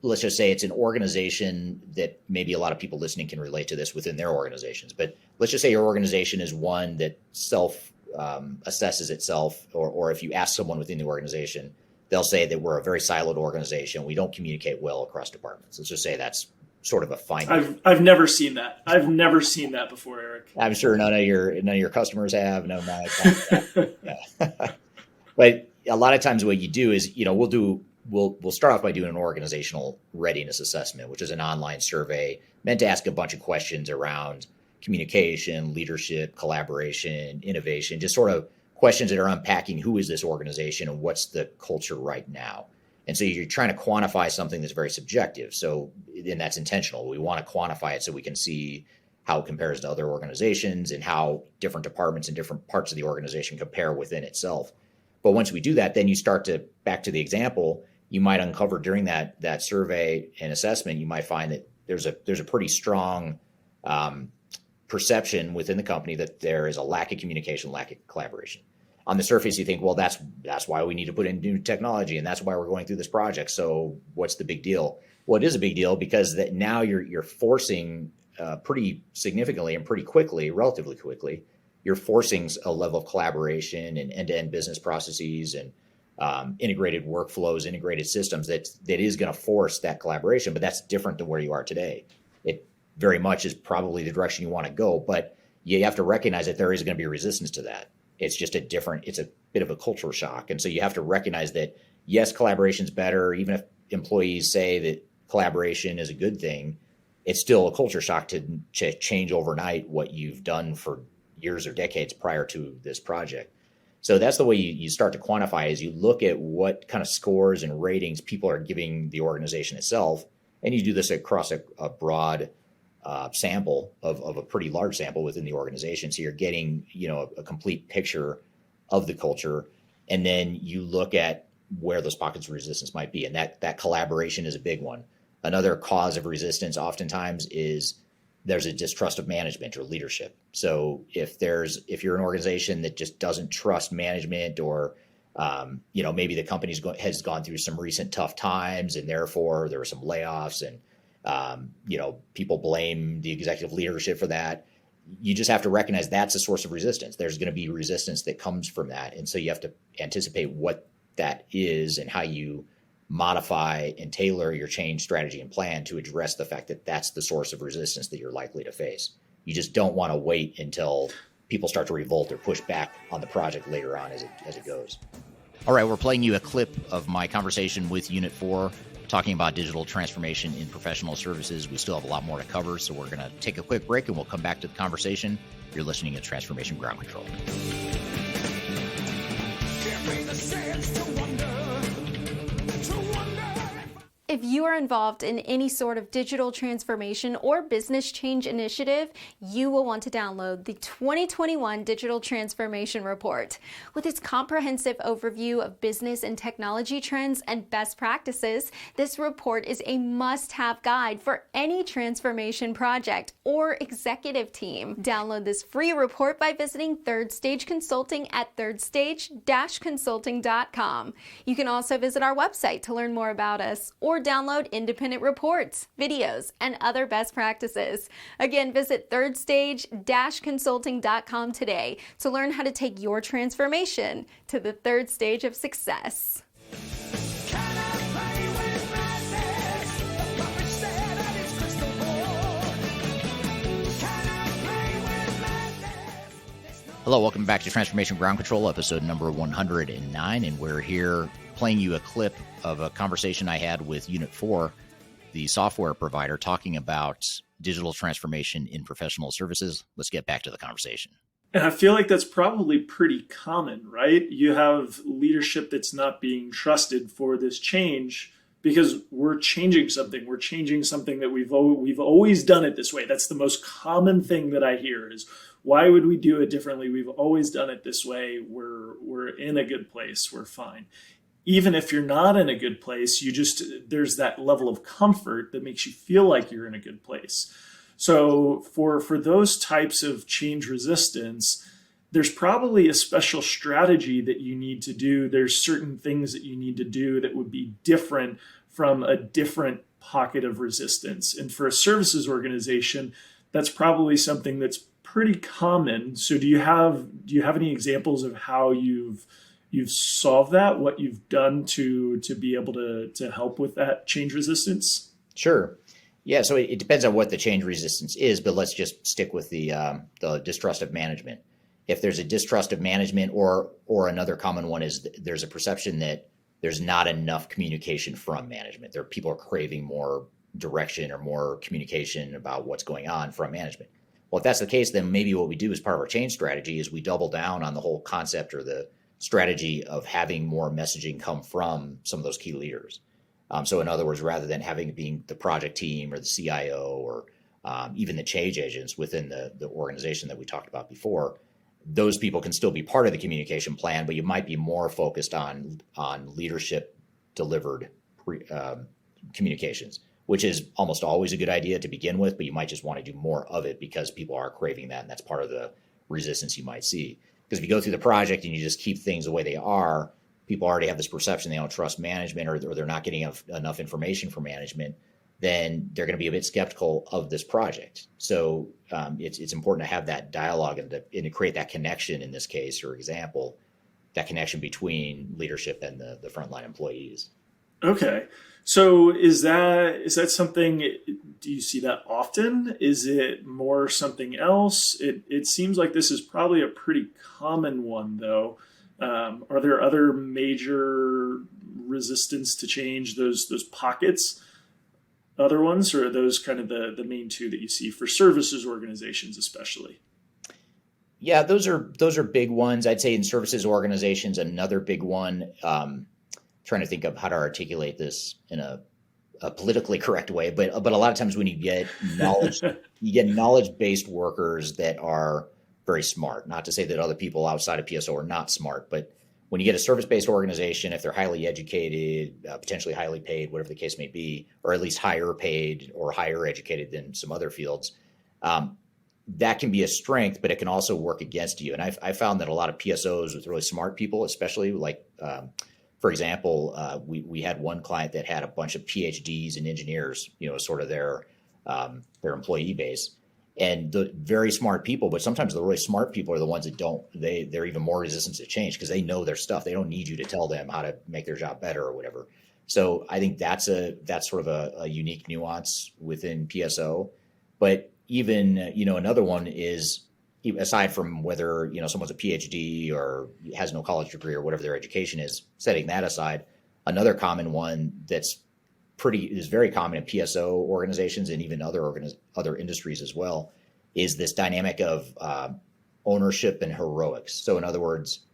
let's just say it's an organization that maybe a lot of people listening can relate to this within their organizations, but let's just say your organization is one that self assesses itself, or if you ask someone within the organization, they'll say that we're a very siloed organization. We don't communicate well across departments. Let's just say that's sort of a finding. I've never seen that. I've never seen that before, Eric. I'm sure none of your customers have. No, yeah. But a lot of times what you do is, we'll start off by doing an organizational readiness assessment, which is an online survey meant to ask a bunch of questions around communication, leadership, collaboration, innovation, just sort of questions that are unpacking who is this organization and what's the culture right now. And so you're trying to quantify something that's very subjective. So, and that's intentional. We want to quantify it so we can see how it compares to other organizations and how different departments and different parts of the organization compare within itself. But once we do that, then you start to, back to the example, you might uncover during that survey and assessment, you might find that there's a pretty strong perception within the company that there is a lack of communication, lack of collaboration. On the surface, you think, well, that's why we need to put in new technology, and that's why we're going through this project. So what's the big deal? Well, it is a big deal because that now you're forcing pretty significantly and pretty quickly, relatively quickly, you're forcing a level of collaboration and end-to-end business processes and integrated workflows, integrated systems that is going to force that collaboration. But that's different than where you are today. It very much is probably the direction you want to go, but you have to recognize that there is going to be resistance to that. It's just it's a bit of a cultural shock. And so you have to recognize that, yes, collaboration is better. Even if employees say that collaboration is a good thing, it's still a culture shock to change overnight what you've done for years or decades prior to this project. So that's the way you start to quantify, is you look at what kind of scores and ratings people are giving the organization itself. And you do this across a broad sample of a pretty large sample within the organization. So you're getting, a complete picture of the culture. And then you look at where those pockets of resistance might be. And that collaboration is a big one. Another cause of resistance oftentimes is there's a distrust of management or leadership. So if you're an organization that just doesn't trust management, or maybe the company has gone through some recent tough times and therefore there were some layoffs and people blame the executive leadership for that. You just have to recognize that's a source of resistance. There's going to be resistance that comes from that. And so you have to anticipate what that is and how you modify and tailor your change strategy and plan to address the fact that that's the source of resistance that you're likely to face. You just don't want to wait until people start to revolt or push back on the project later on as it goes. All right, we're playing you a clip of my conversation with Unit 4, talking about digital transformation in professional services. We still have a lot more to cover, so we're going to take a quick break and we'll come back to the conversation. You're listening to Transformation Ground Control. If you are involved in any sort of digital transformation or business change initiative, you will want to download the 2021 Digital Transformation Report. With its comprehensive overview of business and technology trends and best practices, this report is a must-have guide for any transformation project or executive team. Download this free report by visiting Third Stage Consulting at thirdstage-consulting.com. You can also visit our website to learn more about us, or download independent reports, videos, and other best practices. Again, visit thirdstage-consulting.com today to learn how to take your transformation to the third stage of success. Hello, welcome back to Transformation Ground Control, episode number 109, and we're here playing you a clip of a conversation I had with Unit 4, the software provider, talking about digital transformation in professional services. Let's get back to the conversation. And I feel like that's probably pretty common, right? You have leadership that's not being trusted for this change because we're changing something. We're changing something that we've always done it this way. That's the most common thing that I hear is, why would we do it differently? We've always done it this way. We're in a good place. We're fine. Even if you're not in a good place, there's that level of comfort that makes you feel like you're in a good place. So for those types of change resistance, there's probably a special strategy that you need to do. There's certain things that you need to do that would be different from a different pocket of resistance. And for a services organization, that's probably something that's pretty common. So do you have any examples of how you've solved that, what you've done to be able to help with that change resistance? Sure. Yeah, so it depends on what the change resistance is, but let's just stick with the distrust of management. If there's a distrust of management, or another common one is there's a perception that there's not enough communication from management. People are craving more direction or more communication about what's going on from management. Well, if that's the case, then maybe what we do as part of our change strategy is we double down on the whole concept or the strategy of having more messaging come from some of those key leaders. So in other words, rather than having being the project team or the CIO or even the change agents within the organization that we talked about before, those people can still be part of the communication plan, but you might be more focused on leadership delivered communications, which is almost always a good idea to begin with, but you might just want to do more of it because people are craving that, and that's part of the resistance you might see. Because if you go through the project and you just keep things the way they are, people already have this perception they don't trust management, or they're not getting enough information from management, then they're going to be a bit skeptical of this project. So it's important to have that dialogue and to create that connection in this case or example, that connection between leadership and the frontline employees. Okay. So is that something, do you see that often? Is it more something else? It seems like this is probably a pretty common one, though. Are there other major resistance to change, those pockets, other ones, or are those kind of the main two that you see for services organizations especially? Yeah, those are big ones. I'd say in services organizations, another big one, trying to think of how to articulate this in a politically correct way, but a lot of times when you get knowledge-based workers that are very smart, not to say that other people outside of PSO are not smart, but when you get a service-based organization, if they're highly educated, potentially highly paid, whatever the case may be, or at least higher paid or higher educated than some other fields, that can be a strength, but it can also work against you. And I found that a lot of PSOs with really smart people, especially like, for example, we had one client that had a bunch of PhDs and engineers, sort of their employee base. And the very smart people, but sometimes the really smart people are the ones that they're even more resistant to change because they know their stuff. They don't need you to tell them how to make their job better or whatever. So I think that's sort of a unique nuance within PSO. But even, another one is, aside from whether, someone's a PhD or has no college degree or whatever their education is, setting that aside, another common one is very common in PSO organizations and even other industries as well, is this dynamic of ownership and heroics. So in other words,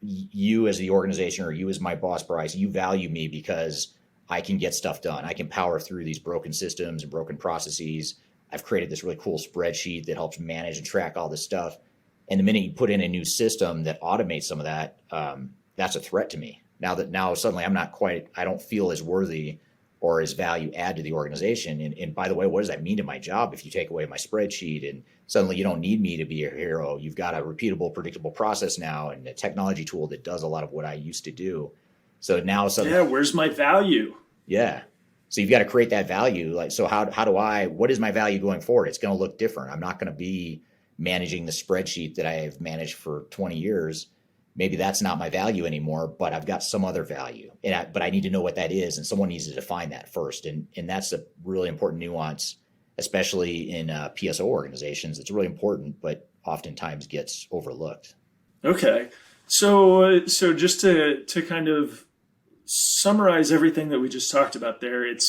you as the organization, or you as my boss, Bryce, you value me because I can get stuff done. I can power through these broken systems and broken processes. I've created this really cool spreadsheet that helps manage and track all this stuff. And the minute you put in a new system that automates some of that, that's a threat to me. Now suddenly I don't feel as worthy or as value add to the organization. And by the way, what does that mean to my job if you take away my spreadsheet and suddenly you don't need me to be a hero? You've got a repeatable, predictable process now and a technology tool that does a lot of what I used to do. So now suddenly, where's my value? Yeah. So you've got to create that value. So what is my value going forward? It's going to look different. I'm not going to be managing the spreadsheet that I have managed for 20 years. Maybe that's not my value anymore, but I've got some other value. But I need to know what that is, and someone needs to define that first. And that's a really important nuance, especially in PSO organizations. It's really important, but oftentimes gets overlooked. Okay. So just to kind of summarize everything that we just talked about there, it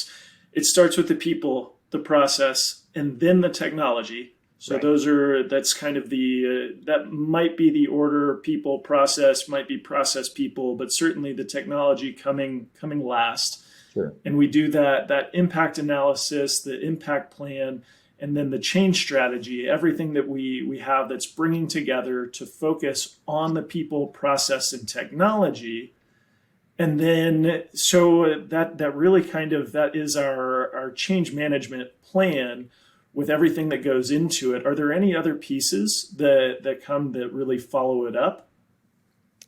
starts with the people, the process, and then the technology. So right. That's kind of that might be the order. People, process, might be process, people, but certainly the technology coming last. Sure. And we do that impact analysis, the impact plan, and then the change strategy, everything that we have that's bringing together to focus on the people, process, and technology. And then, so that really that is our change management plan with everything that goes into it. Are there any other pieces that really follow it up?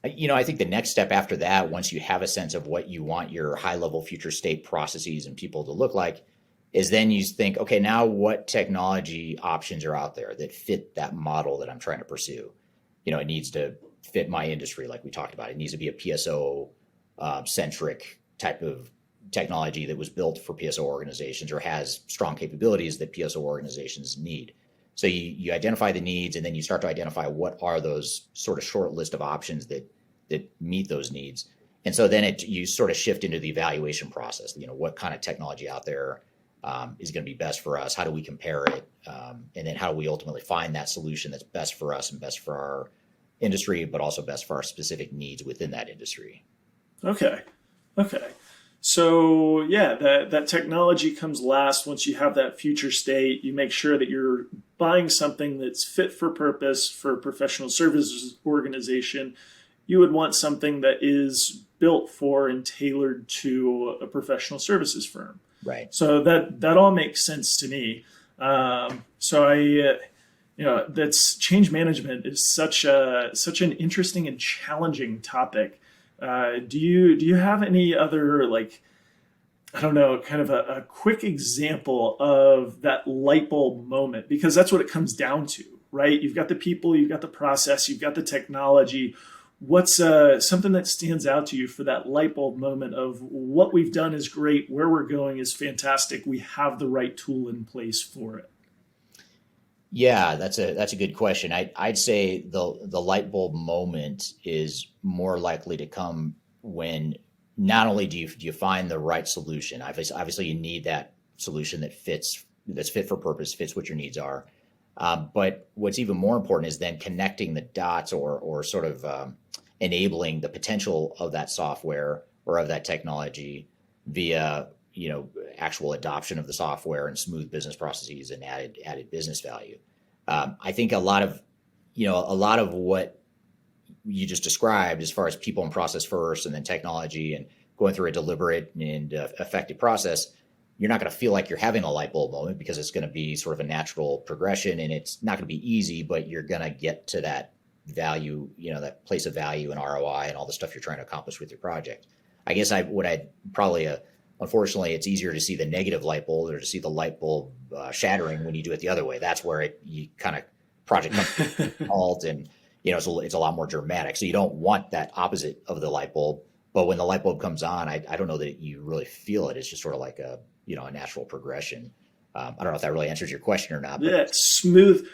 I think the next step after that, once you have a sense of what you want your high level future state processes and people to look like, is then you think, okay, now what technology options are out there that fit that model that I'm trying to pursue? It needs to fit my industry, like we talked about. It needs to be a PSO centric type of technology that was built for PSO organizations or has strong capabilities that PSO organizations need. So you identify the needs, and then you start to identify what are those sort of short list of options that meet those needs. And so then you sort of shift into the evaluation process. What kind of technology out there is going to be best for us? How do we compare it? And then how do we ultimately find that solution that's best for us and best for our industry, but also best for our specific needs within that industry? Okay. So yeah, that technology comes last. Once you have that future state, you make sure that you're buying something that's fit for purpose for a professional services organization. You would want something that is built for and tailored to a professional services firm. Right. So that all makes sense to me. That's change management is such an interesting and challenging topic. Do you have any other, kind of a quick example of that light bulb moment? Because that's what it comes down to, right? You've got the people, you've got the process, you've got the technology. What's something that stands out to you for that light bulb moment of what we've done is great, where we're going is fantastic, we have the right tool in place for it? Yeah, that's a good question. I'd say the light bulb moment is more likely to come when not only do you find the right solution. Obviously, you need that solution that's fit for purpose, fits what your needs are. But what's even more important is then connecting the dots or sort of enabling the potential of that software or of that technology via actual adoption of the software and smooth business processes and added business value. I think a lot of what you just described as far as people and process first and then technology and going through a deliberate and effective process, you're not going to feel like you're having a light bulb moment because it's going to be sort of a natural progression, and it's not going to be easy, but you're going to get to that value, that place of value and ROI and all the stuff you're trying to accomplish with your project. I guess unfortunately, it's easier to see the negative light bulb or to see the light bulb shattering when you do it the other way. That's where you kind of project comes to a halt, and it's a lot more dramatic. So you don't want that opposite of the light bulb. But when the light bulb comes on, I don't know that you really feel it. It's just sort of like a natural progression. I don't know if that really answers your question or not. But yeah, smooth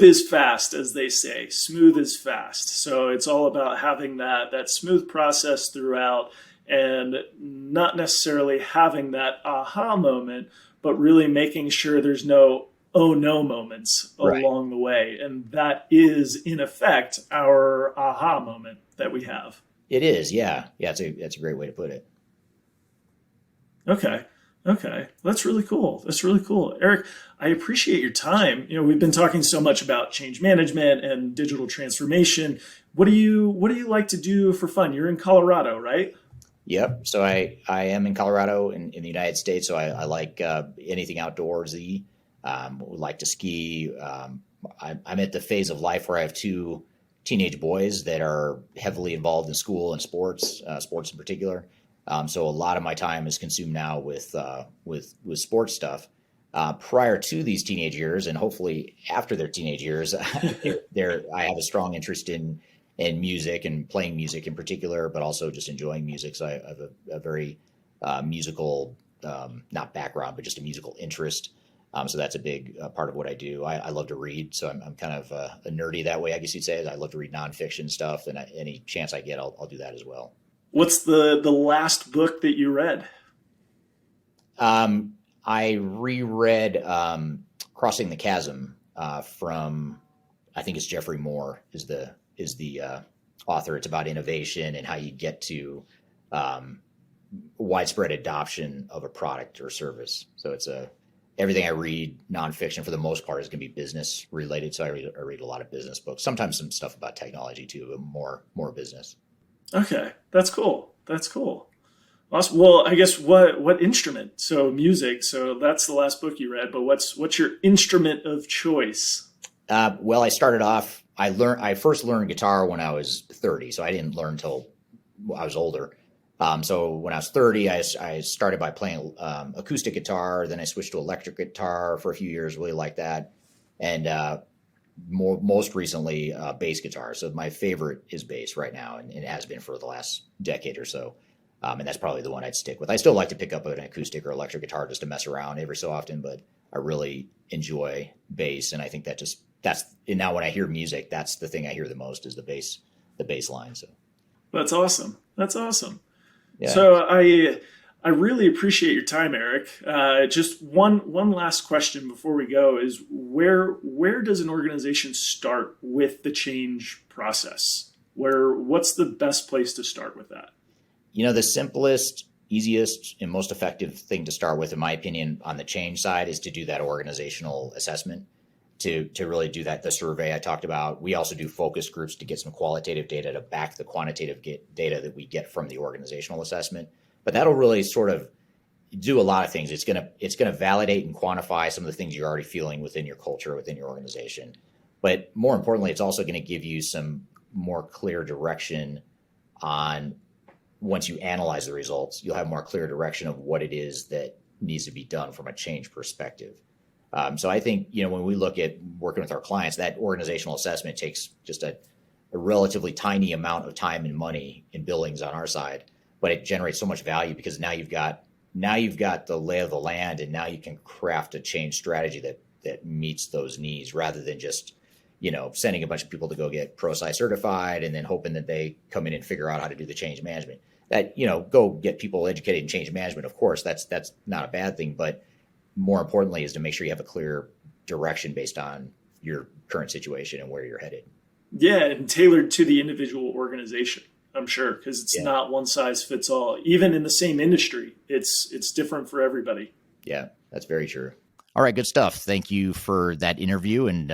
is fast, as they say. Smooth is fast. So it's all about having that smooth process throughout, and not necessarily having that aha moment, but really making sure there's no oh no moments along the way. And that is, in effect, our aha moment that we have. It is, yeah. It's a great way to put it. Okay. That's really cool. Eric, I appreciate your time. We've been talking so much about change management and digital transformation. What do you like to do for fun? You're in Colorado, right? Yep. So I am in Colorado in the United States. So I like anything outdoorsy. Would like to ski. I'm at the phase of life where I have two teenage boys that are heavily involved in school and sports in particular. So a lot of my time is consumed now with sports stuff. Prior to these teenage years, and hopefully after their teenage years, I have a strong interest in music and playing music in particular, but also just enjoying music. So I have a very musical, not background, but just a musical interest. So that's a big part of what I do. I love to read, so I'm kind of a nerdy that way, I guess you'd say. I love to read nonfiction stuff, and any chance I get, I'll do that as well. What's the last book that you read? I reread Crossing the Chasm from, I think it's Jeffrey Moore is the author. It's about innovation and how you get to widespread adoption of a product or service. So it's everything I read nonfiction for the most part is going to be business related. So I read a lot of business books, sometimes some stuff about technology too, but more business. Okay. That's cool. Awesome. Well, I guess what instrument? So music. So that's the last book you read, but what's your instrument of choice? Well, I started off I first learned guitar when I was 30, so I didn't learn until I was older. So when I was 30, I started by playing acoustic guitar. Then I switched to electric guitar for a few years, really liked that. And most recently, bass guitar. So my favorite is bass right now, and it has been for the last decade or so. And that's probably the one I'd stick with. I still like to pick up an acoustic or electric guitar just to mess around every so often, but I really enjoy bass. And I think and now when I hear music, that's the thing I hear the most is the bass line. So That's awesome. That's awesome. yeah. So I really appreciate your time, Eric. Just one last question before we go is where does an organization start with the change process? What's the best place to start with that? The simplest, easiest, and most effective thing to start with, in my opinion, on the change side is to do that organizational assessment, to really do the survey I talked about. We also do focus groups to get some qualitative data to back the quantitative data that we get from the organizational assessment. But that'll really sort of do a lot of things. It's gonna validate and quantify some of the things you're already feeling within your culture, within your organization. But more importantly, it's also going to give you some more clear direction on, once you analyze the results, you'll have more clear direction of what it is that needs to be done from a change perspective. So I think, when we look at working with our clients, that organizational assessment takes just a relatively tiny amount of time and money in billings on our side, but it generates so much value because now you've got the lay of the land, and now you can craft a change strategy that meets those needs, rather than just, sending a bunch of people to go get ProSci certified and then hoping that they come in and figure out how to do the change management. That, go get people educated in change management. Of course, that's not a bad thing, but more importantly is to make sure you have a clear direction based on your current situation and where you're headed. Yeah, and tailored to the individual organization, I'm sure, because it's not one size fits all. Even in the same industry, it's different for everybody. Yeah, that's very true. All right, good stuff. Thank you for that interview and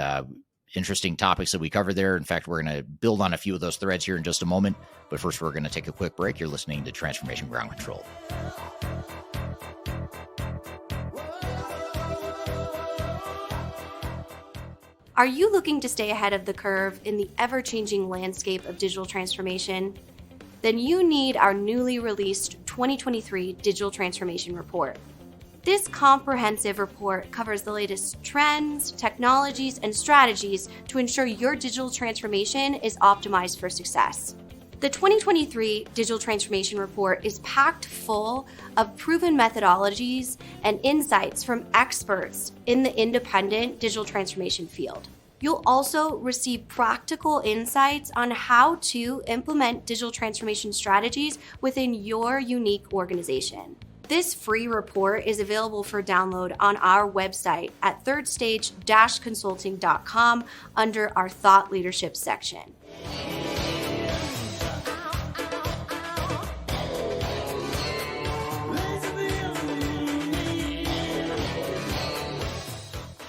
interesting topics that we covered there. In fact, we're going to build on a few of those threads here in just a moment. But first, we're going to take a quick break. You're listening to Transformation Ground Control. Are you looking to stay ahead of the curve in the ever-changing landscape of digital transformation? Then you need our newly released 2023 Digital Transformation Report. This comprehensive report covers the latest trends, technologies, and strategies to ensure your digital transformation is optimized for success. The 2023 Digital Transformation Report is packed full of proven methodologies and insights from experts in the independent digital transformation field. You'll also receive practical insights on how to implement digital transformation strategies within your unique organization. This free report is available for download on our website at thirdstage-consulting.com under our Thought Leadership section.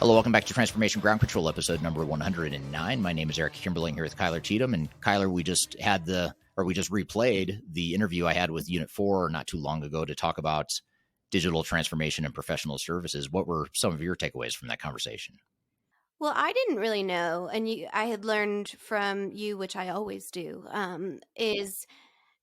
Hello, welcome back to Transformation Ground Control, episode number 109. My name is Eric Kimberling here with Kyler Cheatham. And Kyler, we just replayed the interview I had with Unit 4 not too long ago to talk about digital transformation and professional services. What were some of your takeaways from that conversation? Well, I didn't really know, and I had learned from you, which I always do, is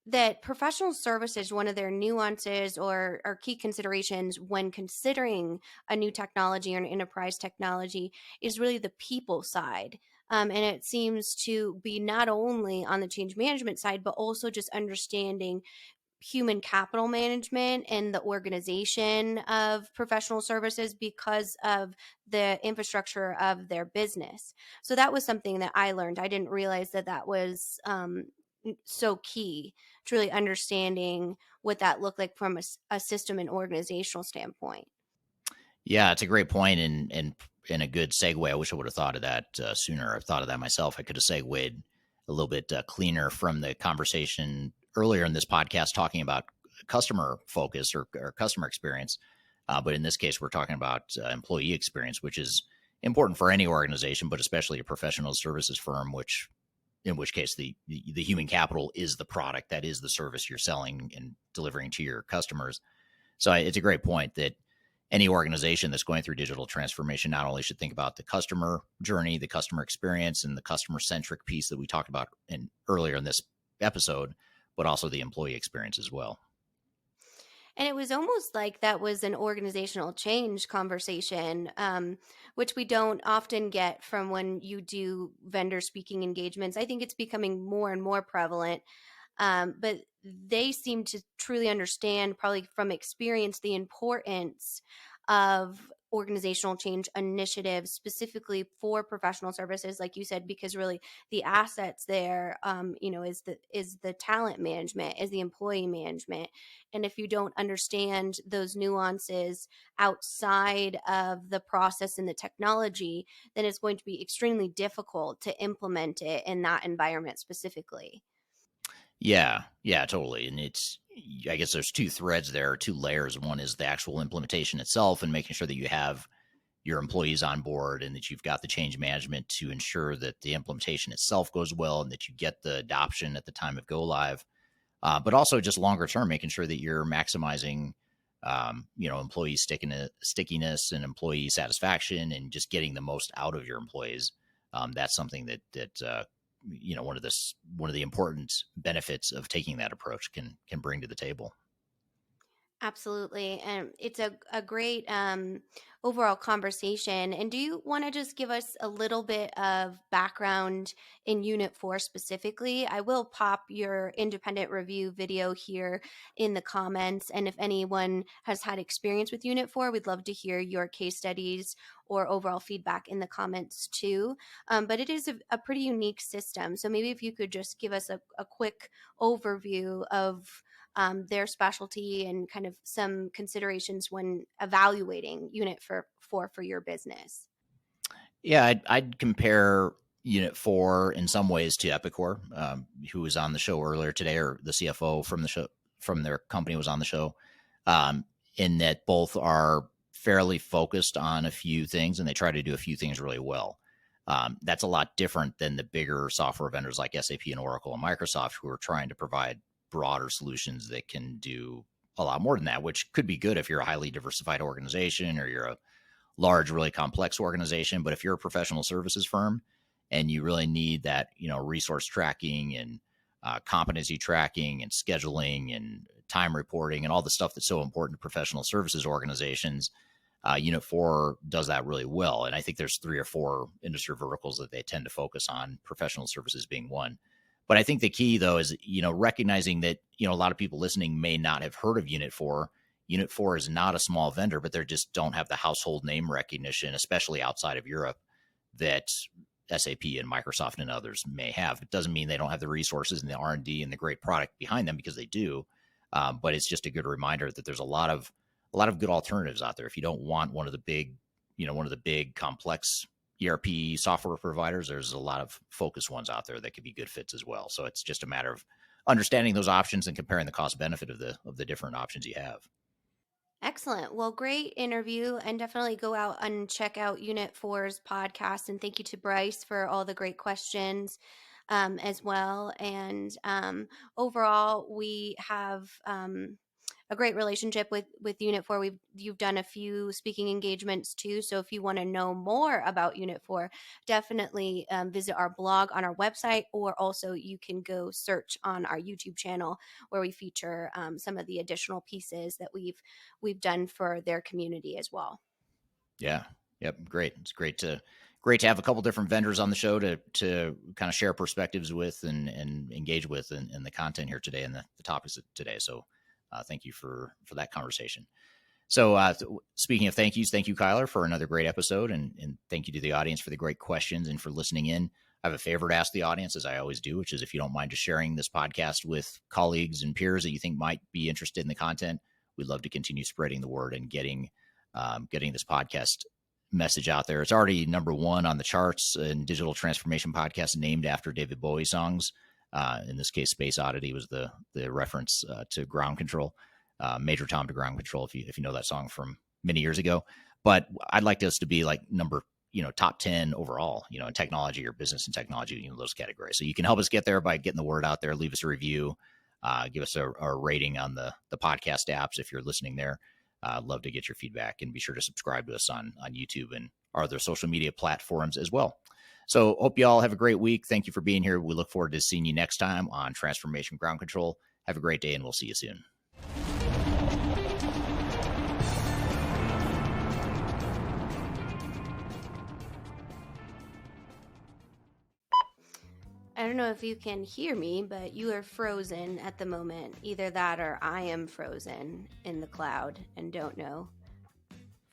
that professional services, one of their nuances or key considerations when considering a new technology or an enterprise technology is really the people side. And it seems to be not only on the change management side, but also just understanding human capital management and the organization of professional services because of the infrastructure of their business. So that was something that I learned. I didn't realize that was so key to really understanding what that looked like from a system and organizational standpoint. Yeah, it's a great point and a good segue. I wish I would have thought of that sooner. I've thought of that myself. I could have segued a little bit cleaner from the conversation earlier in this podcast talking about customer focus or customer experience. But in this case, we're talking about employee experience, which is important for any organization, but especially a professional services firm, in which case the human capital is the product, that is the service you're selling and delivering to your customers. So it's a great point that any organization that's going through digital transformation not only should think about the customer journey, the customer experience, and the customer centric piece that we talked about earlier in this episode, but also the employee experience as well. And it was almost like that was an organizational change conversation, which we don't often get from when you do vendor speaking engagements. I think it's becoming more and more prevalent. But they seem to truly understand, probably from experience, the importance of organizational change initiatives specifically for professional services, like you said, because really the assets there, is the talent management, is the employee management. And if you don't understand those nuances outside of the process and the technology, then it's going to be extremely difficult to implement it in that environment specifically. Yeah, totally. And I guess there's two threads there, two layers. One is the actual implementation itself and making sure that you have your employees on board and that you've got the change management to ensure that the implementation itself goes well and that you get the adoption at the time of go live. But also just longer term, making sure that you're maximizing, employee stickiness and employee satisfaction and just getting the most out of your employees. That's something that one of the important benefits of taking that approach can bring to the table. Absolutely. And it's a great overall conversation. And do you want to just give us a little bit of background in Unit 4 specifically? I will pop your independent review video here in the comments. And if anyone has had experience with Unit 4, we'd love to hear your case studies or overall feedback in the comments too. But it is a pretty unique system. So maybe if you could just give us a quick overview of their specialty and kind of some considerations when evaluating Unit 4 for your business. Yeah, I'd compare Unit 4 in some ways to Epicor, who was on the show earlier today, or the CFO from their company was on the show, in that both are fairly focused on a few things and they try to do a few things really well. That's a lot different than the bigger software vendors like SAP and Oracle and Microsoft, who are trying to provide broader solutions that can do a lot more than that, which could be good if you're a highly diversified organization or you're a large, really complex organization. But if you're a professional services firm and you really need that, resource tracking and competency tracking and scheduling and time reporting and all the stuff that's so important to professional services organizations, Unit 4 does that really well. And I think there's 3 or 4 industry verticals that they tend to focus on, professional services being one. But I think the key, though, is, recognizing that, a lot of people listening may not have heard of Unit 4. Unit 4 is not a small vendor, but they just don't have the household name recognition, especially outside of Europe, that SAP and Microsoft and others may have. It doesn't mean they don't have the resources and the R&D and the great product behind them, because they do. But it's just a good reminder that there's a lot of good alternatives out there. If you don't want one of the big complex ERP software providers, there's a lot of focused ones out there that could be good fits as well. So it's just a matter of understanding those options and comparing the cost benefit of the different options you have. Excellent. Well, great interview, and definitely go out and check out Unit 4's podcast. And thank you to Bryce for all the great questions as well. And overall, we have a great relationship with Unit 4. You've done a few speaking engagements too. So if you want to know more about Unit 4, definitely visit our blog on our website, or also you can go search on our YouTube channel where we feature some of the additional pieces that we've done for their community as well. Yeah. Yep. Great. It's great to have a couple different vendors on the show to kind of share perspectives with and engage with in the content here today and the topics of today. So thank you for that conversation. So speaking of thank yous, thank you, Kyler, for another great episode. And thank you to the audience for the great questions and for listening in. I have a favor to ask the audience, as I always do, which is if you don't mind just sharing this podcast with colleagues and peers that you think might be interested in the content. We'd love to continue spreading the word and getting this podcast message out there. It's already number 1 on the charts in digital transformation podcasts named after David Bowie songs. In this case, Space Oddity was the reference to Ground Control, Major Tom to Ground Control, if you know that song from many years ago. But I'd like this to be like number, top 10 overall, in technology or business and technology, those categories. So you can help us get there by getting the word out there. Leave us a review, give us a rating on the podcast apps if you're listening there. Love to get your feedback, and be sure to subscribe to us on YouTube and our other social media platforms as well. So hope you all have a great week. Thank you for being here. We look forward to seeing you next time on Transformation Ground Control. Have a great day, and we'll see you soon. I don't know if you can hear me, but you are frozen at the moment. Either that or I am frozen in the cloud and don't know.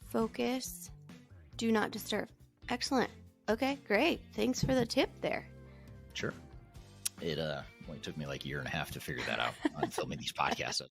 Focus. Do not disturb. Excellent. Okay, great. Thanks for the tip there. Sure. It only took me like a year and a half to figure that out on filming these podcasts.